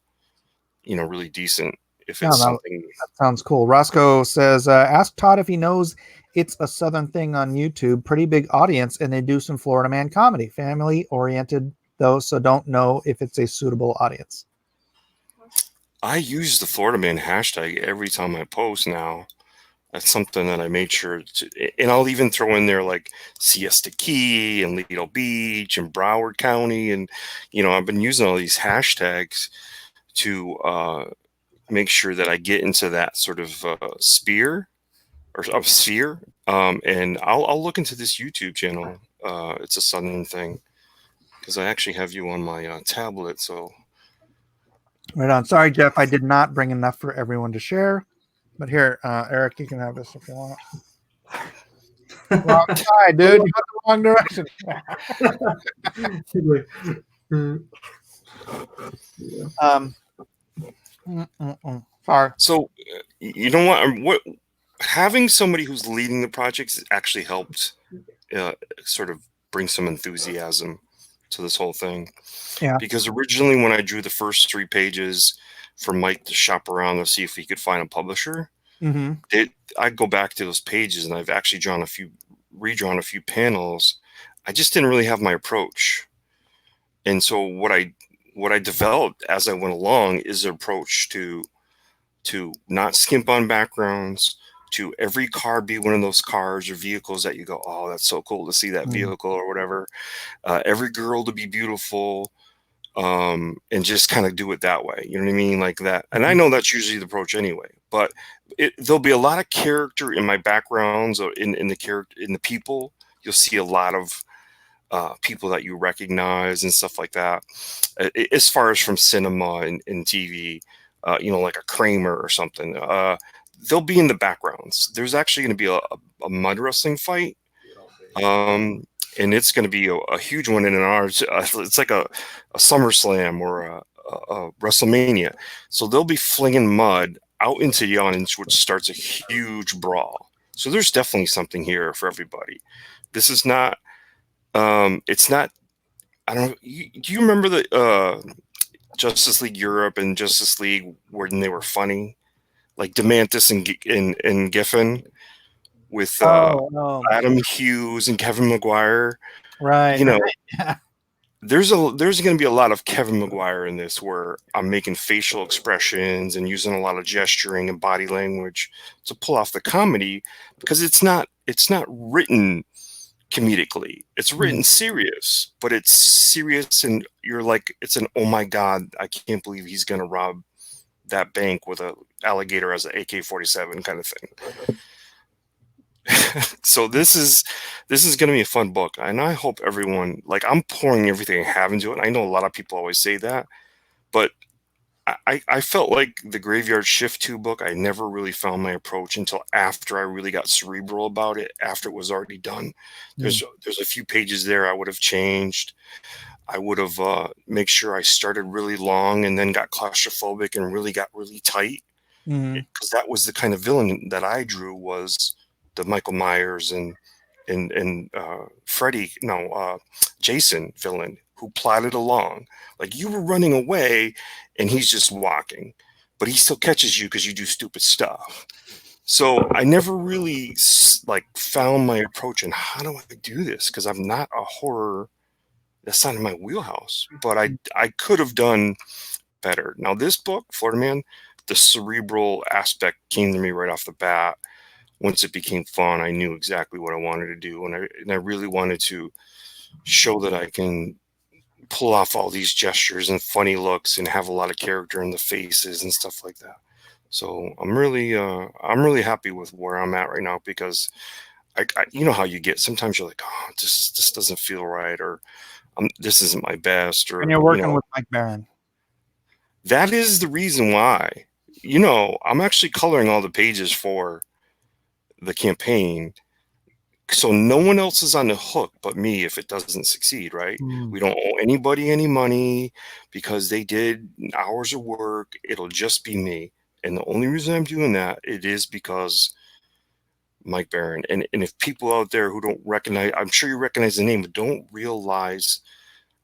really decent if No, it's no, something. that sounds cool. Roscoe says, ask Todd if he knows it's a Southern thing on YouTube. Pretty big audience, and they do some Florida man comedy. Family oriented, though, so don't know if it's a suitable audience. I use the Florida Man hashtag every time I post now. That's something that I made sure to, and I'll even throw in there like Siesta Key and Lido Beach and Broward County. And, I've been using all these hashtags to make sure that I get into that sort of sphere. And I'll look into this YouTube channel. It's a Southern thing because I actually have you on my tablet. So Right on. Sorry, Jeff, I did not bring enough for everyone to share. But here, Eric, you can have this if you want. Wrong side, dude. You went the wrong direction. Sorry. So you know what? Having somebody who's leading the projects has actually helped sort of bring some enthusiasm to this whole thing. Yeah. Because originally, when I drew the first 3 pages for Mike to shop around to see if he could find a publisher, I'd go back to those pages, and I've actually redrawn a few panels. I just didn't really have my approach, and so what I developed as I went along is an approach to not skimp on backgrounds, to every car be one of those cars or vehicles that you go, oh, that's so cool to see that vehicle or whatever. Every girl to be beautiful, and just kind of do it that way. You know what I mean? Like that. And I know that's usually the approach anyway, but there'll be a lot of character in my backgrounds or in the people. You'll see a lot of people that you recognize and stuff like that. As far as from cinema and TV, like a Kramer or something, they'll be in the backgrounds. There's actually going to be a mud wrestling fight. And it's going to be a huge one in ours. It's like a SummerSlam or a WrestleMania. So they'll be flinging mud out into the audience, which starts a huge brawl. So there's definitely something here for everybody. This is not, it's not, I don't know. Do you remember the Justice League Europe and Justice League when they were funny? Like Demantis and Giffen with Adam Hughes and Kevin McGuire. Right. There's going to be a lot of Kevin McGuire in this, where I'm making facial expressions and using a lot of gesturing and body language to pull off the comedy, because it's not written comedically. It's written serious, but it's serious, and you're like, it's an, oh my God, I can't believe he's going to rob that bank with a alligator as an AK-47 kind of thing. So this is going to be a fun book, and I hope everyone, like, I'm pouring everything I have into it. I know a lot of people always say that, but I felt like the Graveyard Shift 2 book, I never really found my approach until after I really got cerebral about it, after it was already done. There's a few pages there I would have changed. I would have make sure I started really long and then got claustrophobic and really got really tight, because that was the kind of villain that I drew, was the Michael Myers and Jason villain who plodded along. Like, you were running away and he's just walking, but he still catches you because you do stupid stuff. So I never really found my approach in how do I do this, because I'm not a horror. That's not in my wheelhouse, but I could have done better. Now this book, Florida Man, the cerebral aspect came to me right off the bat. Once it became fun, I knew exactly what I wanted to do, and I really wanted to show that I can pull off all these gestures and funny looks and have a lot of character in the faces and stuff like that. So I'm really happy with where I'm at right now, because I you know how you get, sometimes you're like, oh, this doesn't feel right, or this isn't my best, or, and you're working with Mike Barron. That is the reason why. I'm actually coloring all the pages for the campaign, so no one else is on the hook but me if it doesn't succeed, right? We don't owe anybody any money because they did hours of work. It'll just be me, and the only reason I'm doing that, it is because Mike Barron. And if people out there who don't recognize, I'm sure you recognize the name, but don't realize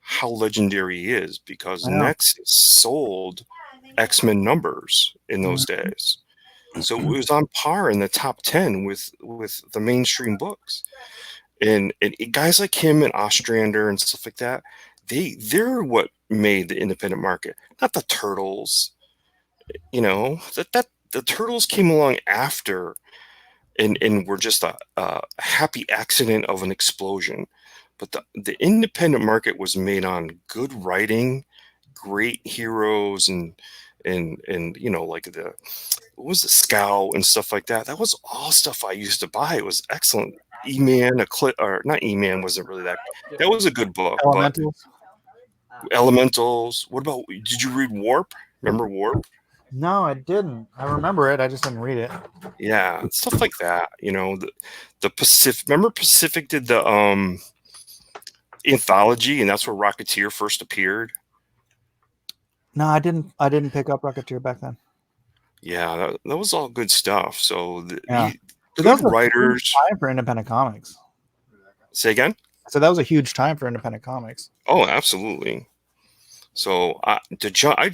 how legendary he is, because Nexus sold X-Men numbers in those days. So it was on par in the top 10 with the mainstream books. And guys like him and Ostrander and stuff like that, they're what made the independent market, not the Turtles. You know, that the Turtles came along after and were just a happy accident of an explosion. But the independent market was made on good writing, great heroes, and you know, like what was the Scout and stuff like that. That was all stuff I used to buy. It was excellent. E-Man, or not E-Man wasn't really that. That was a good book, but Elementals. Elementals. What about? Did you read Warp? Remember Warp? No, I didn't. I remember it. I just didn't read it. Yeah, stuff like that. You know, the Pacific. Remember Pacific did the anthology, and that's where Rocketeer first appeared. No, I didn't. I didn't pick up Rocketeer back then. Yeah, that was all good stuff. So Yeah. good That was a writers. huge time for independent comics. Say again? So that was a huge time for independent comics. Oh, absolutely. So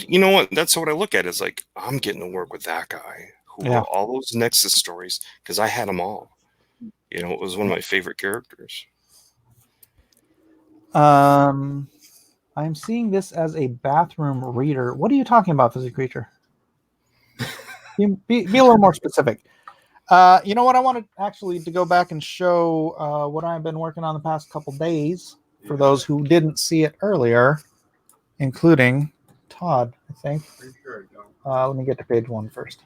you know what? That's what I look at. Is like I'm getting to work with that guy who wrote all those Nexus stories because I had them all. You know, it was one of my favorite characters. I'm seeing this as a bathroom reader. What are you talking about, Physical Creature? Be a little more specific. You know what? I wanted actually to go back and show what I've been working on the past couple days for those who didn't see it earlier, including Todd, I think. Let me get to page 1 first.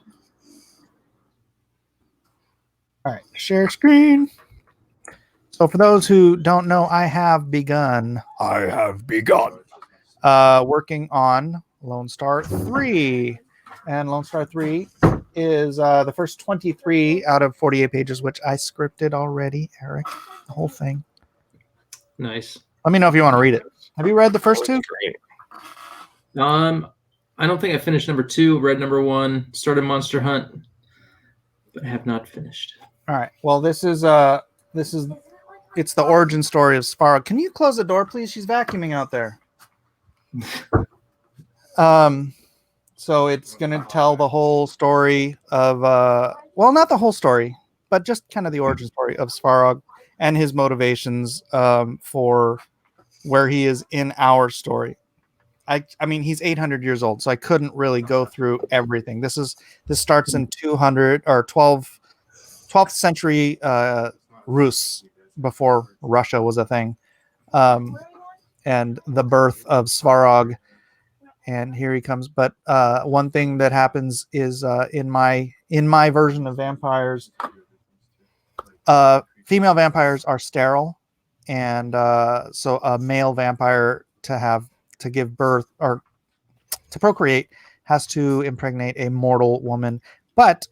All right, share screen. So for those who don't know, I have begun working on Lone Star 3. And Lone Star 3 is the first 23 out of 48 pages, which I scripted already, Eric, the whole thing. Nice. Let me know if you want to read it. Have you read the first 2? I don't think I finished number 2, read number 1, started Monster Hunt, but I have not finished. All right. Well, it's the origin story of Svarog. Can you close the door, please? She's vacuuming out there. So it's going to tell the whole story of, well, not the whole story, but just kind of the origin story of Svarog and his motivations for where he is in our story. I mean, he's 800 years old, so I couldn't really go through everything. This starts in 200 or 12th century Rus, before Russia was a thing, and the birth of Svarog. And here he comes. But one thing that happens is in my version of vampires, female vampires are sterile, and so a male vampire to give birth or to procreate has to impregnate a mortal woman, but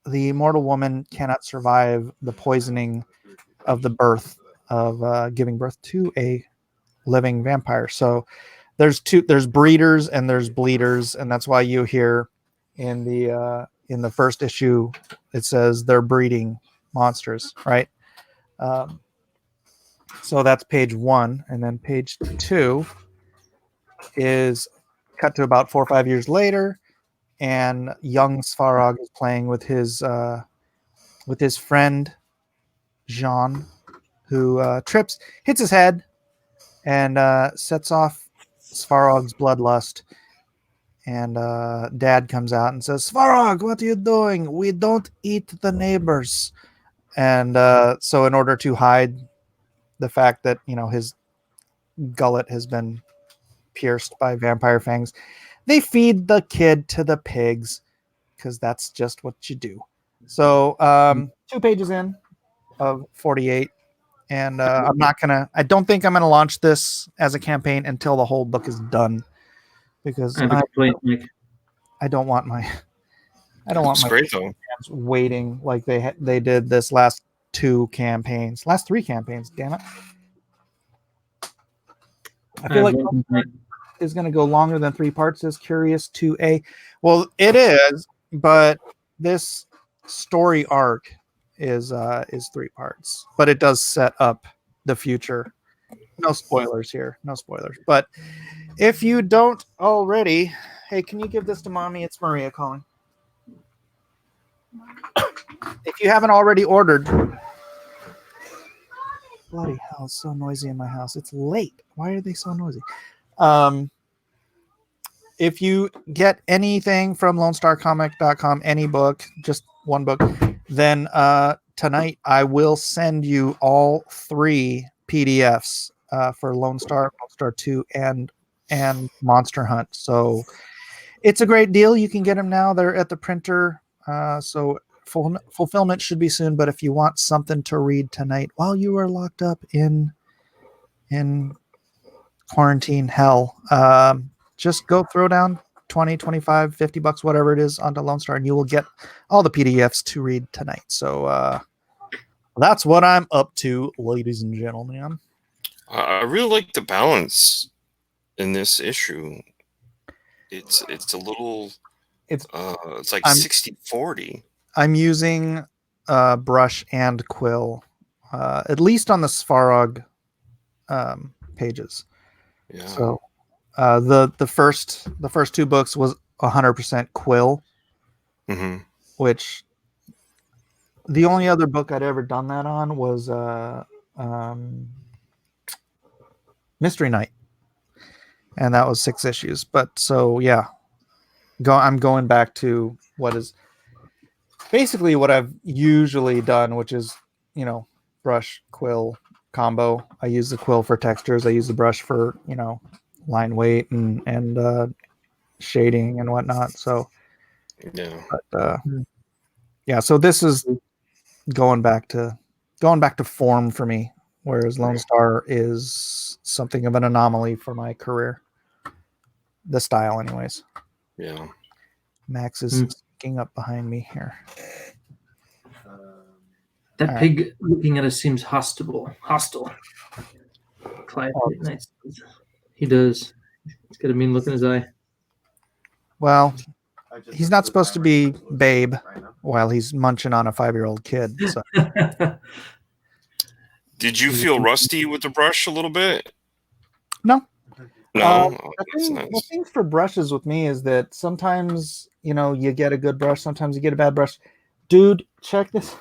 the mortal woman cannot survive the poisoning of the birth of giving birth to a living vampire. So there's breeders and there's bleeders, and that's why you hear in the first issue it says they're breeding monsters, right? So that's page 1, and then page 2 is cut to about 4 or 5 years later, and young Svarog is playing with his friend Jean, who hits his head, and sets off Svarog's bloodlust. And Dad comes out and says, "Svarog, what are you doing? We don't eat the neighbors." And so, in order to hide the fact that his gullet has been pierced by vampire fangs, they feed the kid to the pigs, because that's just what you do. So 2 pages in of 48, and I don't think I'm gonna launch this as a campaign until the whole book is done, because I don't want my great though. fans waiting like they did this last 3 campaigns. Damn it! I feel like is going to go longer than 3 parts. Is Curious 2A? Well, it is, but this story arc is 3 parts, but it does set up the future. No spoilers here, no spoilers. But if you don't already, Hey, can you give this to mommy? It's Maria calling. If you haven't already ordered. Bloody hell, it's so noisy in my house. It's late. Why are they so noisy? If you get anything from LoneStarComic.com, any book, just one book, then tonight I will send you all 3 PDFs for Lone Star, Lone Star 2, and Monster Hunt. So it's a great deal. You can get them now. They're at the printer. So fulfillment should be soon. But if you want something to read tonight while you are locked up in quarantine hell, just go throw down 20, 25, 50 bucks, whatever it is, onto Lone Star, and you will get all the PDFs to read tonight. So that's what I'm up to, ladies and gentlemen. I really like the balance in this issue. It's a little it's like 60-40. I'm using brush and quill, at least on the Svarog pages. Yeah. So the first 2 books was 100% quill, which the only other book I'd ever done that on was Mystery Night, and that was 6 issues. But so yeah, I'm going back to what is basically what I've usually done, which is, brush quill combo. I use the quill for textures. I use the brush for, line weight and shading and whatnot. So yeah. But yeah, so this is going back to form for me, whereas Lone Star is something of an anomaly for my career. The style, anyways. Yeah. Max is sneaking up behind me here. That pig looking at us seems hostile. Clive, nice. He does. He's got a mean look in his eye. Well, he's not supposed to be Babe while he's munching on a 5-year-old kid. So. Did you feel rusty with the brush a little bit? No. No. The thing for brushes with me is that sometimes, you get a good brush, sometimes you get a bad brush. Dude, check this.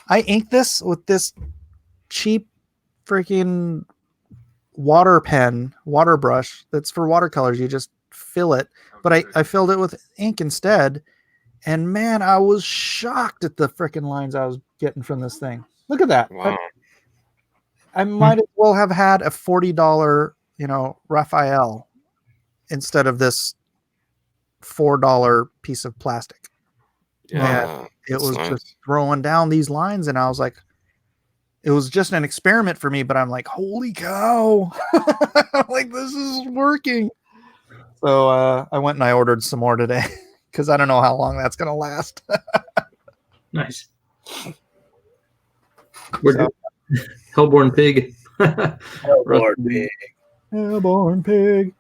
I inked this with this cheap freaking water brush that's for watercolors. You just fill it. But I filled it with ink instead. And man, I was shocked at the freaking lines I was getting from this thing. Look at that. Wow. I might as well have had a $40, Raphael instead of this $4 piece of plastic. Yeah. And it was just throwing down these lines, and I was like, it was just an experiment for me, but I'm like, holy cow. I'm like, this is working. So I went and I ordered some more today because I don't know how long that's going to last. Nice. Hellborn Pig. Hellborn Pig.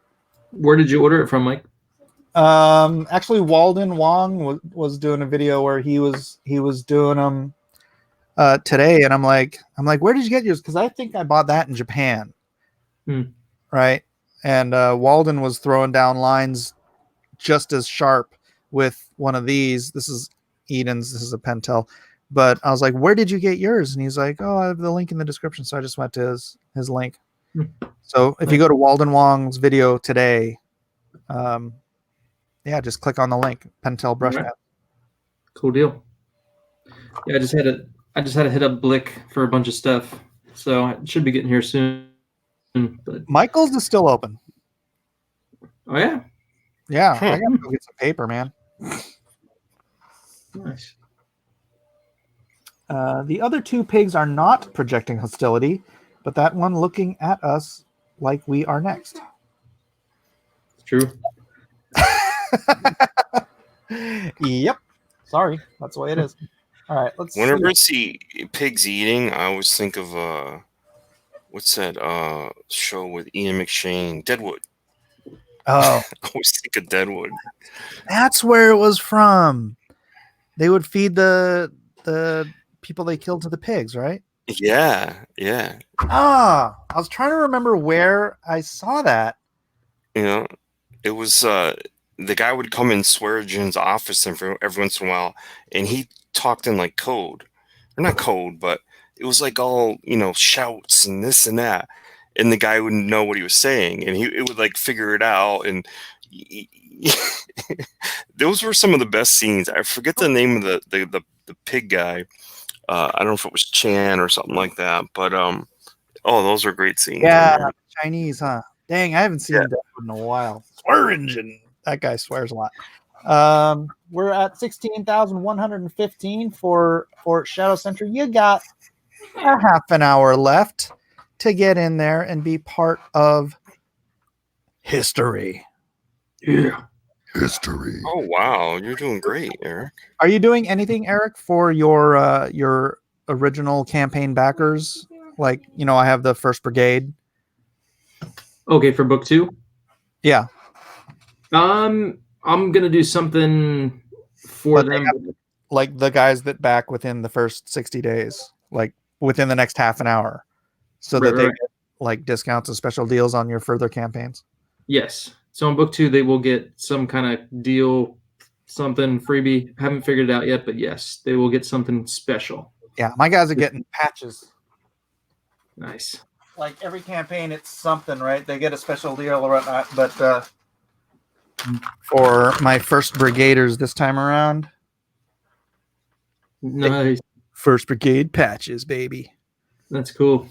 Where did you order it from, Mike? Actually, Walden Wong was doing a video where he was doing them today, and I'm like, where did you get yours? Because I think I bought that in Japan, right? And Walden was throwing down lines just as sharp with one of these. This is Eden's. This is a Pentel. But I was like, where did you get yours? And he's like, oh, I have the link in the description. So I just went to his link. So if you go to Walden Wong's video today, just click on the link, Pentel brush pen. Cool deal. Yeah, I just had to hit up Blick for a bunch of stuff. So it should be getting here soon. But Michael's is still open. Oh yeah? Yeah, I gotta go get some paper, man. Nice. The other 2 pigs are not projecting hostility, but that one looking at us like we are next. It's true. Yep. Sorry, that's the way it is. All right, let's. Whenever I see pigs eating, I always think of what's that show with Ian McShane, Deadwood. Oh, I always think of Deadwood. That's where it was from. They would feed the people they killed to the pigs, right? Yeah. I was trying to remember where I saw that. It was the guy would come in Swearengen's office every once in a while, and he talked in like code, or not code, but it was like all, you know, shouts and this and that, and the guy wouldn't know what he was saying, and it would like figure it out, and those were some of the best scenes. I forget the name of the pig guy. I don't know if it was Chan or something like that, but oh, those are great scenes. Yeah, Chinese, huh? Dang, I haven't seen Yeah. that in a while. Swearingen. That guy swears a lot. We're at 16,115 for Shadow Sentry. You got a half an hour left to get in there and be part of history. Yeah. History. Oh wow, you're doing great, Eric. Are you doing anything, Eric, for your original campaign backers? Like, you know, I have the First Brigade. Okay, for book 2? Yeah. I'm gonna do something for But they them. Like the guys that back within the first 60 days, like within the next half an hour, so that they Right. get like discounts and special deals on your further campaigns. Yes. So in book 2, they will get some kind of deal, something freebie. Haven't figured it out yet, but yes, they will get something special. Yeah, my guys are getting patches. Nice. Like every campaign, it's something, right? They get a special deal or whatnot. But for my First Brigaders this time around, Nice. First Brigade patches, baby. That's cool.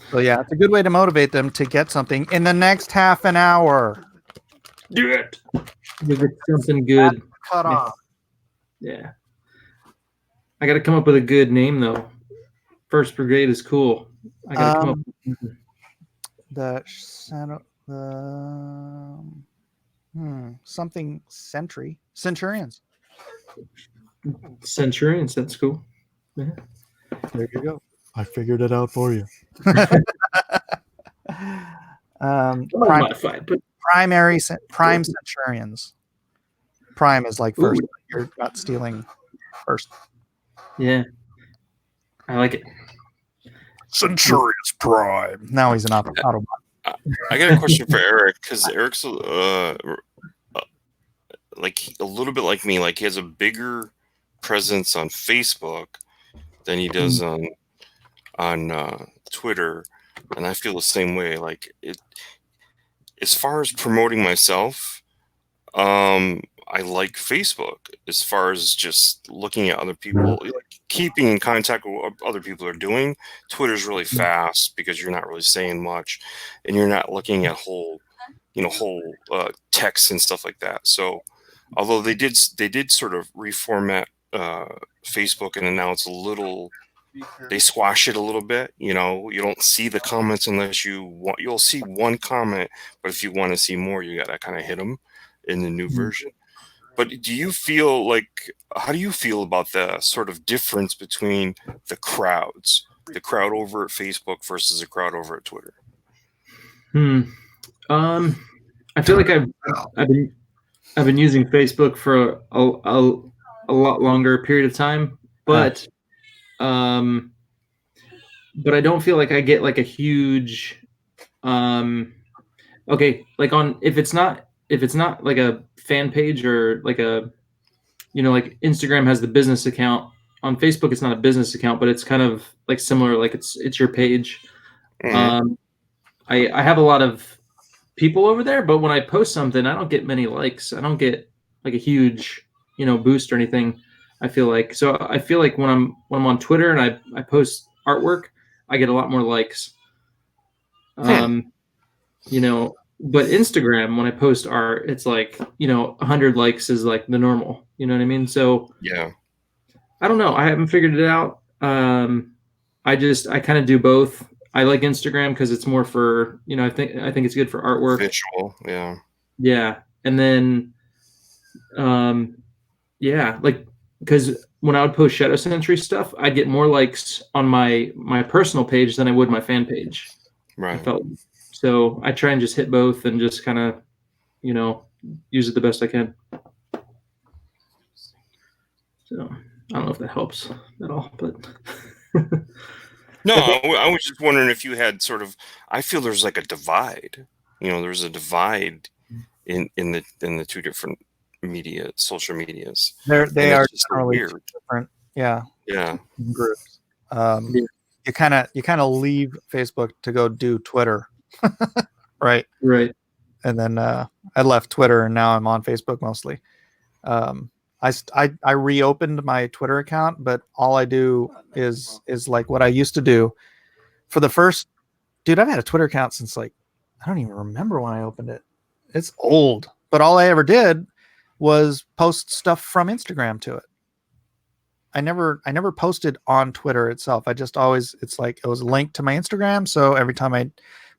So yeah, it's a good way to motivate them to get something in the next half an hour. Do it. You'll get something good. Cut Yeah. off. Yeah. I got to come up with a good name though. First Brigade is cool. I got to come up with something Centurions. Centurions. That's cool. Yeah. There you go. I figured it out for you. Modified, but Prime Centurions. Prime is like first. You're not stealing first. yeah, I like it. Centurions Prime. Now he's an Autobot. I got a question for Eric, because Eric's like a little bit like me. Like he has a bigger presence on Facebook than he does on Twitter, and I feel the same way. Like it, as far as promoting myself, I like Facebook. As far as just looking at other people, like keeping in contact with what other people are doing, Twitter's really fast because you're not really saying much, and you're not looking at whole text and stuff like that. So, although they did sort of reformat Facebook and announce a little. They squash it a little bit. You know, you don't see the comments unless you want. You'll see one comment, but if you want to see more, you gotta kind of hit them in the new version. But do you feel like? How do you feel about the sort of difference between the crowds, the crowd over at Facebook versus the crowd over at Twitter? I feel like I've been using Facebook for a lot longer period of time, but I don't feel like I get like a huge okay, like on if it's not like a fan page or like a, you know, like Instagram has the business account. On Facebook it's not a business account, but it's kind of like similar, like it's your page. Mm-hmm. I have a lot of people over there, but when I post something, I don't get many likes. I don't get like a huge, you know, boost or anything. I feel like when I'm on Twitter and I post artwork, I get a lot more likes. You know, but Instagram, when I post art, it's like, you know, 100 likes is like the normal. You know what I mean? So yeah, I don't know. I haven't figured it out. I kind of do both. I like Instagram because it's more for, you know, I think it's good for artwork. visual, yeah. Yeah, and then, yeah, like because when I would post Shadow Sentry stuff, I'd get more likes on my personal page than I would my fan page. Right. I felt so. I try and just hit both and just kind of, you know, use it the best I can. So I don't know if that helps at all, but. No, I was just wondering if you had sort of. I feel there's like a divide. You know, there's a divide in the two different social medias. They And are it's just so generally weird. different. Yeah, Yeah. groups. Um, Yeah. you kind of leave Facebook to go do Twitter, right? Right. And then I left Twitter, and now I'm on Facebook mostly. I reopened my Twitter account, but all I do is like what I used to do for the first. Dude, I've had a Twitter account since like I don't even remember when I opened it. It's old, but all I ever did was post stuff from Instagram to it. I never posted on Twitter itself. I just always it's like it was linked to my Instagram, so every time I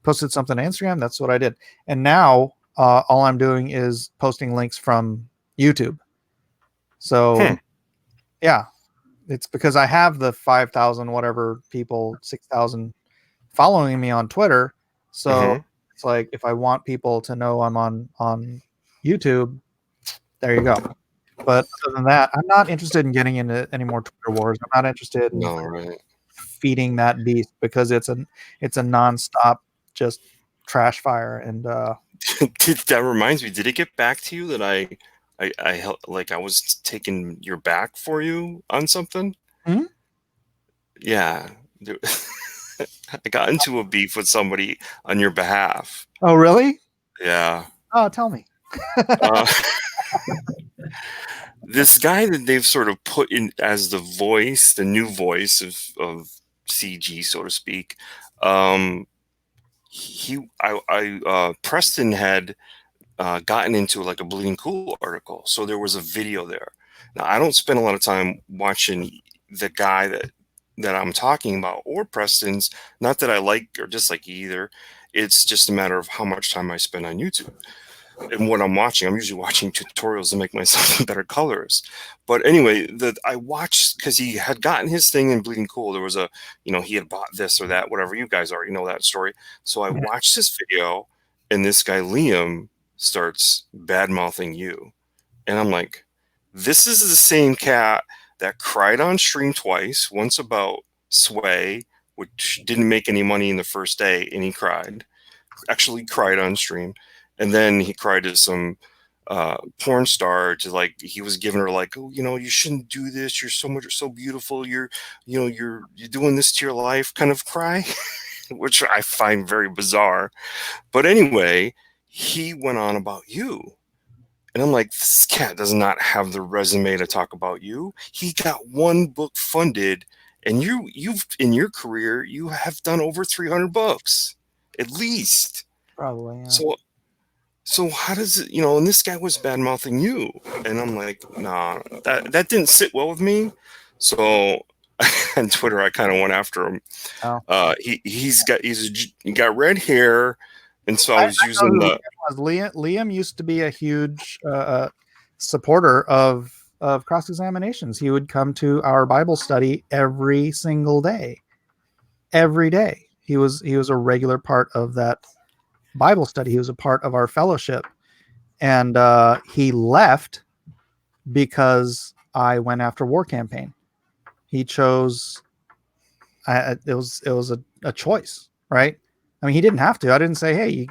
posted something on Instagram, that's what I did. And now all I'm doing is posting links from YouTube. So yeah, it's because I have the 5,000 whatever people, 6,000 following me on Twitter. So it's like if I want people to know I'm on YouTube, there you go. But other than that, I'm not interested in getting into any more Twitter wars. I'm not interested in No, right. feeding that beast because it's a nonstop just trash fire. And That reminds me, did it get back to you that I like I was taking your back for you on something? Hmm? Yeah. There- I got into a beef with somebody on your behalf. oh really? Yeah. Oh, tell me. Uh, this guy that they've sort of put in as the voice, the new voice of CG, so to speak. Preston had gotten into like a Bleeding Cool article, so there was a video there. Now I don't spend a lot of time watching the guy that I'm talking about or Preston's. Not that I like or dislike either. It's just a matter of how much time I spend on YouTube and what I'm watching. I'm usually watching tutorials to make myself better colors. But anyway, I watched because he had gotten his thing in Bleeding Cool. There was he had bought this or that, whatever. You guys already know that story. So I watched this video, and this guy Liam starts bad mouthing you, and I'm like, this is the same cat that cried on stream twice. Once about Sway, which didn't make any money in the first day, and he actually cried on stream, and then he cried to some porn star to like he was giving her like, oh, you shouldn't do this, you're so beautiful, you're doing this to your life kind of cry. Which I find very bizarre. But anyway, he went on about you, and I'm like, this cat does not have the resume to talk about you. He got one book funded, and you've in your career you have done over 300 books at least. Probably. Yeah. So how does it, and this guy was bad mouthing you, and I'm like, nah, that didn't sit well with me. So on Twitter, I kind of went after him. Oh. He got red hair, and so I was using the. Liam used to be a huge supporter of cross examinations. He would come to our Bible study every single day. Every day, he was a regular part of that Bible study. He was a part of our fellowship, and he left because I went after War Campaign. He chose. It was a choice, right? I mean, he didn't have to. I didn't say, hey,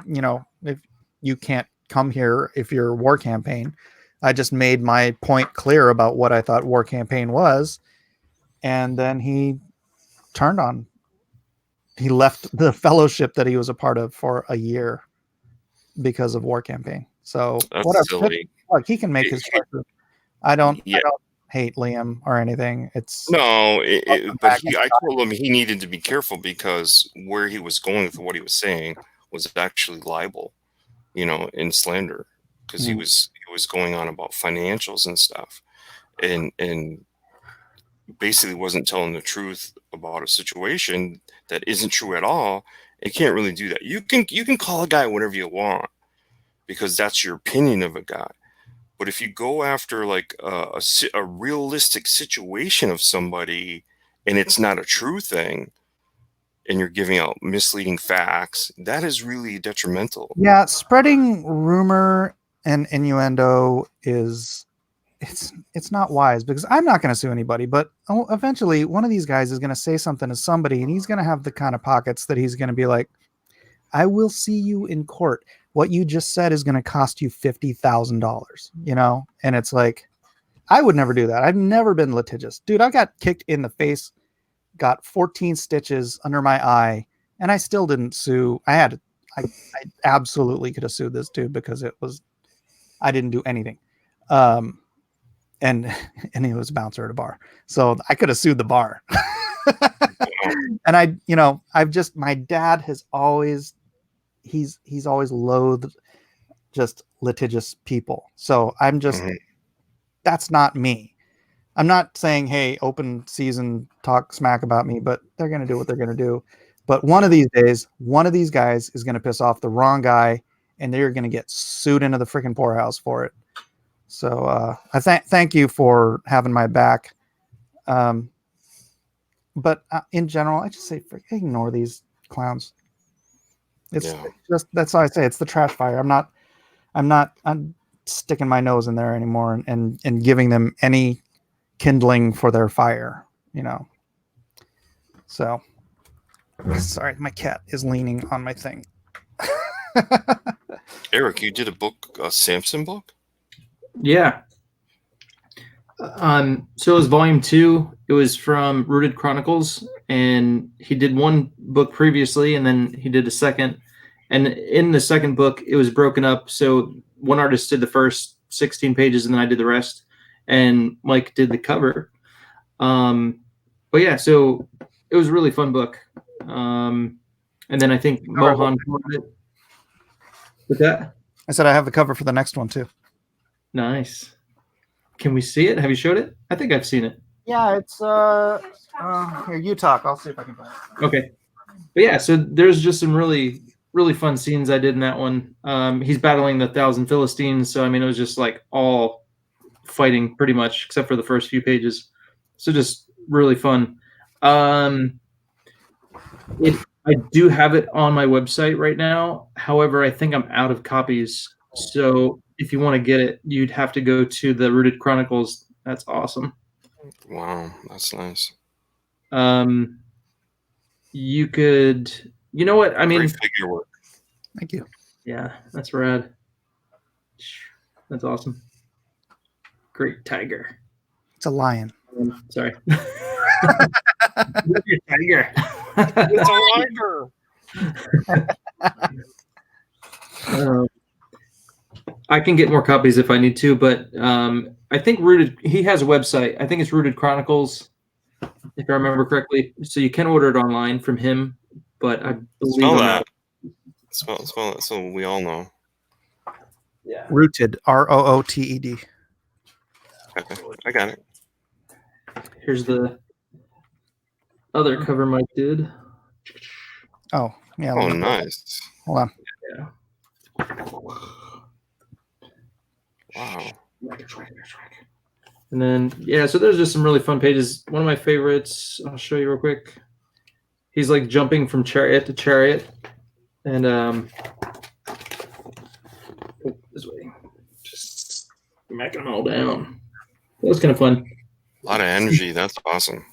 if you can't come here if you're War Campaign. I just made my point clear about what I thought War Campaign was, and then he turned on. He left the fellowship that he was a part of for a year because of War Campaign. So That's whatever. silly. Look, he can make his choices. I don't hate Liam or anything. It's no, but I told him he needed to be careful because where he was going with what he was saying was actually libel, and slander, because he was going on about financials and stuff, and basically wasn't telling the truth about a situation that isn't true at all. You can't really do that. You can call a guy whatever you want because that's your opinion of a guy. But if you go after like a realistic situation of somebody and it's not a true thing, and you're giving out misleading facts, that is really detrimental. Yeah, spreading rumor and innuendo it's not wise because I'm not going to sue anybody, but eventually one of these guys is going to say something to somebody, and he's going to have the kind of pockets that he's going to be like, I will see you in court. what you just said is going to cost you $50,000, you know? And it's like, I would never do that. I've never been litigious. Dude, I got kicked in the face, got 14 stitches under my eye, and I still didn't sue. I absolutely could have sued this dude because I didn't do anything. And he was a bouncer at a bar. So I could have sued the bar. And my dad has always, he's always loathed just litigious people. So I'm just, that's not me. I'm not saying, hey, open season, talk smack about me, but they're going to do what they're going to do. But one of these days, one of these guys is going to piss off the wrong guy, and they're going to get sued into the freaking poorhouse for it. So I thank you for having my back. But in general, I just say ignore these clowns. It's just, that's how I say it's the trash fire. I'm sticking my nose in there anymore and giving them any kindling for their fire, you know. So sorry, my cat is leaning on my thing. Eric, you did a Samson book? Yeah. So it was volume 2. It was from Rooted Chronicles, and he did one book previously, and then he did a second. And in the second book, it was broken up. So one artist did the first 16 pages, and then I did the rest. And Mike did the cover. But yeah, so it was a really fun book. And then I think Mohan covered it. With that? I said I have the cover for the next one too. Nice. Can we see it? Have you showed it? I think I've seen it. Yeah, it's here, you talk. I'll see if I can find it. Okay. But yeah, so there's just some really, really fun scenes I did in that one. He's battling the 1,000 Philistines, so I mean it was just like all fighting pretty much, except for the first few pages. So just really fun. I do have it on my website right now. However, I think I'm out of copies. So if you want to get it, you'd have to go to the Rooted Chronicles. That's awesome. Wow, that's nice. You could, you know what? I mean, great figure work. Thank you. Yeah, that's rad. That's awesome. Great tiger. It's a lion. Sorry. Your tiger. It's a liger. I can get more copies if I need to, but I think he has a website. I think it's Rooted Chronicles, if I remember correctly. So you can order it online from him, but I believe Spell that. Spell it so we all know. Yeah. Rooted, ROOTED. Okay, I got it. Here's the other cover Mike did. Oh, yeah. Oh, nice. Hold on. Yeah. Wow. And then, yeah, so there's just some really fun pages. One of my favorites, I'll show you real quick. He's like jumping from chariot to chariot. And this way. Just smacking them all down. That was kind of fun. A lot of energy. That's awesome.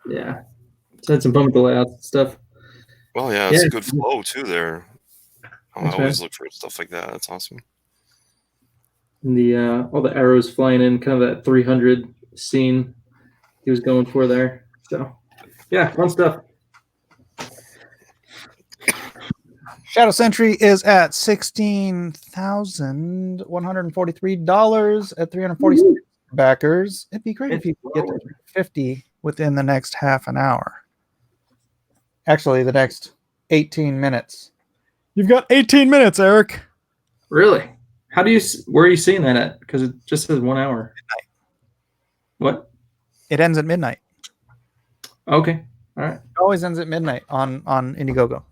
Yeah. So had some fun with the layouts and stuff. Well, yeah, it's a good flow too there. I always look for stuff like that. That's awesome. And the all the arrows flying in, kind of that 300 scene he was going for there. So, yeah, fun stuff. Shadow Sentry is at $16,143 at 346 backers. It'd be great if you could get to 50 within the next half an hour. Actually, the next 18 minutes. You've got 18 minutes, Eric. Really? Where are you seeing that at? Because it just says 1 hour. Midnight. What? It ends at midnight. Okay. All right. It always ends at midnight on Indiegogo.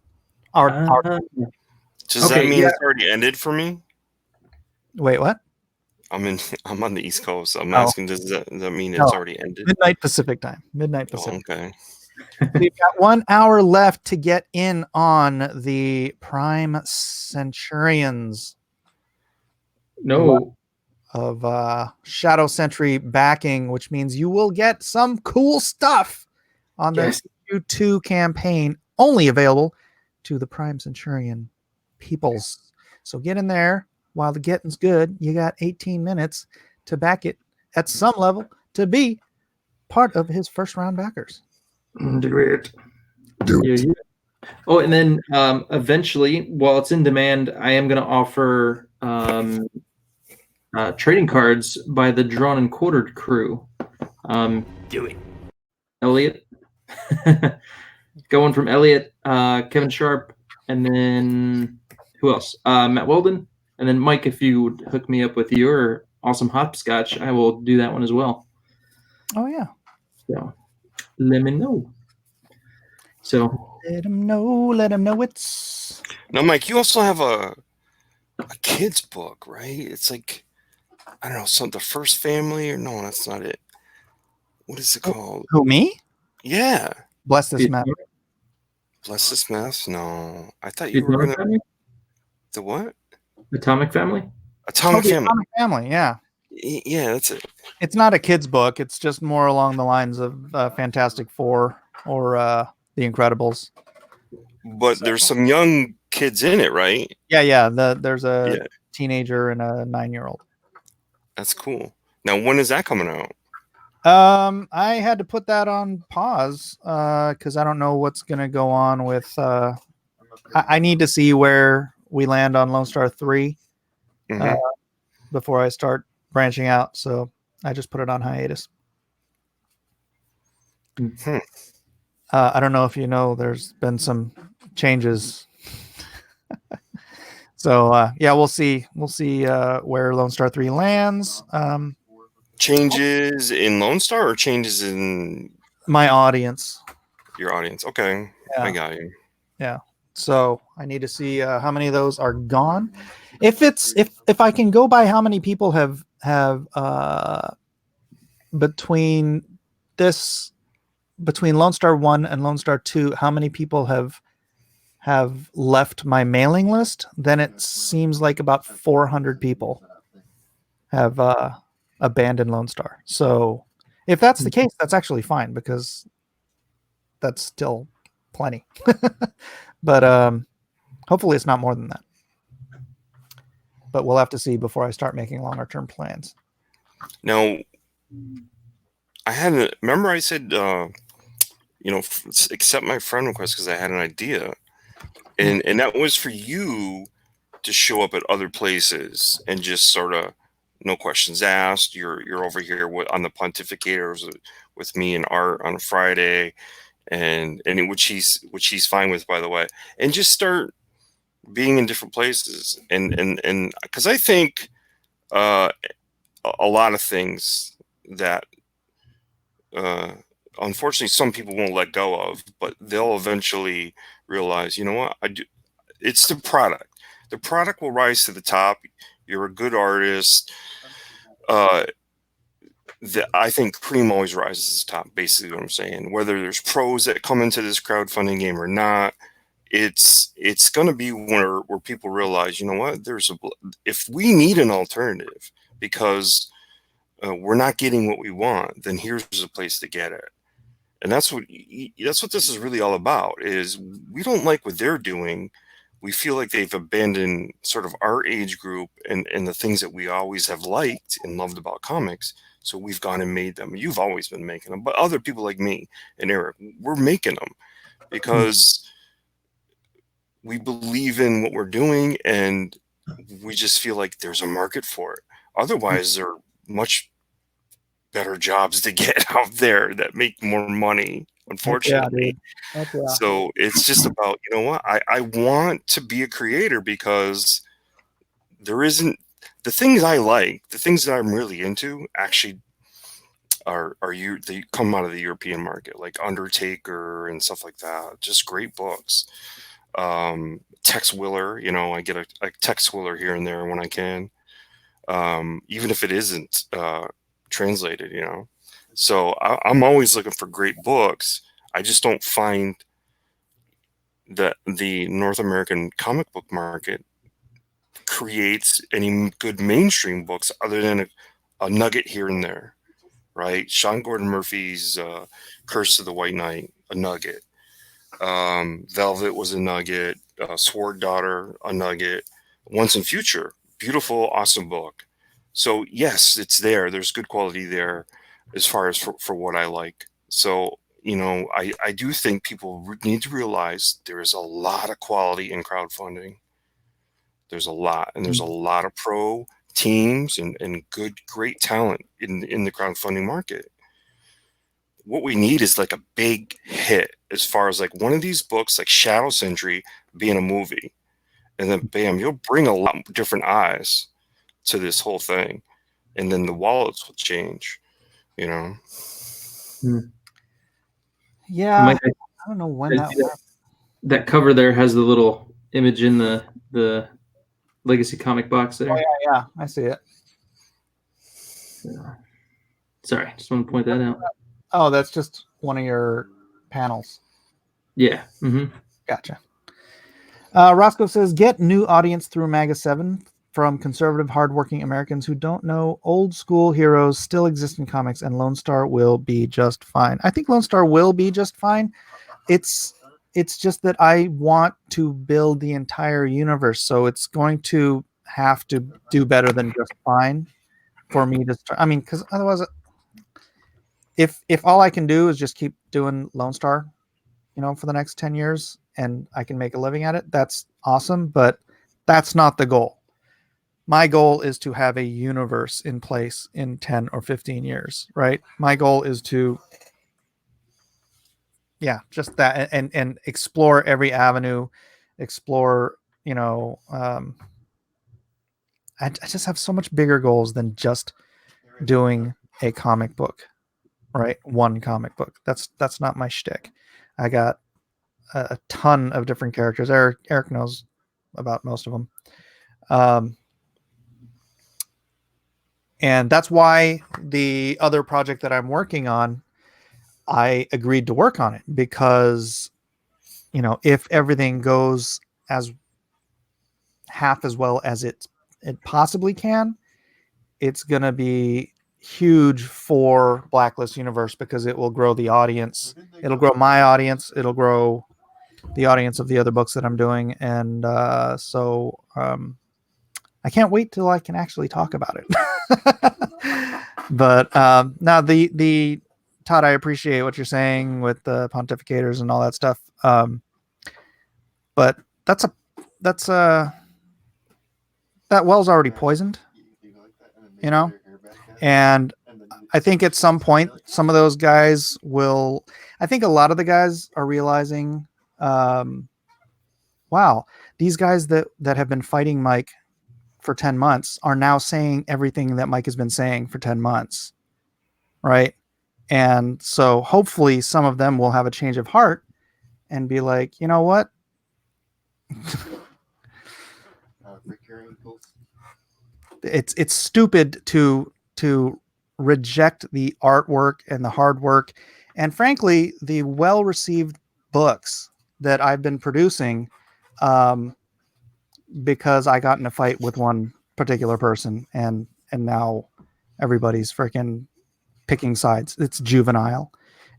Does that mean it's already ended for me? Wait, what? I'm on the East Coast. I'm asking, does that mean it's already ended? Midnight Pacific time. Midnight Pacific. Oh, okay. We've got 1 hour left to get in on the Prime Centurions. No. Of Shadow Sentry backing, which means you will get some cool stuff on the Q2 campaign, only available to the Prime Centurion peoples. So get in there while the getting's good. You got 18 minutes to back it at some level to be part of his first round backers. Do it. Yeah. Oh, and then eventually, while it's in demand, I am going to offer trading cards by the Drawn and Quartered crew. Do it. Elliot. Going from Elliot, Kevin Sharp, and then who else? Matt Weldon. And then Mike, if you would hook me up with your awesome hopscotch, I will do that one as well. Oh, yeah. So let me know. So let him know it's. Now, Mike, you also have a kid's book, right? It's like, I don't know, the First Family, or no, that's not it. What is it called? Who, me? Yeah. Bless this map. Bless this mess? No. I thought you were going to. The what? Atomic Family? Atomic Family. Atomic Family, yeah. Yeah, that's it. It's not a kid's book. It's just more along the lines of Fantastic Four or The Incredibles. But there's some young kids in it, right? Yeah. There's a teenager and a 9-year-old. That's cool. Now, when is that coming out? I had to put that on pause because I don't know what's gonna go on with. I need to see where we land on Lone Star 3 before I start branching out. So I just put it on hiatus. I don't know if you know, there's been some changes. So yeah, we'll see. We'll see where Lone Star 3 lands. Changes in Lone Star or changes in my audience? Your audience. Okay. Yeah. I got you. Yeah. So I need to see how many of those are gone. If I can go by how many people have between Lone Star 1 and Lone Star 2, how many people have left my mailing list, then it seems like about 400 people have abandoned Lone Star. So if that's the case, that's actually fine because that's still plenty. But hopefully it's not more than that. But we'll have to see before I start making longer term plans. Now, remember I said, accept my friend request because I had an idea. And that was for you to show up at other places and just sort of no questions asked. You're over here on the pontificators with me and Art on a Friday, and which he's fine with, by the way, and just start being in different places and because I think a lot of things that unfortunately some people won't let go of, but they'll eventually realize, you know what, it's the product. The product will rise to the top. You're a good artist. I think cream always rises to the top, basically what I'm saying. Whether there's pros that come into this crowdfunding game or not, it's going to be where people realize, you know what, if we need an alternative because we're not getting what we want, then here's a place to get it. And that's what this is really all about, is we don't like what they're doing. We feel like they've abandoned sort of our age group and the things that we always have liked and loved about comics. So we've gone and made them. You've always been making them, but other people like me and Eric, we're making them because we believe in what we're doing and we just feel like there's a market for it. Otherwise, there are much better jobs to get out there that make more money, unfortunately. Yeah. So it's just about, you know what, I want to be a creator because there isn't the things I like, the things that I'm really into actually they come out of the European market, like Undertaker and stuff like that. Just great books. Tex Willer, I get a Tex Willer here and there when I can, even if it isn't translated, So I'm always looking for great books. I just don't find that the North American comic book market creates any good mainstream books other than a nugget here and there, right? Sean Gordon Murphy's Curse of the White Knight, a nugget. Velvet was a nugget. Sword Daughter, a nugget. Once in Future, beautiful, awesome book. So yes, it's there. There's good quality there as far as for what I like. So, I do think people need to realize there is a lot of quality in crowdfunding. There's a lot, and there's a lot of pro teams and great talent in the crowdfunding market. What we need is like a big hit, as far as like one of these books like Shadow Sentry being a movie, and then bam, you'll bring a lot different eyes to this whole thing, and then the wallets will change. Yeah, Mike, I don't know when I that see that cover there has the little image in the Legacy comic box there. Yeah, I see it. Sorry, just want to point that out. Oh, that's just one of your panels. Yeah. Gotcha. Roscoe says, get new audience through Maga 7 from conservative, hardworking Americans who don't know old school heroes still exist in comics, and Lone Star will be just fine. I think Lone Star will be just fine. It's just that I want to build the entire universe, so it's going to have to do better than just fine for me to start. I mean, because otherwise, if all I can do is just keep doing Lone Star, for the next 10 years and I can make a living at it, that's awesome. But that's not the goal. My goal is to have a universe in place in 10 or 15 years, right? My goal is to, just that, and explore every avenue, explore, I just have so much bigger goals than just doing a comic book, right? One comic book. That's not my shtick. I got a ton of different characters. Eric knows about most of them. And that's why the other project that I'm working on, I agreed to work on it, because, if everything goes as half as well as it possibly can, it's going to be huge for Blacklist Universe, because it will grow the audience. It'll grow my audience. It'll grow the audience of the other books that I'm doing. And so I can't wait till I can actually talk about it. But now the Todd, I appreciate what you're saying with the pontificators and all that stuff. But that well's already poisoned, and I think at some point some of those guys will. I think a lot of the guys are realizing, wow, these guys that have been fighting Mike for 10 months are now saying everything that Mike has been saying for 10 months. Right. And so hopefully some of them will have a change of heart and be like, you know what? It's stupid to reject the artwork and the hard work and frankly the well-received books that I've been producing, because I got in a fight with one particular person, and now everybody's freaking picking sides. It's juvenile.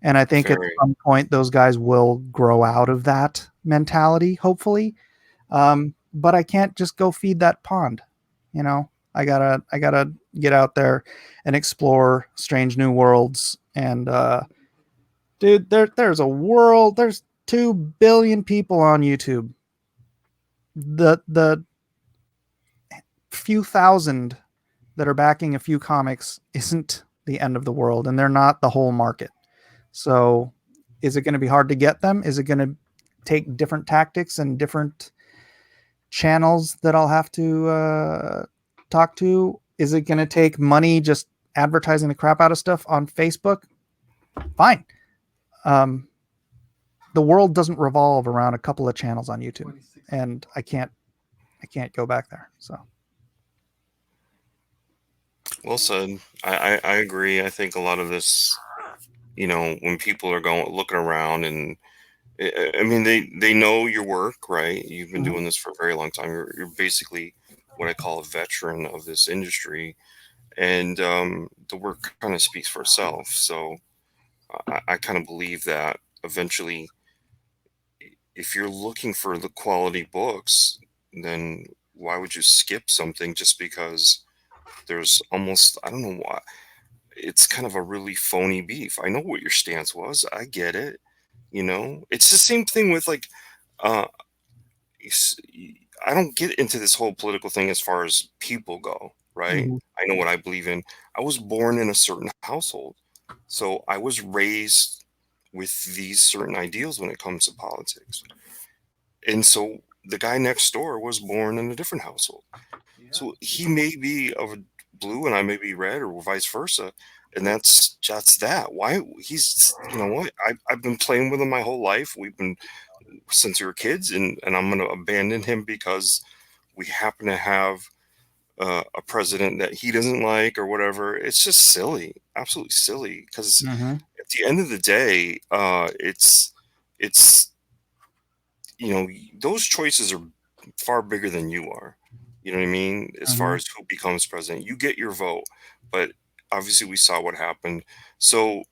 And I think at some point those guys will grow out of that mentality, hopefully. But I can't just go feed that pond. I gotta get out there and explore strange new worlds. And dude, there's a world, there's 2 billion people on YouTube. The few thousand that are backing a few comics isn't the end of the world, and they're not the whole market. So is it going to be hard to get them? Is it going to take different tactics and different channels that I'll have to talk to? Is it going to take money just advertising the crap out of stuff on Facebook? Fine. The world doesn't revolve around a couple of channels on YouTube, and I can't go back there. So. Well said. I agree. I think a lot of this, when people are looking around, and I mean, they know your work, right? You've been doing this for a very long time. You're basically what I call a veteran of this industry, and the work kind of speaks for itself. So I kind of believe that eventually, if you're looking for the quality books, then why would you skip something just because there's almost, I don't know why. It's kind of a really phony beef. I know what your stance was. I get it. It's the same thing with like, uh, s- I don't get into this whole political thing as far as people go, right? Mhm. I know what I believe in. I was born in a certain household, so I was raised with these certain ideals when it comes to politics. And so the guy next door was born in a different household. Yeah. So he may be of a blue and I may be red or vice versa. And that's that. Why he's you know what? I've been playing with him my whole life. We've been since we were kids, and I'm gonna abandon him because we happen to have a president that he doesn't like or whatever. It's just silly, absolutely silly. Because Mhm. at the end of the day, it's those choices are far bigger than you are. You know what I mean? As far Mhm. as who becomes president, you get your vote, but obviously we saw what happened. So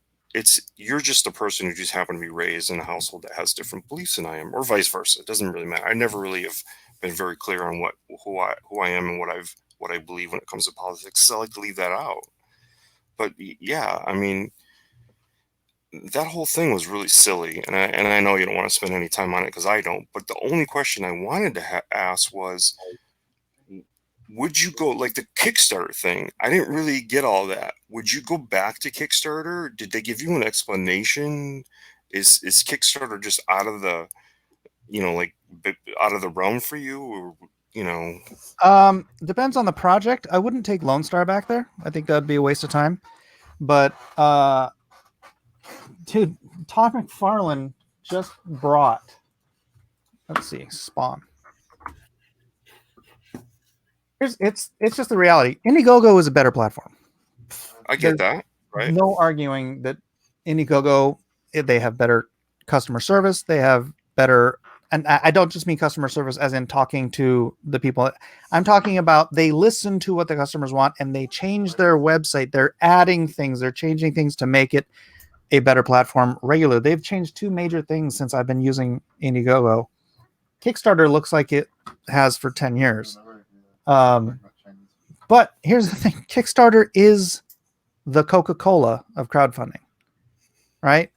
you're just a person who just happened to be raised in a household that has different beliefs than I am, or vice versa. It doesn't really matter. I never really have been very clear on who I am and what I believe when it comes to politics. So I like to leave that out. But yeah, I mean, that whole thing was really silly, and I know you don't want to spend any time on it because I don't. But the only question I wanted to ask was, would you go like the Kickstarter thing? I didn't really get all that. Would you go back to Kickstarter? Did they give you an explanation? Is Kickstarter just out of the like out of the realm for you, or you know? Depends on the project. I wouldn't take Lone Star back there. I think that'd be a waste of time. But dude, Todd McFarlane just brought. Let's see, Spawn. It's just the reality. Indiegogo is a better platform. I get There's that, right? no arguing that Indiegogo, they have better customer service. They have better, and I don't just mean customer service as in talking to the people. I'm talking about they listen to what the customers want and they change their website. They're adding things. They're changing things to make it a better platform regularly. They've changed two major things since I've been using Indiegogo. Kickstarter looks like it has for 10 years. But here's the thing. Kickstarter is the Coca-Cola of crowdfunding, right?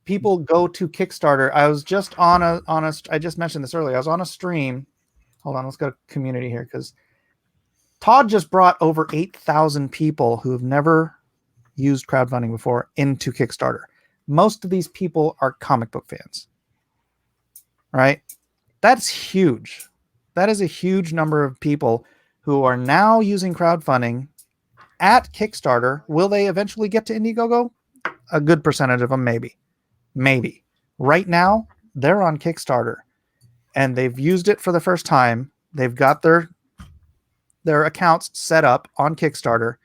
People go to Kickstarter. I was just on a I just mentioned this earlier. I was on a stream. Hold on, let's go to community here because Todd just brought over 8,000 people who have never used crowdfunding before into Kickstarter. Most of these people are comic book fans, right? That's huge. That is a huge number of people who are now using crowdfunding at Kickstarter. Will they eventually get to Indiegogo? A good percentage of them, maybe. Maybe. Right now, they're on Kickstarter and they've used it for the first time. They've got their accounts set up on Kickstarter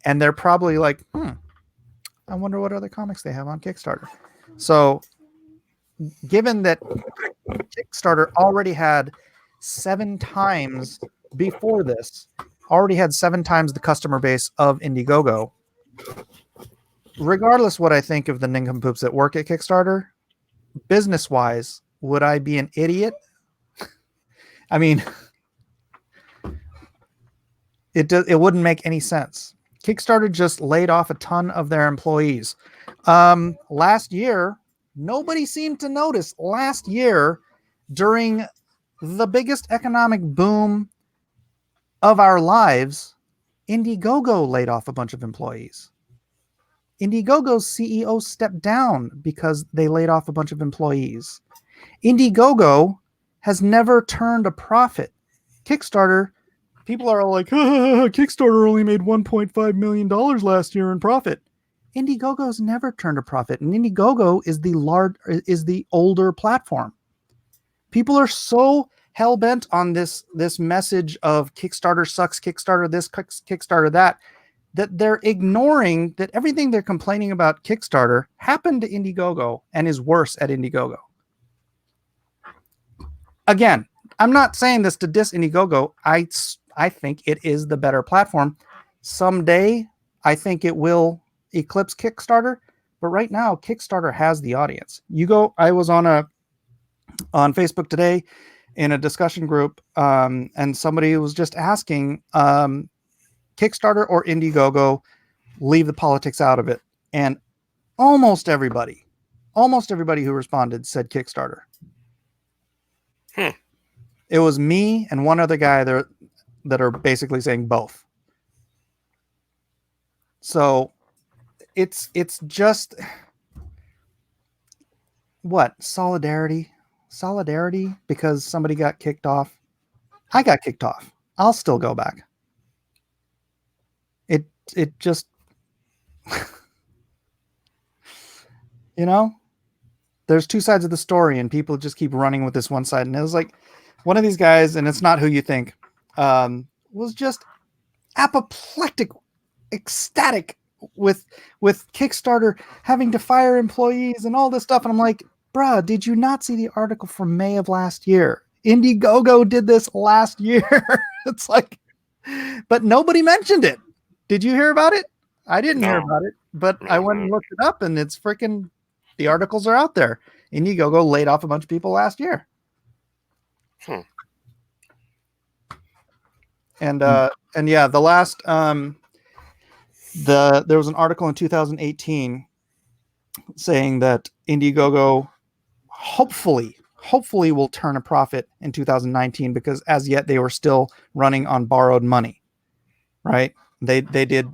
and they're probably like, I wonder what other comics they have on Kickstarter. So, given that Kickstarter already had 7 times before this, already had 7 times the customer base of Indiegogo, regardless what I think of the nincompoops that work at Kickstarter, business wise, would I be an idiot? I mean, it wouldn't make any sense. Kickstarter just laid off a ton of their employees. Last year, nobody seemed to notice. Last year, during the biggest economic boom of our lives, Indiegogo laid off a bunch of employees. Indiegogo's CEO stepped down because they laid off a bunch of employees. Indiegogo has never turned a profit. Kickstarter, people are all like, Kickstarter only made $1.5 million last year in profit. Indiegogo's never turned a profit, and Indiegogo is the older platform. People are so hell-bent on this message of Kickstarter sucks, Kickstarter this, Kickstarter that they're ignoring that everything they're complaining about Kickstarter happened to Indiegogo and is worse at Indiegogo. Again, I'm not saying this to diss Indiegogo. I think it is the better platform. Someday, I think it will eclipse Kickstarter, but right now, Kickstarter has the audience. I was on Facebook today, in a discussion group, and somebody was just asking, Kickstarter or Indiegogo, leave the politics out of it. And almost everybody who responded said Kickstarter. It was me and one other guy there that are basically saying both. So it's just what? Solidarity because somebody got kicked off. I got kicked off. I'll still go back. It just there's two sides of the story and people just keep running with this one side. And it was like one of these guys, and it's not who you think, was just apoplectic, ecstatic with Kickstarter having to fire employees and all this stuff. And I'm like, bruh, did you not see the article from May of last year? Indiegogo did this last year. It's like, but nobody mentioned it. Did you hear about it? I didn't hear about it, but I went and looked it up, and it's freaking, the articles are out there. Indiegogo laid off a bunch of people last year. And yeah, the last there was an article in 2018 saying that Indiegogo hopefully will turn a profit in 2019 because as yet they were still running on borrowed money, right? They did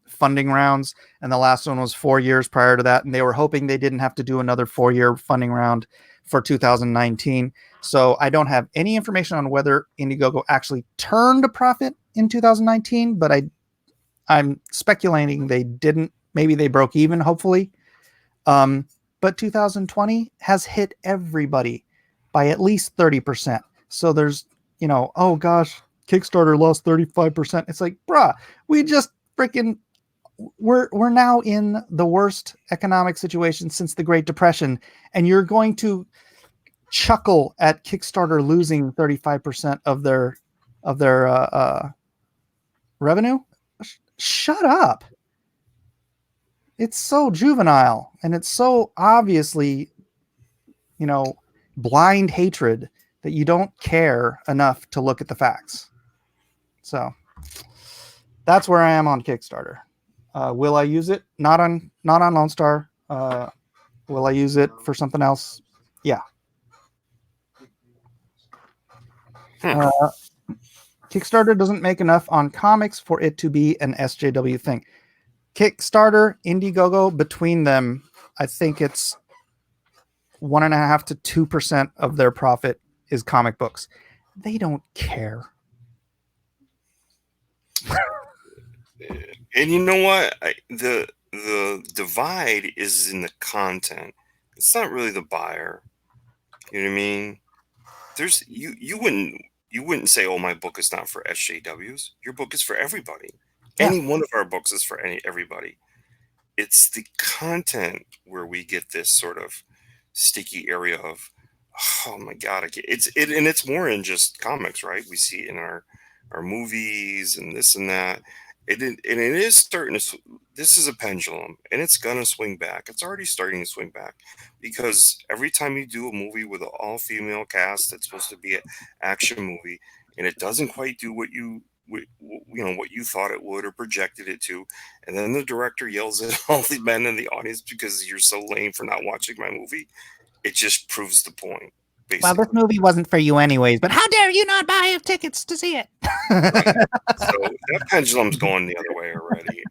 funding rounds, and the last one was 4 years prior to that, and they were hoping they didn't have to do another 4-year funding round for 2019. So I don't have any information on whether Indiegogo actually turned a profit in 2019, but I'm speculating they didn't. Maybe they broke even, hopefully. But 2020 has hit everybody by at least 30%. So there's, oh gosh, Kickstarter lost 35%. It's like, bruh, we just freaking, we're now in the worst economic situation since the Great Depression, and you're going to chuckle at Kickstarter losing 35% of their revenue. Shut up. It's so juvenile, and it's so obviously, blind hatred that you don't care enough to look at the facts. So that's where I am on Kickstarter. Will I use it? Not on Lone Star. Will I use it for something else? Yeah. Kickstarter doesn't make enough on comics for it to be an SJW thing. Kickstarter, Indiegogo, between them, I think it's 1.5% to 2% of their profit is comic books. They don't care. And you know what? The divide is in the content. It's not really the buyer. You know what I mean? There's you wouldn't say, "Oh, my book is not for SJWs." Your book is for everybody. Yeah. Any one of our books is for everybody. It's the content where we get this sort of sticky area of, oh my god, and it's more in just comics, right? We see it in our movies and this and that. It is starting to. This is a pendulum, and it's gonna swing back. It's already starting to swing back because every time you do a movie with an all-female cast that's supposed to be an action movie, and it doesn't quite do what you thought it would or projected it to, and then the director yells at all the men in the audience because you're so lame for not watching my movie. It just proves the point. Basically. Well, this movie wasn't for you anyways, but how dare you not buy tickets to see it? Right. So that pendulum's going the other way already,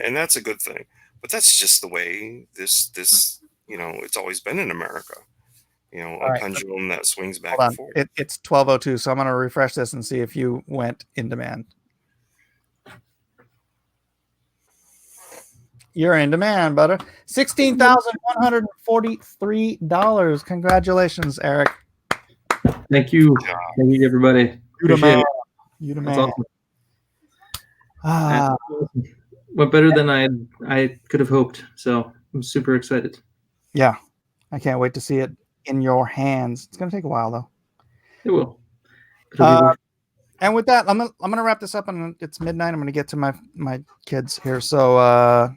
and that's a good thing. But that's just the way this it's always been in America. A pendulum that swings back and forth. It's 12:02, so I'm going to refresh this and see if you went in demand. You're in demand, butter. $16,143. Congratulations, Eric. Thank you. Thank you, everybody. Appreciate it. You the That's man. Awesome. Went better than I could have hoped. So I'm super excited. Yeah. I can't wait to see it in your hands. It's going to take a while, though. It will. And with that, I'm gonna wrap this up, and it's midnight. I'm gonna get to my kids here. So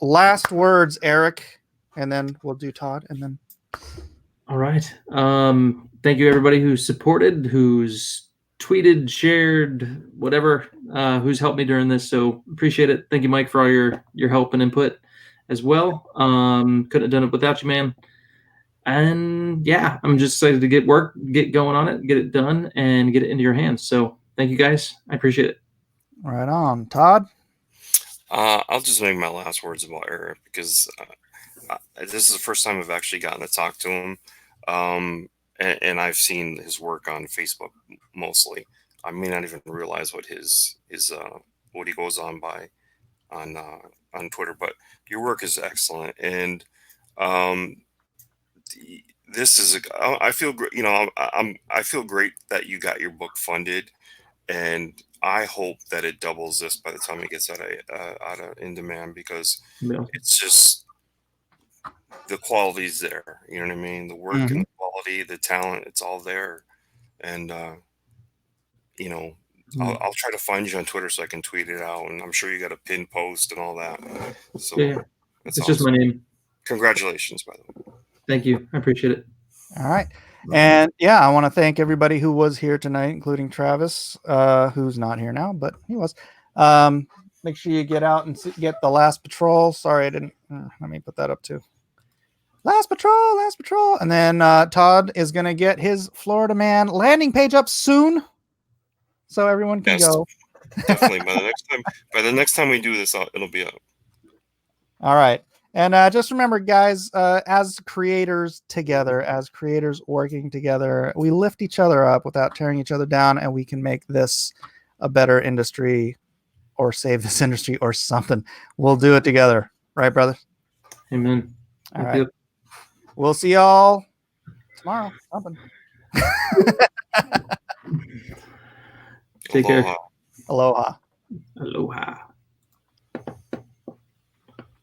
last words, Eric, and then we'll do Todd, and then All right. Thank you everybody who's supported, who's tweeted, shared, whatever, who's helped me during this. So appreciate it. Thank you, Mike, for all your help and input as well. Couldn't have done it without you, man. And yeah, I'm just excited to get going on it, get it done, and get it into your hands. So thank you guys. I appreciate it. Right on, Todd. I'll just make my last words about Eric because this is the first time I've actually gotten to talk to him, and I've seen his work on Facebook mostly. I may not even realize what his what he goes on by on Twitter, but your work is excellent, and this is I feel great. You know, I feel great that you got your book funded, and I hope that it doubles this by the time it gets out of in demand because Yeah. it's just the quality's there. You know what I mean? The work and the quality, the talent, it's all there. And you know, I'll try to find you on Twitter so I can tweet it out. And I'm sure you got a pin post and all that. So Yeah. that's It's awesome. just my name. Congratulations, by the way. Thank you. I appreciate it. All right. And yeah, I want to thank everybody who was here tonight, including Travis, who's not here now, but he was. Make sure you get out and get the Last Patrol. Sorry, I didn't. Let me put that up too. Last Patrol. And then Todd is going to get his Florida Man landing page up soon, so everyone can go. Definitely. By the next time we do this, it'll be up. All right. And just remember, guys, as creators together, as creators working together, we lift each other up without tearing each other down, and we can make this a better industry or save this industry or something. We'll do it together. Right, brother? Amen. All right. We'll see y'all tomorrow. Something. Take care. Aloha. Aloha.